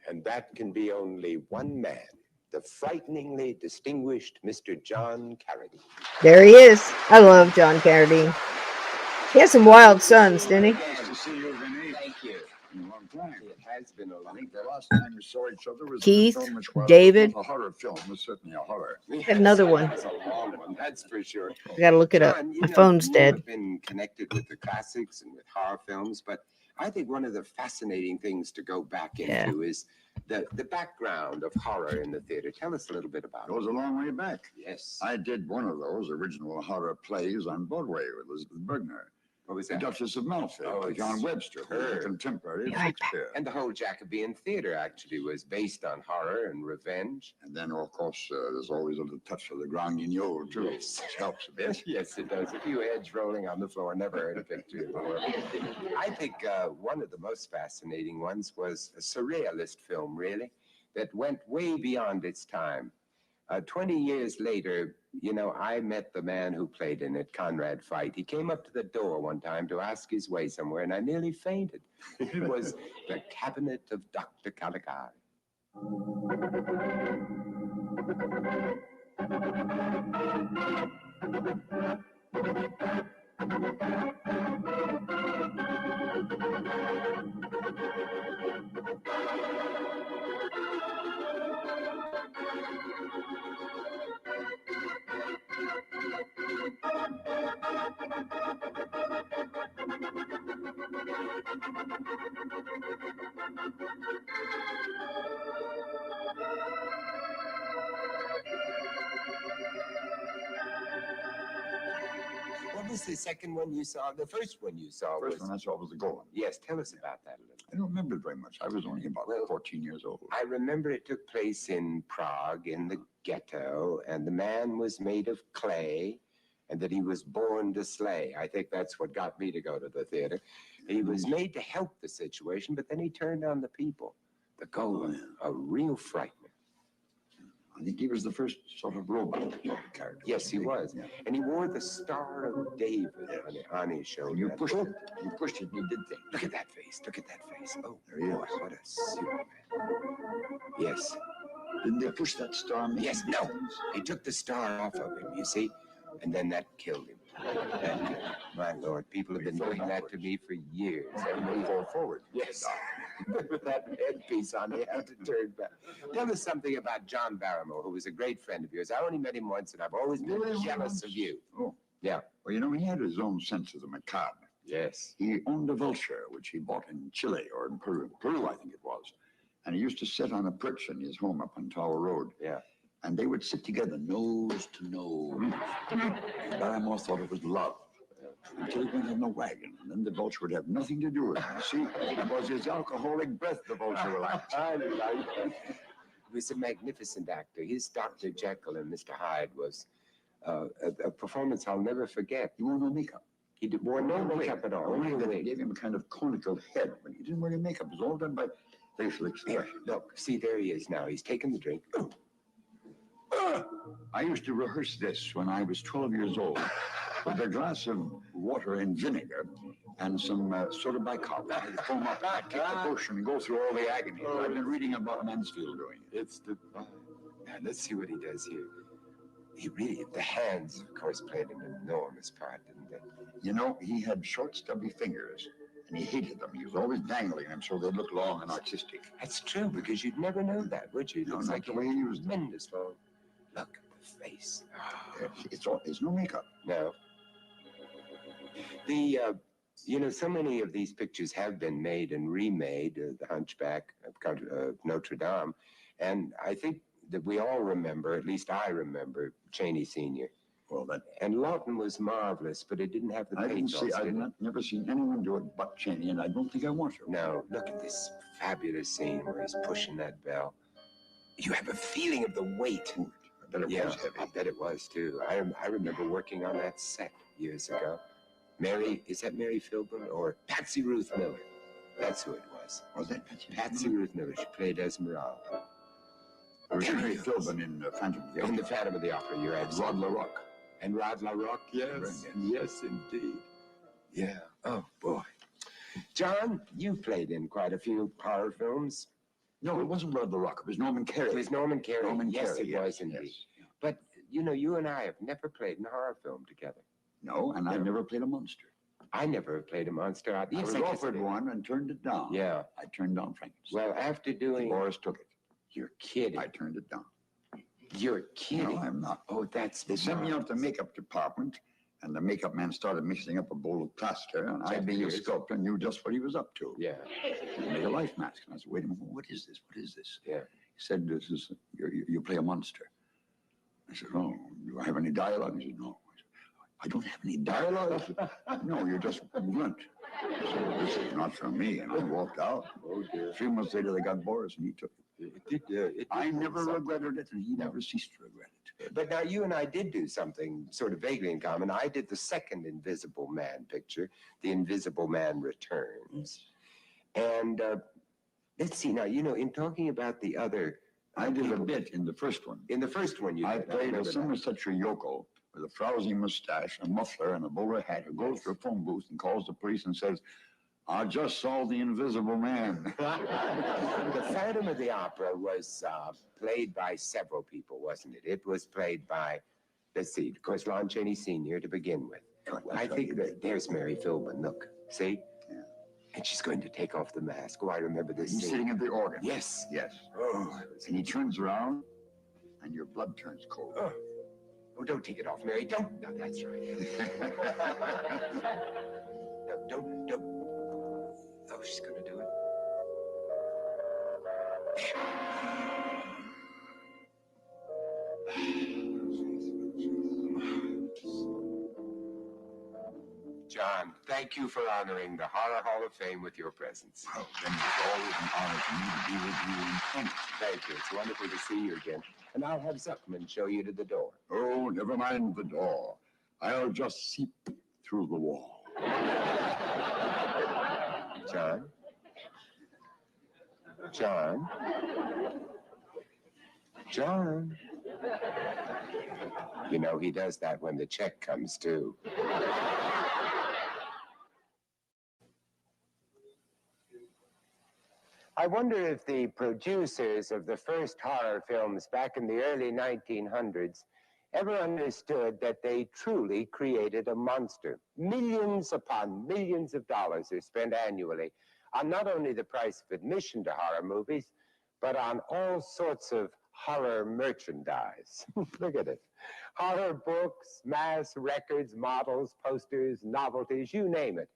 And that can be only one man, the frighteningly distinguished Mr. John Carradine. There he is. I love John Carradine. He had some wild sons, didn't he? Nice to see you, Vinny. Thank you. In a long time. It has been a I long think the last time we saw each other was Keith, in a film which was David. not a horror film. It was certainly a horror. Had another one. That's a long one, that's for sure. I gotta look it up. John, My phone's you dead. have been connected with the classics and with horror films, but I think one of the fascinating things to go back Yeah. into is the background of horror in the theater. Tell us a little bit about It goes a long way back. Yes. I did one of those original horror plays on Broadway with Elizabeth Bergner. What was The that? Duchess of Malfi, Oh, by it's John Webster, who was a her. contemporary of Be right back. Shakespeare. And the whole Jacobean theater actually was based on horror and revenge. And then, of course, there's always a little touch of the Grand Guignol, too, Yes. which helps a bit. Yes, it does. A few heads rolling on the floor. Never heard a picture before. I think one of the most fascinating ones was a surrealist film, really, that went way beyond its time. 20 years later, I met the man who played in it, Conrad Veidt. He came up to the door one time to ask his way somewhere, and I nearly fainted. It was The Cabinet of Dr. Caligari. What was the second one you saw? The first one you saw First was... one I saw was The Golem. Yes, tell us about that a little. I don't remember it very much. I was only about 14 years old. I remember it took place in Prague, in the ghetto, and the man was made of clay, and that he was born to slay. I think that's what got me to go to the theater. He was made to help the situation, but then he turned on the people. The Golem, a real frightener. I think he was the first sort of robot character. Yes, he was. Yeah. And he wore the Star of David on his shoulder. And you pushed it. You pushed it, and he did things. Look at that face. Look at that face. Oh, There he boy, is. what a Superman. Yes. Didn't they push that star? Yes, no. He took the star off of him, you see, and then that killed him. That killed him. My Lord, people have been doing that to me for years. Everybody fall forward. Yes. With that headpiece on, he had to turn back. Tell us something about John Barrymore, who was a great friend of yours. I only met him once, and I've always been jealous of you. Oh. Yeah. Well, he had his own sense of the macabre. Yes. He owned a vulture, which he bought in Chile or in Peru. Peru, I think it was. And he used to sit on a perch in his home up on Tower Road. Yeah. And they would sit together, nose to nose. Barrymore thought it was love. Until he went on the wagon, and then the vulture would have nothing to do with it. See, it was his alcoholic breath the vulture liked. I like that. He was a magnificent actor. His Dr. Jekyll and Mr. Hyde was a performance I'll never forget. He wore no makeup. He wore no makeup at all. Only they gave him a kind of conical head, but he didn't wear any makeup. It was all done by facial Here, expression. look, see, there he is now. He's taking the drink. I used to rehearse this when I was 12 years old with a glass of water and vinegar and some soda bicarb. I'd foam up, I'd kick the potion and go through all the agony. I've been reading about Mansfield doing it. It's the... Now, let's see what he does here. He really... The hands, of course, played an enormous part, didn't they? He had short, stubby fingers, and he hated them. He was always dangling them so they looked long and artistic. That's true, because you'd never know that, would you? It No, looks not like the way he used them. tremendous long. Look at the face. It's no makeup. No. The, so many of these pictures have been made and remade, The Hunchback of Notre Dame, and I think that we all remember, at least I remember, Chaney Sr. Well, And Lawton was marvelous, but it didn't have the pathos. I've never seen anyone do it but Chaney, and I don't think I want to. No, look at this fabulous scene where he's pushing that bell. You have a feeling of the weight. I bet it was heavy. I bet it was too. I remember working on that set years ago. Mary, is that Mary Philbin or Patsy Ruth Miller? That's who it was. Was that Patsy? Patsy Ruth Miller. She played Esmeralda. There was Mary Philbin in Phantom of the Opera. In the Phantom of the Opera, you're Rod absolutely LaRocque. And Rod LaRocque, yes. Yes, indeed. Yeah. Oh, boy. John, you played in quite a few horror films. No, it wasn't Rod LaRocque. It was Norman Carey. It was Norman Carey. Yes, Carey, it was indeed. Yes. But, you know, you and I have never played in a horror film together. No, and I've never played a monster. I never played a monster. I was offered one and turned it down. Yeah. I turned down Frankenstein. Well, after doing... Boris took it. You're kidding. I turned it down. You're kidding. No, I'm not. Oh, that's They sent me out to the makeup department, and the makeup man started mixing up a bowl of plaster, and I, being a sculptor, knew just what he was up to. Yeah. He made a life mask, and I said, wait a minute, what is this? What is this? Yeah. He said, this is, you play a monster. I said, oh, do I have any dialogue? He said, no. I said, I don't have any dialogue? No, you're just blunt. I said, this is not for me, and I walked out. Oh, dear. A few months later, they got Boris, and he took it. I never regretted it, and he never ceased to regret it. But now you and I did do something sort of vaguely in common. I did the second Invisible Man picture, The Invisible Man Returns. And let's see, now, you know, in talking about the other... I did a bit in the first one. In the first one you I did. played a Somersetshire yokel with a frowsy mustache, a muffler, and a bowler hat who goes to a phone booth and calls the police and says, I just saw the Invisible Man. The Phantom of the Opera was played by several people, wasn't it? It was played by, let's see, of course, Lon Chaney Sr. to begin with. I think that there's Mary Philbin, look, see? Yeah. And she's going to take off the mask. Oh, I remember this He's scene. sitting at the organ. Yes. Yes. Oh, And he turns around, and your blood turns cold. oh, don't take it off, Mary. Don't. No, that's right. No, don't. Oh, she's going to do it. John, thank you for honoring the Horror Hall of Fame with your presence. Well, then it's always an honor for me to be with you in Kent. Thank you. It's wonderful to see you again. And I'll have Zuckman show you to the door. Oh, never mind the door. I'll just seep through the wall. John? John? John? You know, he does that when the check comes, too. I wonder if the producers of the first horror films back in the early 1900s ever understood that they truly created a monster. Millions upon millions of dollars are spent annually on not only the price of admission to horror movies, but on all sorts of horror merchandise. Look at it. Horror books, mass records, models, posters, novelties, you name it.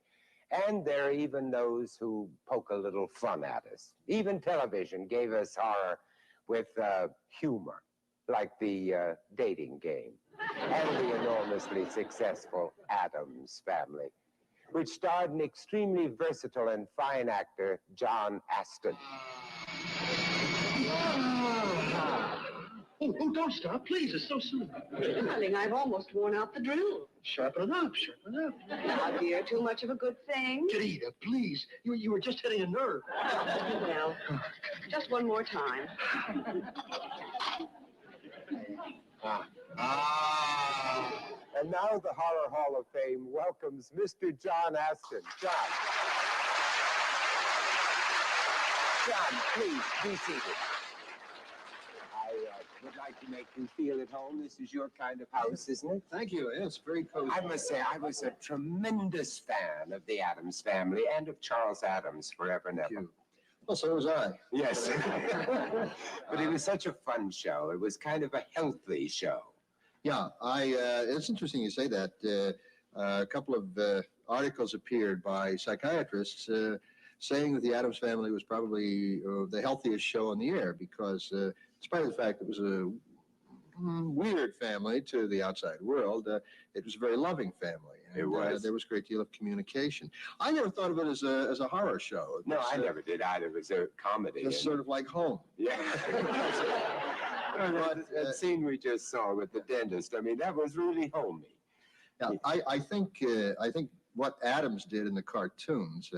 And there are even those who poke a little fun at us. Even television gave us horror with humor, like the dating game and the enormously successful Addams Family, which starred an extremely versatile and fine actor, John Aston. Oh, don't stop, please. It's so soon. Darling, I've almost worn out the drill. Sharpen it up, sharpen it up. Now, dear, too much of a good thing. Rita, please. You were just hitting a nerve. Well, just one more time. And now the Horror Hall of Fame welcomes Mr. John Aston. John, please be seated. I would like to make you feel at home. This is your kind of house, isn't it? Thank you. It's very cozy. I must say, I was a tremendous fan of the Addams Family and of Charles Addams, forever and ever. Well, so was I. Yes. But it was such a fun show. It was kind of a healthy show. Yeah, it's interesting you say that. A couple of articles appeared by psychiatrists saying that the Addams Family was probably the healthiest show on the air because despite the fact it was a weird family to the outside world, it was a very loving family. And, it was. There was a great deal of communication. I never thought of it as a horror show. No, I never did either. It was a comedy. Just sort of like home. Yeah. That scene we just saw with the dentist, I mean, that was really homey. Yeah, I think what Adams did in the cartoons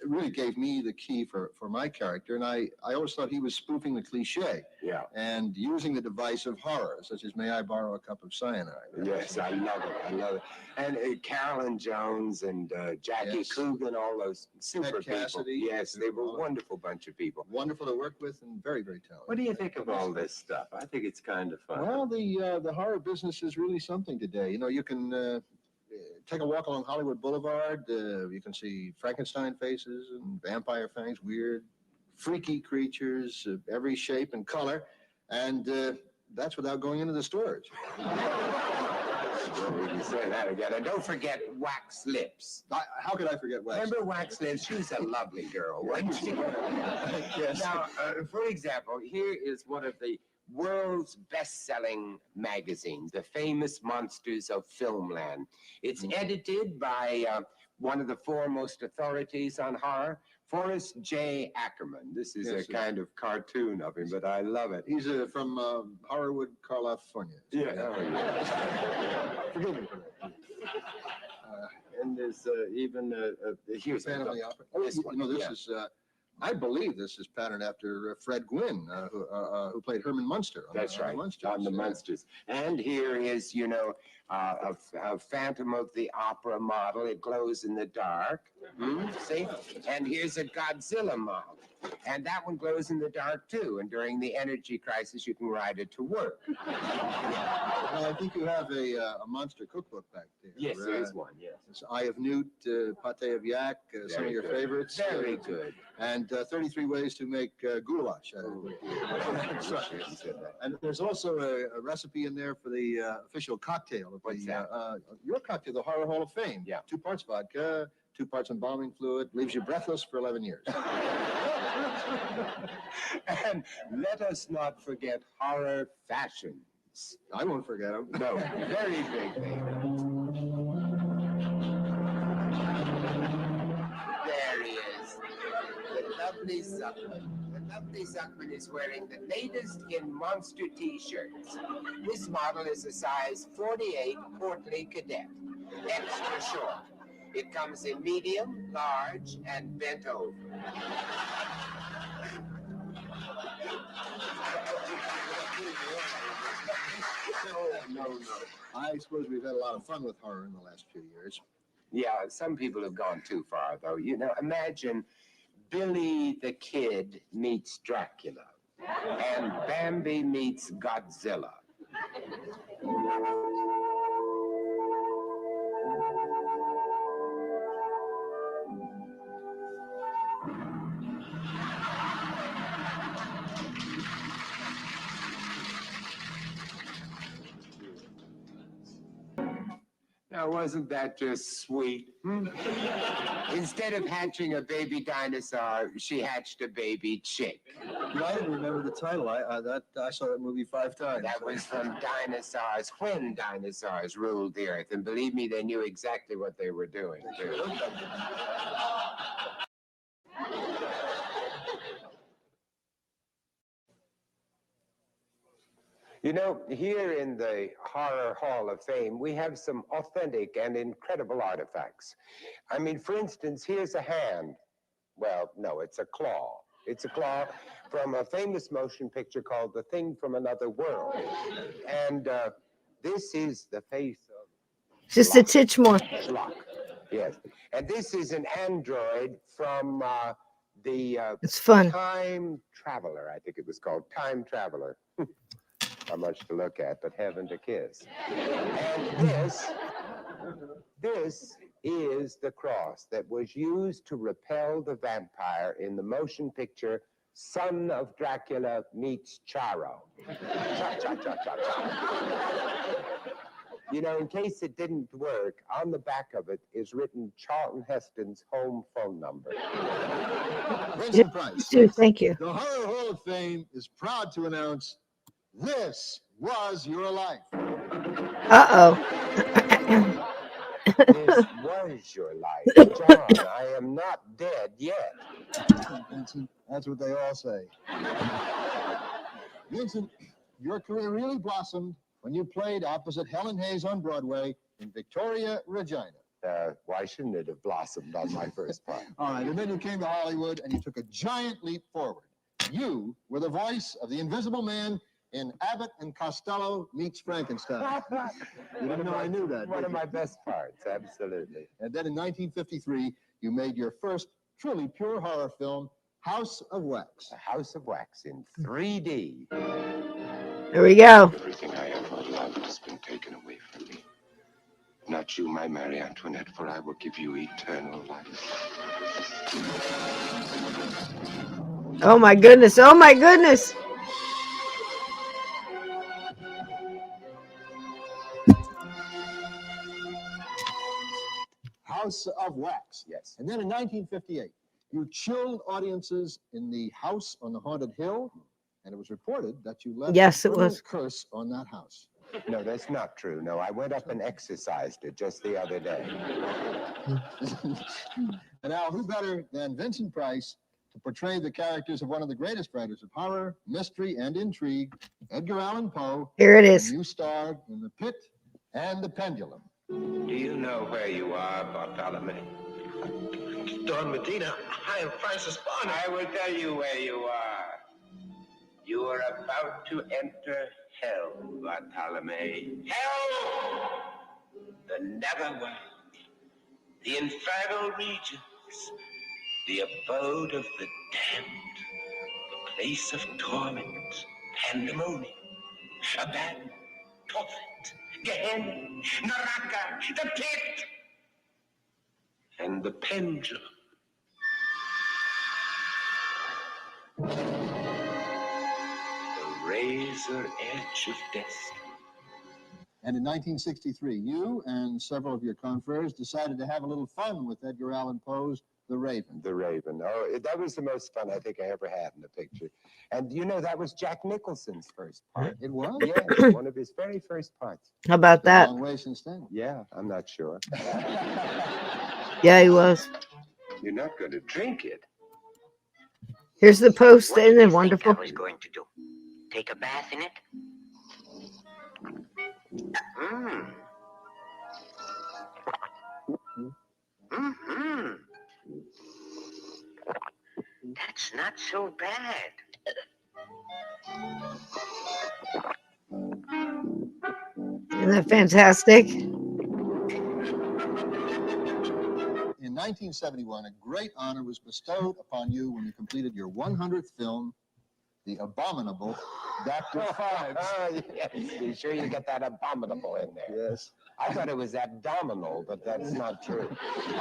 really gave me the key for my character. And I always thought he was spoofing the cliche. Yeah. And using the device of horror, such as "May I borrow a cup of cyanide?" Yes, I love it. I love it. And Carolyn Jones and Jackie Yes. Coogan, all those super people. Cassidy. Yes, they were a wonderful bunch of people. Wonderful to work with and very, very talented. What do you think of all this stuff? I think it's kind of fun. Well, the horror business is really something today. You know, you can take a walk along Hollywood Boulevard. You can see Frankenstein faces and vampire fangs, weird, freaky creatures of every shape and color. And that's without going into the stores. Well, we can say that again. And don't forget Wax Lips. How could I forget Wax? Remember Wax Lips? She was a lovely girl, wasn't she? Yes. Now, for example, here is one of the world's best-selling magazines, The Famous Monsters of Filmland. It's edited by one of the foremost authorities on horror, Forrest J. Ackerman. This is a kind of cartoon of him, but I love it. He's from Harwood, California. Yeah. Oh, yeah. Forgive me for that. And there's even here's Phantom of the Opera. This one. No, this is. I believe this is patterned after Fred Gwynn, who played Herman Munster. That's right, on the Munsters. And here is, you know, a Phantom of the Opera model. It glows in the dark. See? And here's a Godzilla model. And that one glows in the dark, too. And during the energy crisis, you can ride it to work. Well, I think you have a monster cookbook back there. Yes, there is one, yes. It's Eye of Newt, Pate of Yak, some of your favorites. Very good. And 33 ways to make goulash. And there's also a recipe in there for the official cocktail of your cocktail, the Horror Hall of Fame. Yeah. 2 parts vodka, 2 parts embalming fluid, leaves you breathless for 11 years. And let us not forget horror fashions. I won't forget them. No, very big thing. There he is, the lovely Zuckman. The lovely Zuckman is wearing the latest in monster t-shirts. This model is a size 48 portly cadet, extra short. It comes in medium, large, and bent over. No. I suppose we've had a lot of fun with horror in the last few years. Yeah, some people have gone too far, though. You know, imagine Billy the Kid meets Dracula, and Bambi meets Godzilla. Now, wasn't that just sweet? Instead of hatching a baby dinosaur, she hatched a baby chick. I didn't remember the title. I saw that movie 5 times. That was from dinosaurs, when dinosaurs ruled the earth. And believe me, they knew exactly what they were doing, too. You know, here in the Horror Hall of Fame, we have some authentic and incredible artifacts. I mean, for instance, here's a hand. Well, no, it's a claw. It's a claw from a famous motion picture called The Thing from Another World. And this is the face of... Just a titch more. Schlock. Yes. And this is an android from the... It's fun. Time Traveler, I think it was called. Time Traveler. Not much to look at, but heaven to kiss. And this is the cross that was used to repel the vampire in the motion picture Son of Dracula Meets Charo. Cha-cha-cha-cha-cha. You know, in case it didn't work, on the back of it is written Charlton Heston's home phone number. Vincent Price. Thank you. The Horror Hall of Fame is proud to announce this was your life. Uh-oh. This was your life. John, I am not dead yet. Vincent, that's what they all say. Vincent, your career really blossomed when you played opposite Helen Hayes on Broadway in Victoria, Regina. Why shouldn't it have blossomed on my first part? All right, and then you came to Hollywood and you took a giant leap forward. You were the voice of the Invisible Man in Abbott and Costello Meets Frankenstein. You didn't know I knew that. One of my best parts, absolutely. And then in 1953, you made your first truly pure horror film, House of Wax. A House of Wax in 3D. There we go. Everything I ever loved has been taken away from me. Not you, my Marie Antoinette, for I will give you eternal life. Oh my goodness. Oh my goodness. House of Wax. Yes. And then in 1958, you chilled audiences in the house on the haunted hill, and it was reported that you left Yes, a it permanent was. curse on that house. No, that's not true. No, I went up and exercised it just the other day. And now, who better than Vincent Price to portray the characters of one of the greatest writers of horror, mystery, and intrigue, Edgar Allan Poe? Here it is. And you starred in The Pit and The Pendulum. Do you know where you are, Bartholomew? Don Medina, I am Francis Bond. I will tell you where you are. You are about to enter hell, Bartholomew. Hell! The netherworld. The infernal regions. The abode of the damned. The place of torment. Pandemonium. Abaddon. Tophet. Gehenna. Naraka. The pit. And the pendulum. Razor edge of destiny. And in 1963, you and several of your confreres decided to have a little fun with Edgar Allan Poe's The Raven. The Raven. Oh, that was the most fun I think I ever had in a picture. And you know, that was Jack Nicholson's first part. It was? Yes, one of his very first parts. How about Been a that? long way since then. Yeah, I'm not sure. Yeah, he was. You're not going to drink it. Here's the post. What Isn't do it you think wonderful? I was going to do? Take a bath in it? Mmm. Mm-hmm. That's not so bad. Isn't that fantastic? In 1971, a great honor was bestowed upon you when you completed your 100th film, The Abominable Dr. Fives. Yes, be sure you get that abominable in there. Yes. I thought it was abdominal, but that's not true.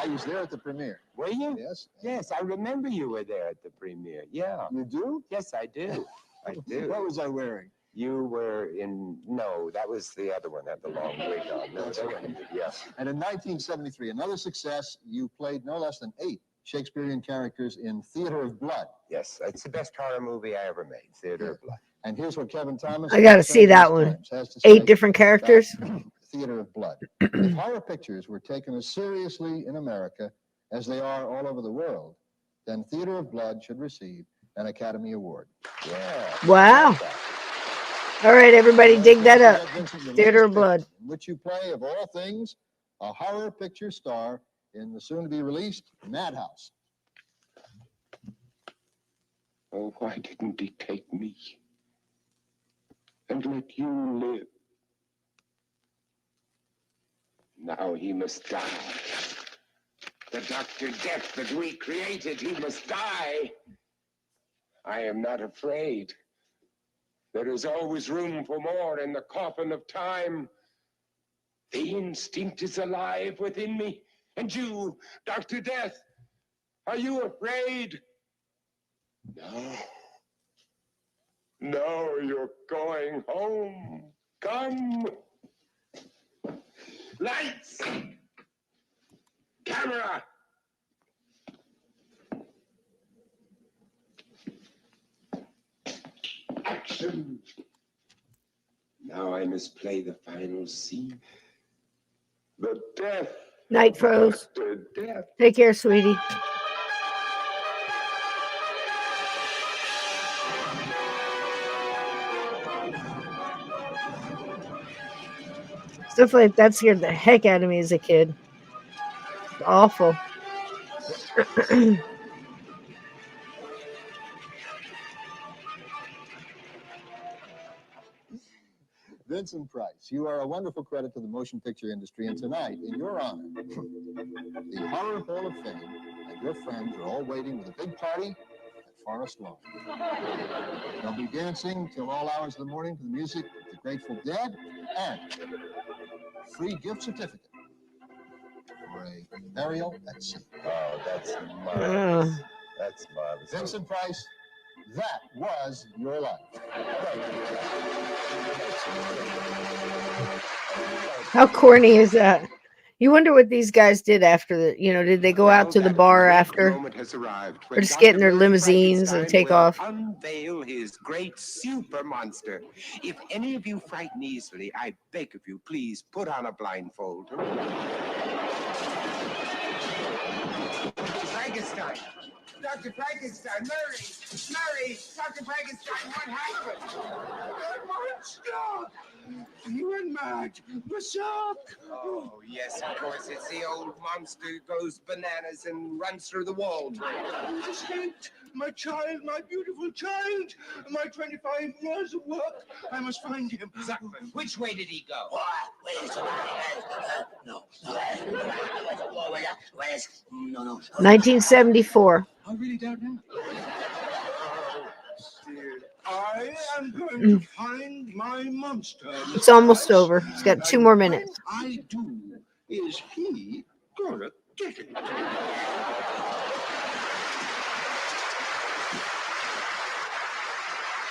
I was there at the premiere. Were you? Yes. Yes, I remember you were there at the premiere. Yeah. You do? Yes, I do. I do. What was I wearing? You were in, no, that was the other one, had the long wig on. No, That's that right. one, yeah. And in 1973, another success, you played no less than 8 Shakespearean characters in Theater of Blood. Yes, it's the best horror movie I ever made, Theater of Blood. And here's what Kevin Thomas I gotta see that Times one. has to say 8 different characters. about Theater of Blood. If horror pictures were taken as seriously in America as they are all over the world, then Theater of Blood should receive an Academy Award. Yeah. Wow. All right, everybody, dig that up. Theater of Blood. In which you play, of all things, a horror picture star in the soon-to-be-released Madhouse. Oh, why didn't he take me and let you live? Now he must die. The Dr. Death that we created, he must die. I am not afraid. There is always room for more in the coffin of time. The instinct is alive within me. And you, Dr. Death, are you afraid? No. No, you're going home. Come. Lights. Camera. Action. Now I must play the final scene. The death. Night froze. Dr. Death. Take care, sweetie. Stuff like that scared the heck out of me as a kid. Awful. Vincent Price, you are a wonderful credit to the motion picture industry, and tonight, in your honor, the Horror Hall of Fame and your friends are all waiting with a big party at Forest Lawn. They'll be dancing till all hours of the morning to the music of the Grateful Dead, and free gift certificate for a burial at sea. Oh, that's marvelous. That's marvelous. Vincent Price, that was your life. How corny is that? You wonder what these guys did after the, did they go out to the bar after? Moment has arrived Or just get in their limousines and take off? Unveil his great super monster. If any of you frighten easily, I beg of you, please put on a blindfold. Frankenstein! Dr. Frankenstein! Murray! Dr. Frankenstein, what happened? Monster! You went mad! Berserk! Oh, yes, of course. It's the old monster who goes bananas and runs through the wall. He's escaped! My child, my beautiful child! My 25 years of work! I must find him. Zuckman, which way did he go? No. 1974. I really don't know. I am going to find my monster. It's almost over. It's got 2 more minutes. I do. Is he gonna get it?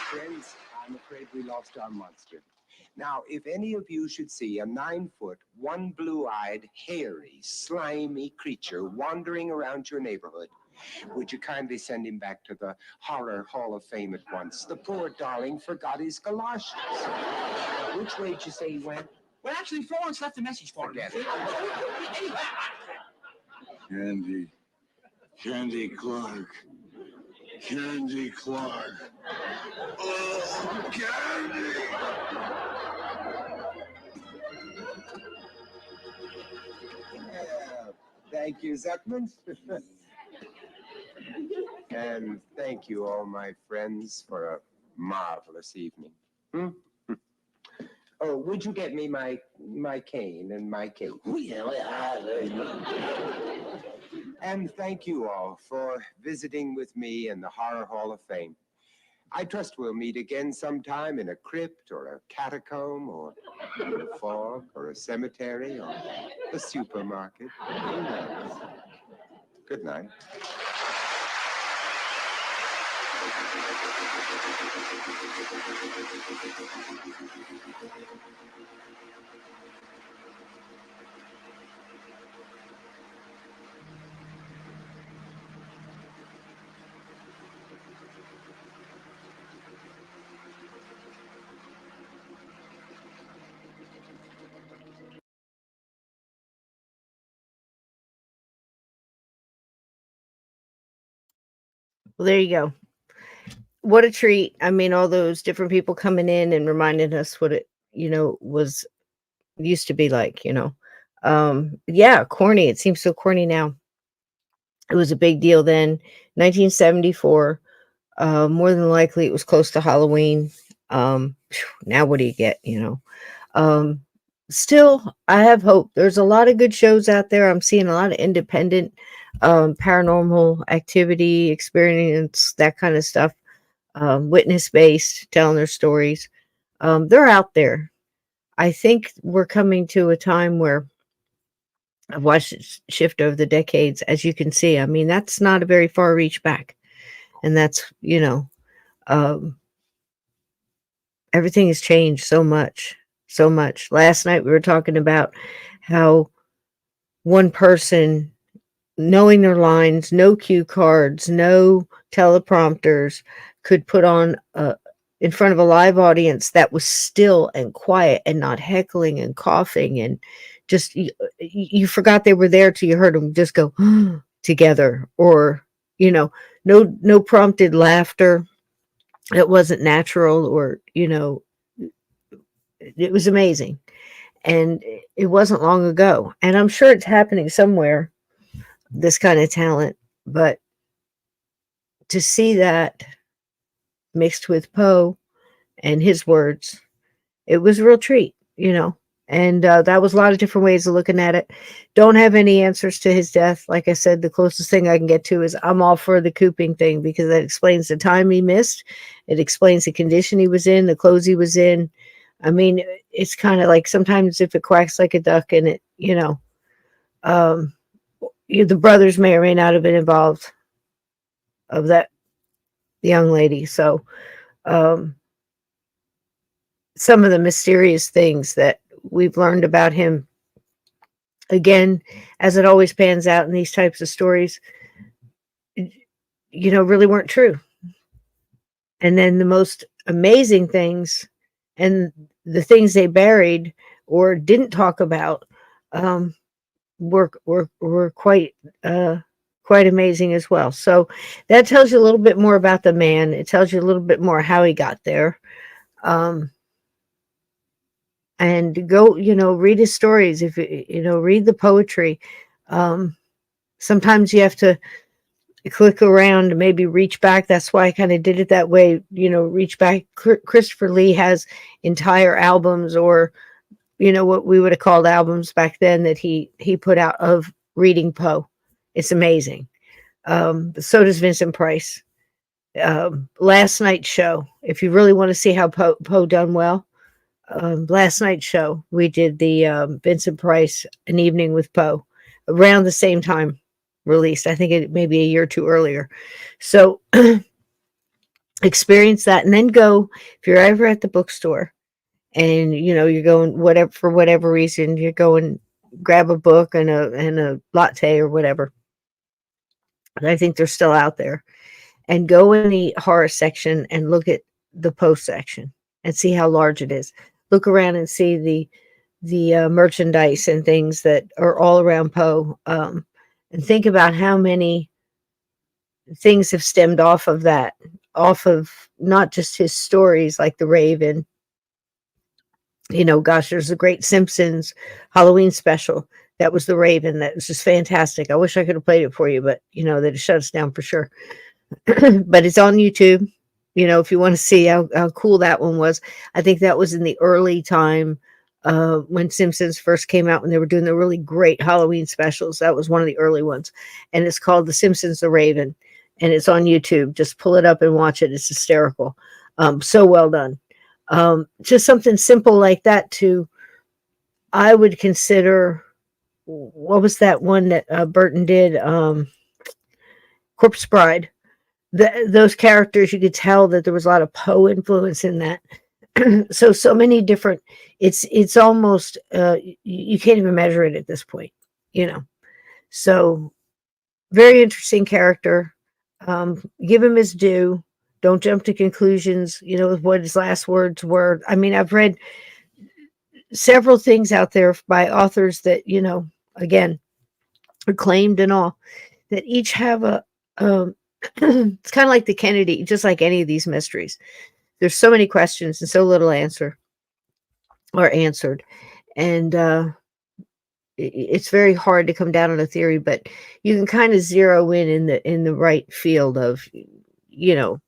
Friends, I'm afraid we lost our monster. Now, if any of you should see a 9-foot, one blue-eyed, hairy, slimy creature wandering around your neighborhood, would you kindly send him back to the Horror Hall of Fame at once? The poor darling forgot his galoshes. Which way did you say he went? Well, actually, Florence left a message for him. Candy Clark. Candy Clark. Oh, Candy! Thank you, Zuckman. And thank you, all my friends, for a marvelous evening. Oh, would you get me my cane and my cake? And thank you all for visiting with me in the Horror Hall of Fame. I trust we'll meet again sometime in a crypt or a catacomb or in a fog or a cemetery or a supermarket. Who knows? Good night. Well, there you go. What a treat. I mean, all those different people coming in and reminding us what it, was used to be like, Yeah, corny. It seems so corny now. It was a big deal then. 1974. More than likely it was close to Halloween. Now what do you get, Still, I have hope. There's a lot of good shows out there. I'm seeing a lot of independent paranormal activity, experience, that kind of stuff. Witness-based, telling their stories. They're out there. I think we're coming to a time where I've watched it shift over the decades, as you can see. I mean, that's not a very far reach back. And that's, everything has changed so much. So much. Last night we were talking about how one person, knowing their lines, no cue cards, no teleprompters, could put on in front of a live audience that was still and quiet and not heckling and coughing, and just you forgot they were there till you heard them just go together, or no prompted laughter that wasn't natural, or it was amazing. And it wasn't long ago, and I'm sure it's happening somewhere. this kind of talent. But to see that mixed with Poe and his words, it was a real treat, you know. And that was a lot of different ways of looking at it. Don't have any answers to his death. Like I said, the closest thing I can get to is I'm all for the cooping thing, because that explains the time he missed. It explains the condition he was in, the clothes he was in. I mean, it's kind of like sometimes if it quacks like a duck and it, you know, the brothers may or may not have been involved of that young lady. So some of the mysterious things that we've learned about him, again, as it always pans out in these types of stories, you know, really weren't true. And then the most amazing things and the things they buried or didn't talk about were quite amazing as well. So that tells you a little bit more about the man. It tells you a little bit more how he got there. And go, you know, read his stories. If you know, read the poetry. Sometimes you have to click around and maybe reach back. That's why I kind of did it that way. You know, reach back. Christopher Lee has entire albums, or you know what we would have called albums back then, that he put out of reading Poe. It's amazing. So does Vincent Price. Last Night's Show. If you really want to see how Poe done well, last night's show, we did the Vincent Price An Evening with Poe, around the same time released. I think it maybe a year or two earlier. So experience that, and then go, if you're ever at the bookstore and you know you're going whatever, for whatever reason, you're going, grab a book and a latte or whatever. And I think they're still out there. And go in the horror section and look at the Poe section and see how large it is. Look around and see the merchandise and things that are all around Poe, and think about how many things have stemmed off of that, off of not just his stories like The Raven. You know, gosh, there's a great Simpsons Halloween special that was The Raven. That was just fantastic. I wish I could have played it for you, but you know, that shut us down for sure. But it's on YouTube. You know, if you want to see how cool that one was. I think that was in the early time when Simpsons first came out, when they were doing the really great Halloween specials. That was one of the early ones. And it's called The Simpsons The Raven. And it's on YouTube. Just pull it up and watch it. It's hysterical. So well done. Just something simple like that too. I would consider, what was that one that Burton did? Corpse Bride. Those characters, you could tell that there was a lot of Poe influence in that. so many different, it's almost you can't even measure it at this point, you know. So very interesting character. Give him his due. Don't jump to conclusions, you know, with what his last words were. I mean, I've read several things out there by authors that, you know, again, acclaimed and all, that each have a it's kind of like the Kennedy, just like any of these mysteries. There's so many questions and so little answer or answered. And it's very hard to come down on a theory, but you can kind of zero in the right field of, you know,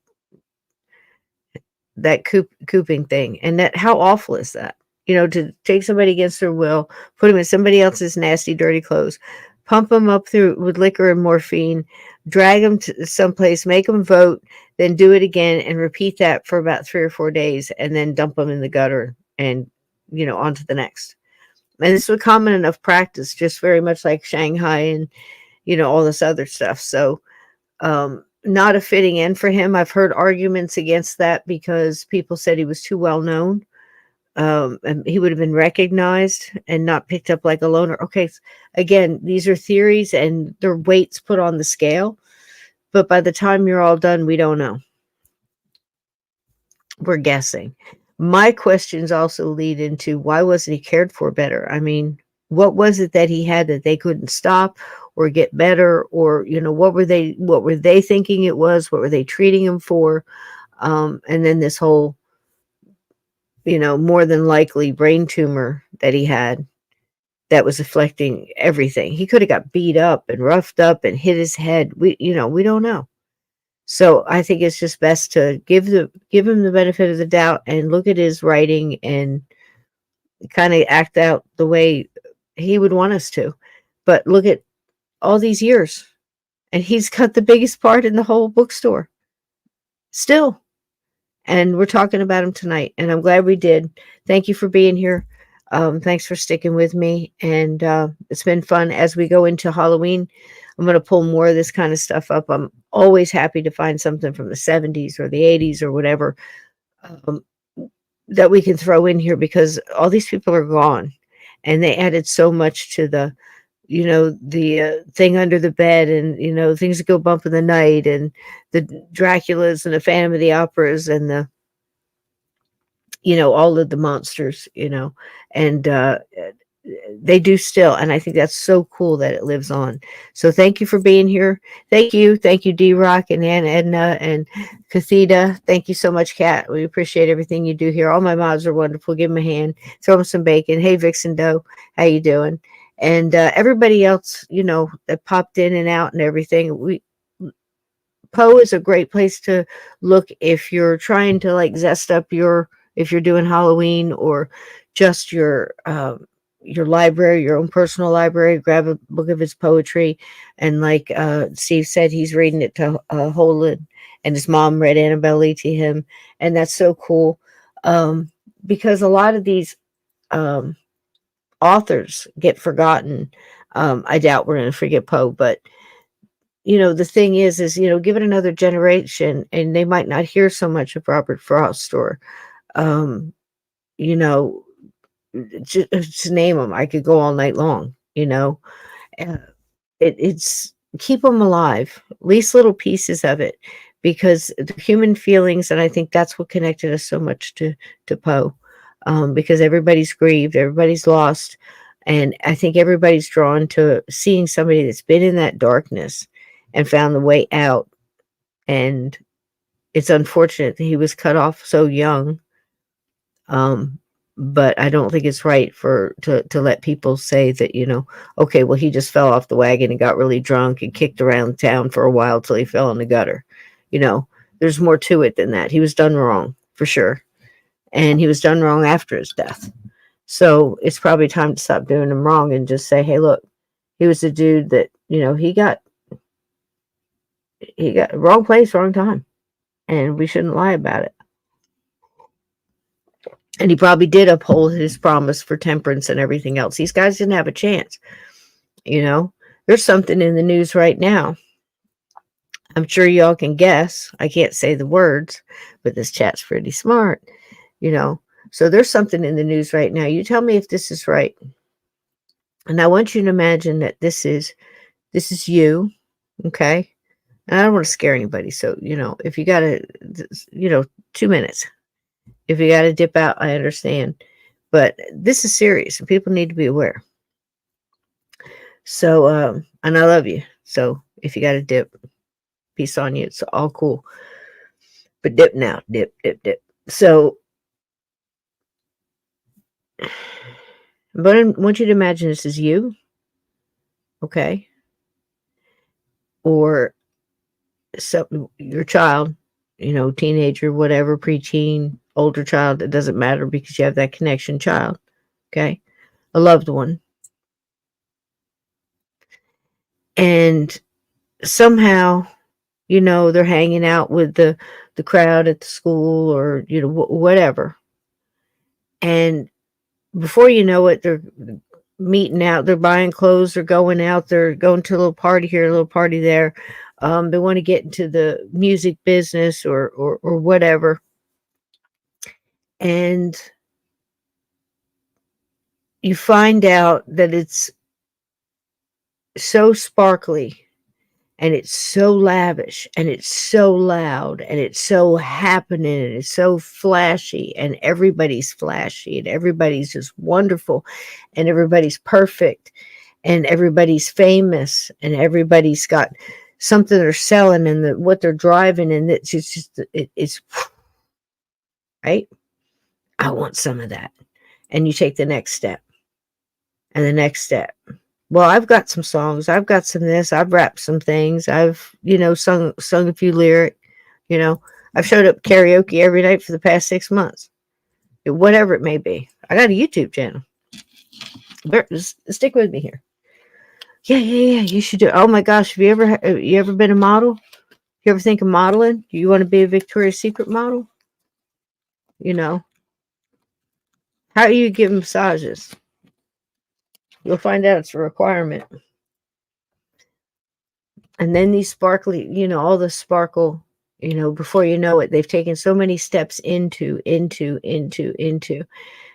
that cooping thing. And that, how awful is that? You know, to take somebody against their will, put them in somebody else's nasty, dirty clothes, pump them up through with liquor and morphine, drag them to someplace, make them vote, then do it again and repeat that for about 3 or 4 days, and then dump them in the gutter and, you know, on to the next. And this was common enough practice, just very much like Shanghai and, you know, all this other stuff. So not a fitting end for him. I've heard arguments against that because people said he was too well known. And he would have been recognized and not picked up like a loner. Okay, again, these are theories and their weights put on the scale. But by the time you're all done, we don't know. We're guessing. My questions also lead into, why wasn't he cared for better? I mean, what was it that he had that they couldn't stop or get better? Or, you know, what were they thinking it was? What were they treating him for? And then this whole, you know, more than likely brain tumor that he had. that was afflicting everything. He could have got beat up and roughed up and hit his head. We don't know. So I think it's just best to give him the benefit of the doubt and look at his writing and kind of act out the way he would want us to. But look at all these years, and he's got the biggest part in the whole bookstore still. And we're talking about him tonight, and I'm glad we did. Thank you for being here. Thanks for sticking with me, and it's been fun. As we go into Halloween, I'm going to pull more of this kind of stuff up. I'm always happy to find something from the 70s or the 80s or whatever that we can throw in here, because all these people are gone, and they added so much to the thing under the bed, and things that go bump in the night, and the Draculas and the Phantom of the Operas, and the all of the monsters, and they do still. And I think that's so cool that it lives on. So thank you for being here. Thank you, D-Rock and Ann Edna and Catheda. Thank you so much, Kat. We appreciate everything you do here. All my mods are wonderful. Give them a hand. Throw them some bacon. Hey, Vixen Doe, how you doing? And everybody else, that popped in and out and everything. Poe is a great place to look if you're trying to like zest up if you're doing Halloween, or just your library, your own personal library. Grab a book of his poetry, and like Steve said, he's reading it to Holland, and his mom read Annabelle Lee to him, and that's so cool, because a lot of these authors get forgotten. I doubt we're going to forget Poe, but the thing is, give it another generation, and they might not hear so much of Robert Frost, or just name them. I could go all night long. It's keep them alive, at least little pieces of it, because the human feelings, and I think that's what connected us so much to Poe, because everybody's grieved, everybody's lost, and I think everybody's drawn to seeing somebody that's been in that darkness and found the way out. And it's unfortunate that he was cut off so young. But I don't think it's right to let people say that, okay, well, he just fell off the wagon and got really drunk and kicked around town for a while till he fell in the gutter. There's more to it than that. He was done wrong, for sure. And he was done wrong after his death. So it's probably time to stop doing him wrong and just say, hey, look, he was a dude that, he got wrong place, wrong time. And we shouldn't lie about it. And he probably did uphold his promise for temperance and everything else. These guys didn't have a chance. There's something in the news right now. I'm sure y'all can guess. I can't say the words, but this chat's pretty smart, So there's something in the news right now. You tell me if this is right. And I want you to imagine that this is you, okay? And I don't want to scare anybody. So, if you got to, 2 minutes. If you got to dip out, I understand. But this is serious, and people need to be aware. So, and I love you. So if you got to dip, peace on you. It's all cool. But dip now. Dip. So, but I want you to imagine this is you. Okay. Or your child, teenager, whatever, preteen, older child, it doesn't matter, because you have that connection child. Okay. A loved one. And somehow, they're hanging out with the crowd at the school, or, whatever. And before you know it, they're meeting out, they're buying clothes, they're going out, they're going to a little party here, a little party there. They want to get into the music business or whatever. And you find out that it's so sparkly, and it's so lavish, and it's so loud, and it's so happening, and it's so flashy, and everybody's flashy, and everybody's just wonderful, and everybody's perfect, and everybody's famous, and everybody's got something they're selling, and what they're driving, and it's right. I want some of that. And you take the next step. And the next step, well, I've got some songs, I've got some this, I've rapped some things, I've, sung a few lyrics, I've showed up karaoke every night for the past 6 months, whatever it may be. I got a YouTube channel. Stick with me here. Yeah. You should do it. Oh my gosh, have you ever been a model? You ever think of modeling? Do you want to be a Victoria's Secret model? How do you give massages? You'll find out it's a requirement. And then these sparkly, all the sparkle, before you know it, they've taken so many steps into.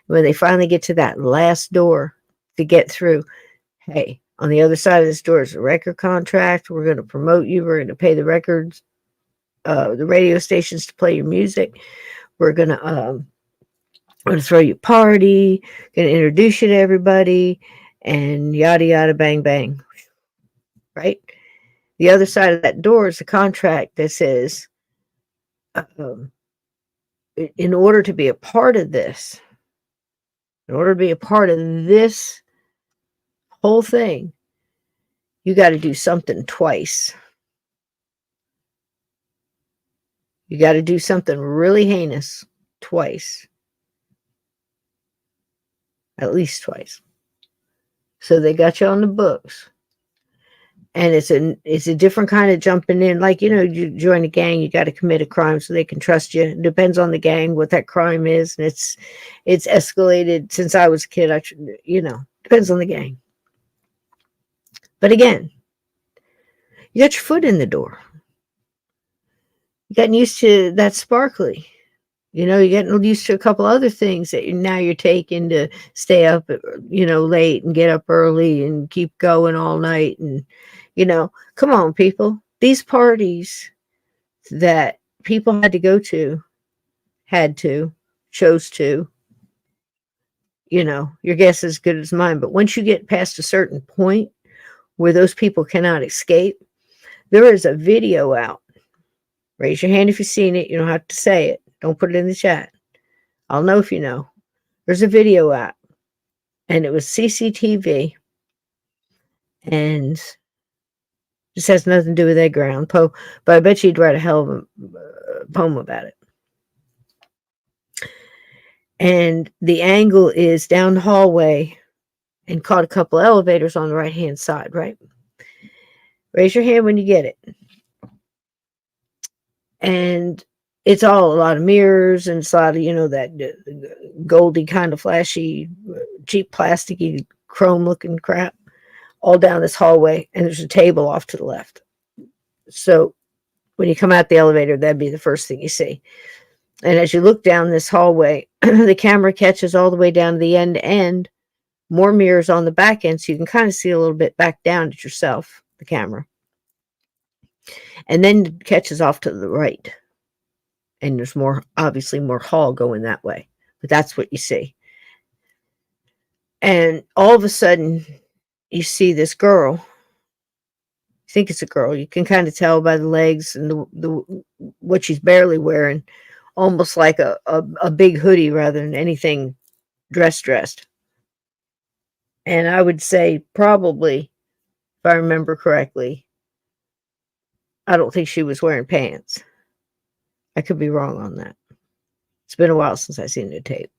When they finally get to that last door to get through, hey, on the other side of this door is a record contract. We're going to promote you. We're going to pay the records, the radio stations to play your music. We're going to throw you a party, going to introduce you to everybody, and yada, yada, bang, bang. Right? The other side of that door is a contract that says, in order to be a part of this, whole thing, you got to do something twice. You got to do something really heinous twice. At least twice. So they got you on the books. And it's a different kind of jumping in. Like, you join a gang, you got to commit a crime so they can trust you. It depends on the gang, what that crime is. And it's escalated since I was a kid. Depends on the gang. But again, you got your foot in the door. You gotten used to that sparkly. You're getting used to a couple other things that you're taking to stay up, late and get up early and keep going all night. And, come on, people. These parties that people had to go to, chose to, your guess is as good as mine. But once you get past a certain point where those people cannot escape, there is a video out. Raise your hand if you've seen it. You don't have to say it. Don't put it in the chat. I'll know if you know. There's a video out. And it was CCTV. And this has nothing to do with Edgar Allan Poe. But I bet you'd write a hell of a poem about it. And the angle is down the hallway and caught a couple elevators on the right-hand side, right? Raise your hand when you get it. And it's all a lot of mirrors and it's a lot of, that goldy kind of flashy, cheap plasticky chrome looking crap all down this hallway. And there's a table off to the left. So when you come out the elevator, that'd be the first thing you see. And as you look down this hallway, the camera catches all the way down to the end to end, more mirrors on the back end. So you can kind of see a little bit back down at yourself, the camera. And then it catches off to the right. And there's obviously more hall going that way. But that's what you see. And all of a sudden, you see this girl. You think it's a girl. You can kind of tell by the legs and the what she's barely wearing. Almost like a big hoodie rather than anything dressed. And I would say probably, if I remember correctly, I don't think she was wearing pants. I could be wrong on that. It's been a while since I've seen the tape.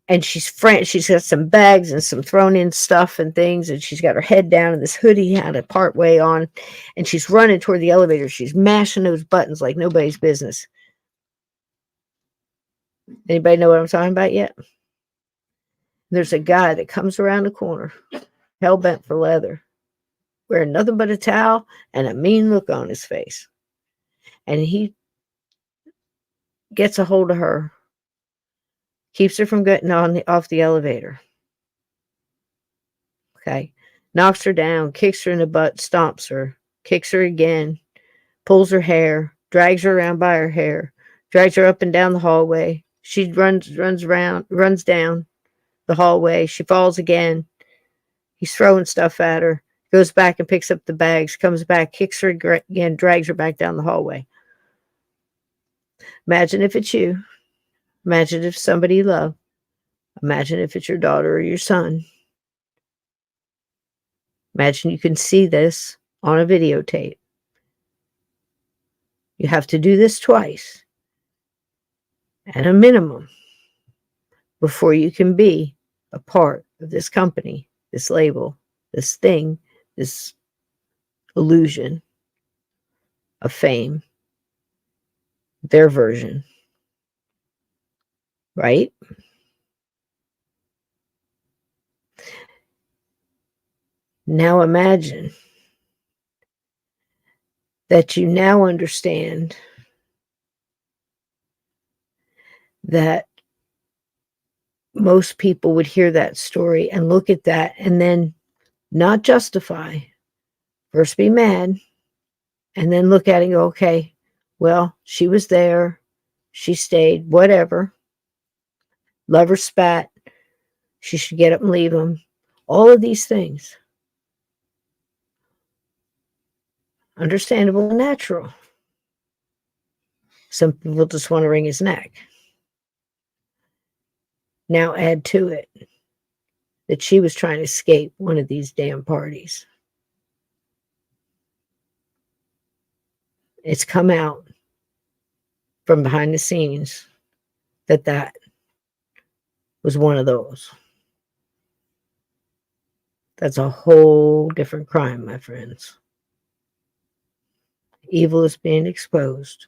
And she's got some bags and some thrown in stuff and things, and she's got her head down and this hoodie had a part way on, and she's running toward the elevator. She's mashing those buttons like nobody's business. Anybody know what I'm talking about yet? There's a guy that comes around the corner, hell bent for leather, wearing nothing but a towel and a mean look on his face. And he gets a hold of her, keeps her from getting off the elevator. Okay. Knocks her down, kicks her in the butt, stomps her, kicks her again, pulls her hair, drags her around by her hair, drags her up and down the hallway. She runs down the hallway. She falls again. He's throwing stuff at her, goes back and picks up the bags, comes back, kicks her again, drags her back down the hallway. Imagine if it's you. Imagine if somebody you love. Imagine if it's your daughter or your son. Imagine you can see this on a videotape. You have to do this twice at a minimum before you can be a part of this company, this label, this thing, this illusion of fame, their version, right? Now imagine that you now understand that most people would hear that story and look at that and then not justify, first be mad, and then look at it and go, okay, well, she was there, she stayed, whatever. Love her spat, she should get up and leave him. All of these things. Understandable and natural. Some people just want to wring his neck. Now add to it that she was trying to escape one of these damn parties. It's come out from behind the scenes that was one of those. That's a whole different crime, my friends. Evil is being exposed.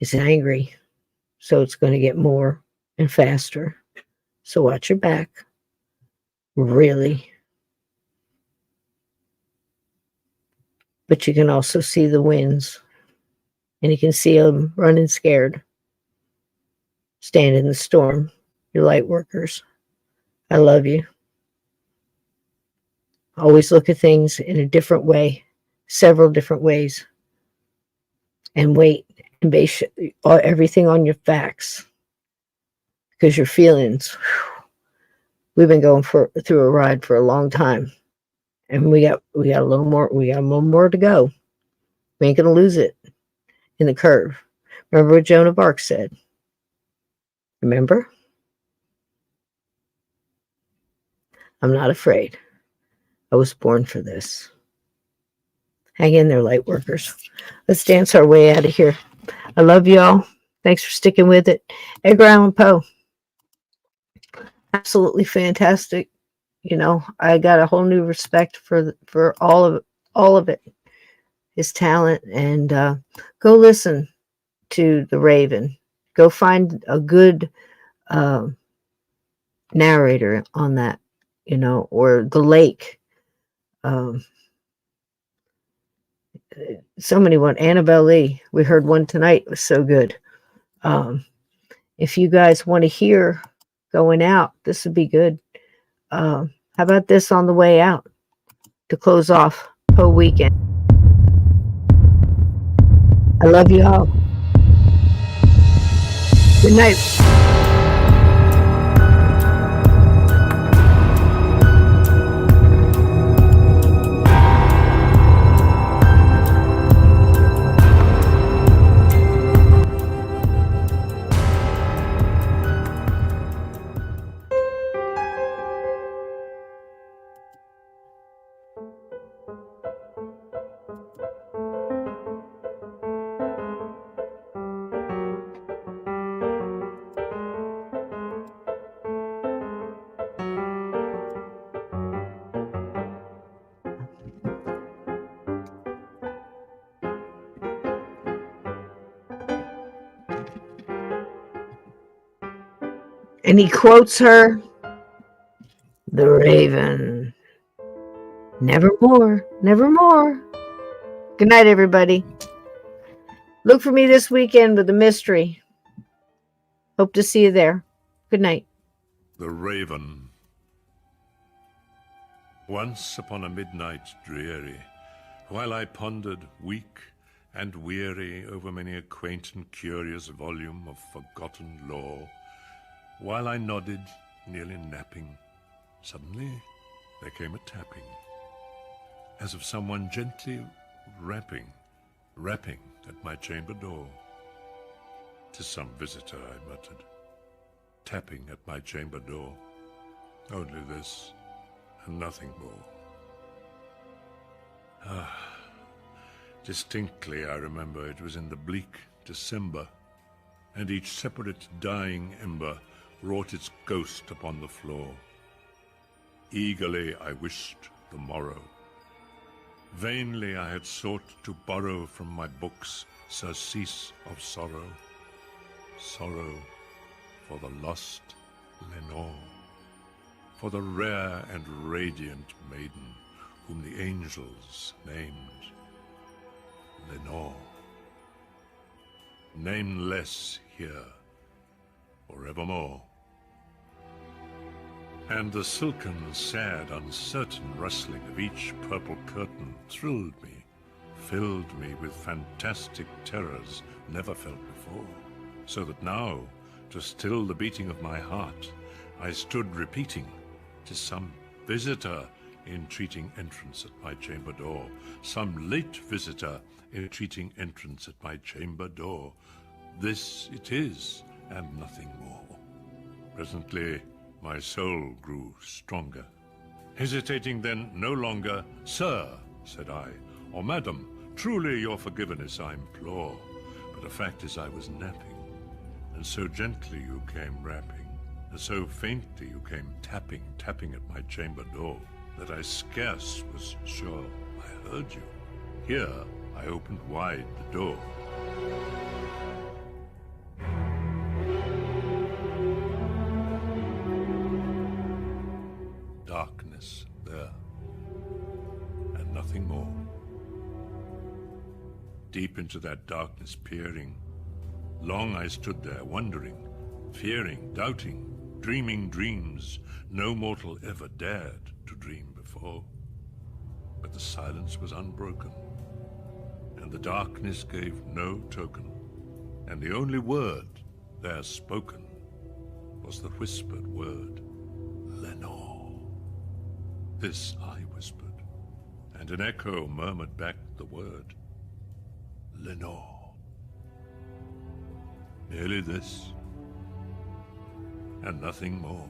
It's angry, so it's going to get more and faster. So watch your back. Really. But you can also see the winds. And you can see them running scared. Stand in the storm. Your light workers. I love you. Always look at things in a different way. Several different ways. And wait. And base everything on your facts. Because your feelings, we've been going through a ride for a long time. And we got a little more to go. We ain't gonna lose it in the curve. Remember what Joan of Arc said? Remember? I'm not afraid. I was born for this. Hang in there, light workers. Let's dance our way out of here. I love y'all. Thanks for sticking with it. Edgar Allan Poe. Absolutely fantastic. You know, I got a whole new respect for all of it. His talent, and go listen to The Raven. Go find a good narrator on that, you know, or The Lake. So many one. Annabelle Lee. We heard one tonight. It was so good. If you guys want to hear going out, this would be good. How about this on the way out to close off Poe weekend? I love you all. Good night. And he quotes her, The Raven. Nevermore, nevermore. Good night, everybody. Look for me this weekend with a mystery. Hope to see you there. Good night. The Raven. Once upon a midnight dreary, while I pondered weak and weary over many a quaint and curious volume of forgotten lore, while I nodded, nearly napping, suddenly there came a tapping, as of someone gently rapping at my chamber door. "'Tis some visitor," I muttered, tapping at my chamber door. Only this, and nothing more. Distinctly I remember it was in the bleak December, and each separate dying ember wrought its ghost upon the floor. Eagerly I wished the morrow. Vainly I had sought to borrow from my books surcease of sorrow, sorrow for the lost Lenore, for the rare and radiant maiden whom the angels named Lenore. Nameless here forevermore. And the silken, sad, uncertain rustling of each purple curtain thrilled me, filled me with fantastic terrors never felt before, so that now, to still the beating of my heart, I stood repeating, "'Tis some visitor entreating entrance at my chamber door, some late visitor entreating entrance at my chamber door. This it is, and nothing more." Presently, my soul grew stronger. Hesitating then no longer, "Sir," said I, "or Madam, truly your forgiveness I implore, but the fact is I was napping, and so gently you came rapping, and so faintly you came tapping, tapping at my chamber door, that I scarce was sure I heard you. Here I opened wide the door. Darkness there, and nothing more. Deep into that darkness peering, long I stood there wondering, fearing, doubting, dreaming dreams no mortal ever dared to dream before. But the silence was unbroken, and the darkness gave no token, and the only word there spoken was the whispered word, "Lenore." This I whispered, and an echo murmured back the word, "Lenore." Merely this, and nothing more.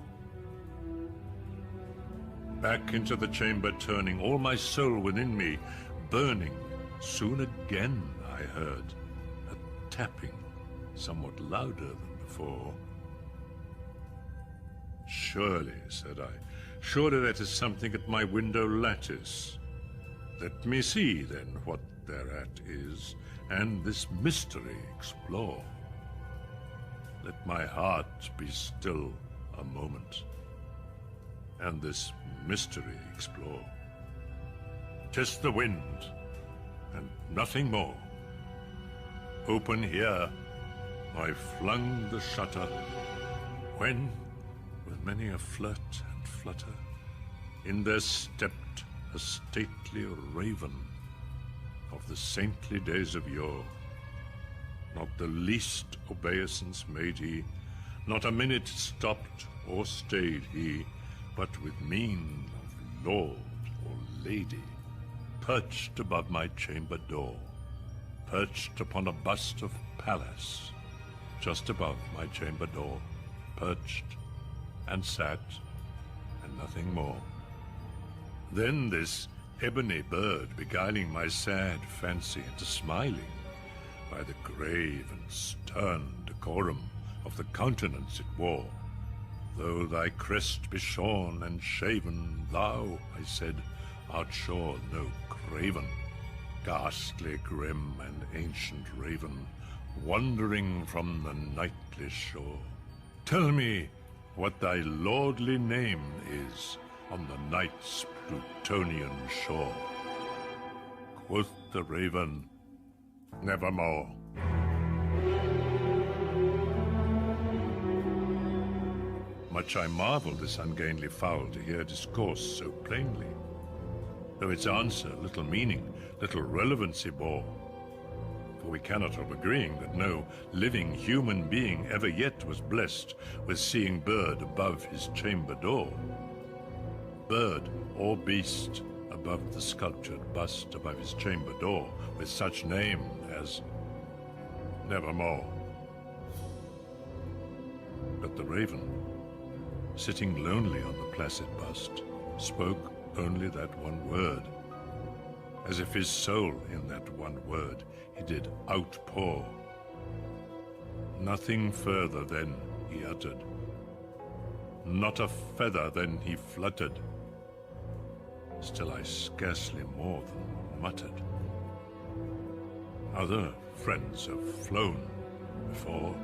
Back into the chamber turning, all my soul within me burning, soon again I heard a tapping somewhat louder than before. "Surely," said I, "surely that is something at my window lattice. Let me see, then, what thereat is, and this mystery explore. Let my heart be still a moment, and this mystery explore. 'Tis the wind, and nothing more. Open here, I flung the shutter, when, with many a flirt and flutter, in there stepped a stately raven of the saintly days of yore. Not the least obeisance made he, not a minute stopped or stayed he, but with mien of lord or lady, perched above my chamber door, perched upon a bust of Pallas, just above my chamber door, perched and sat, and nothing more. Then this ebony bird beguiling my sad fancy into smiling, by the grave and stern decorum of the countenance it wore. "Though thy crest be shorn and shaven, thou," I said, "art sure no craven, ghastly, grim, and ancient raven, wandering from the nightly shore. Tell me what thy lordly name is on the night's Plutonian shore." Quoth the raven, "Nevermore." Much I marvelled this ungainly fowl to hear discourse so plainly, though its answer little meaning, little relevancy bore. For we cannot help agreeing that no living human being ever yet was blessed with seeing bird above his chamber door. Bird or beast above the sculptured bust above his chamber door, with such name as Nevermore. But the raven, sitting lonely on the placid bust, spoke only that one word, as if his soul in that one word he did outpour. Nothing further then he uttered, not a feather then he fluttered. Still I scarcely more than muttered. Other friends have flown before.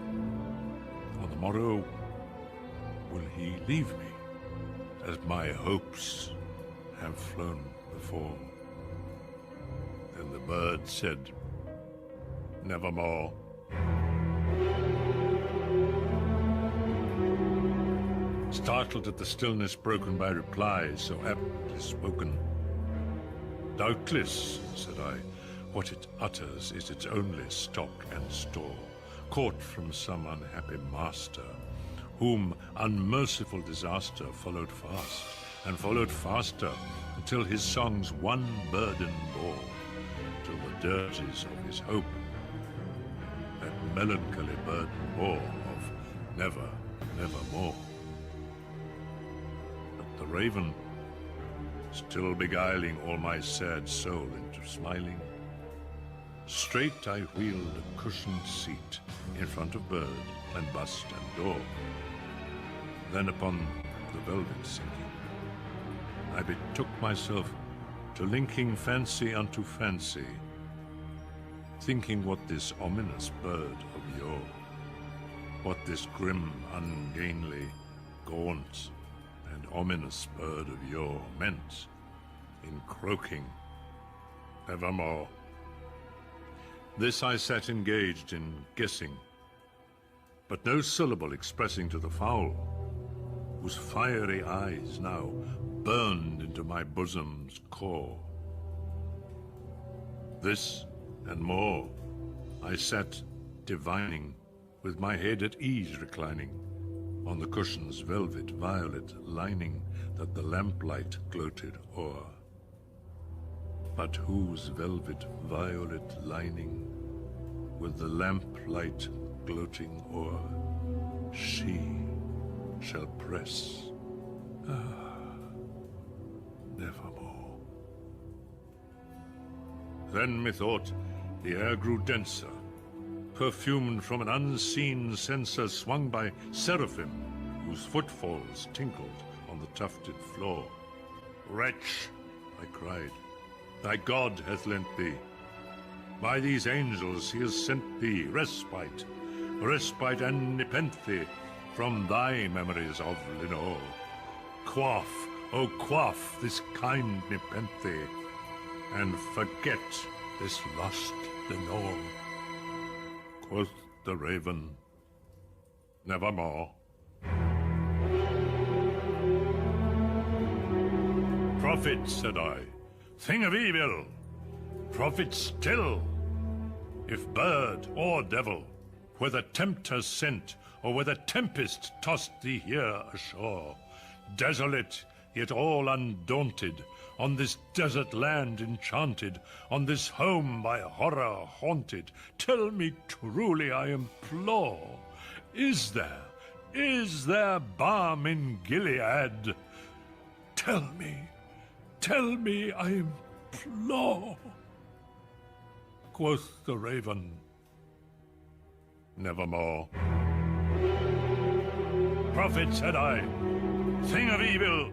On the morrow will he leave me, as my hopes have flown before? Then the bird said, nevermore. Startled at the stillness broken by replies so aptly spoken. Doubtless, said I, what it utters is its only stock and store, caught from some unhappy master, whom unmerciful disaster followed fast, and followed faster, until his songs one burden bore, till the dirges of his hope that melancholy burden bore of never, nevermore. But the raven, still beguiling all my sad soul into smiling, straight I wheeled a cushioned seat in front of bird and bust and door. Then upon the velvet sinking, I betook myself to linking fancy unto fancy, thinking what this ominous bird of yore, what this grim, ungainly, gaunt, and ominous bird of yore meant in croaking evermore. This I sat engaged in guessing, but no syllable expressing to the fowl, whose fiery eyes now burned into my bosom's core. This and more I sat divining, with my head at ease reclining, on the cushion's velvet violet lining that the lamplight gloated o'er. But whose velvet violet lining, with the lamplight gloating o'er, she shall press, nevermore. Then methought the air grew denser, perfumed from an unseen censer swung by seraphim, whose footfalls tinkled on the tufted floor. Wretch, I cried, thy God hath lent thee. By these angels he has sent thee respite, respite and nepenthe from thy memories of Lenore. Quaff, oh quaff this kind nepenthe, and forget this lost Lenore. Quoth the raven, nevermore. Prophet, said I, thing of evil, prophet still, if bird or devil, whether tempter sent, or whether tempest tossed thee here ashore, desolate, yet all undaunted, on this desert land enchanted, on this home by horror haunted, tell me truly, I implore, is there balm in Gilead? Tell me, I implore. Quoth the raven, nevermore. Prophet, said I, thing of evil,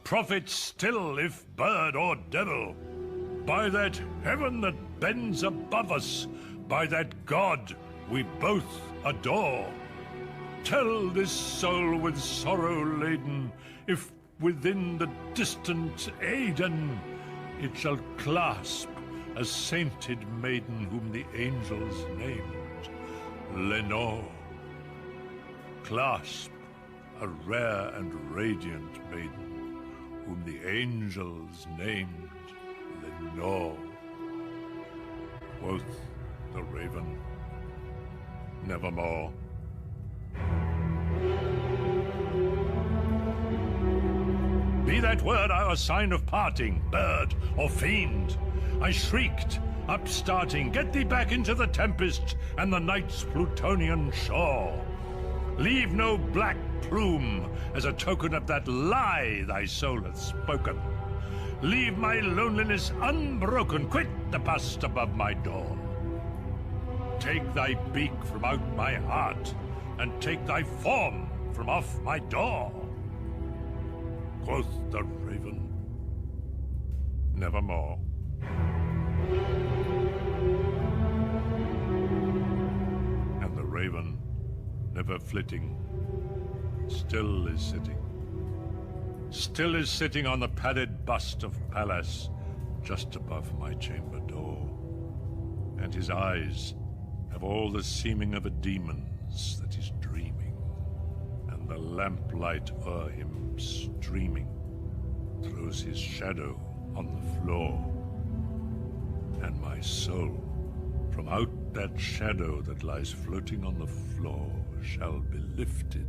prophet still, if bird or devil, by that heaven that bends above us, by that God we both adore, tell this soul with sorrow laden, if within the distant Aidenn it shall clasp a sainted maiden whom the angels named Lenore. Clasp a rare and radiant maiden whom the angels named Lenore. Quoth the raven, nevermore. Be that word our sign of parting, bird or fiend, I shrieked, upstarting, get thee back into the tempest and the night's Plutonian shore. Leave no black plume as a token of that lie thy soul hath spoken. Leave my loneliness unbroken. Quit the past above my door. Take thy beak from out my heart, and take thy form from off my door. Quoth the raven, nevermore. And the raven, never flitting, still is sitting. Still is sitting on the padded bust of Pallas, just above my chamber door. And his eyes have all the seeming of a demon's that is dreaming, and the lamplight o'er him streaming throws his shadow on the floor. And my soul, from out that shadow that lies floating on the floor, shall be lifted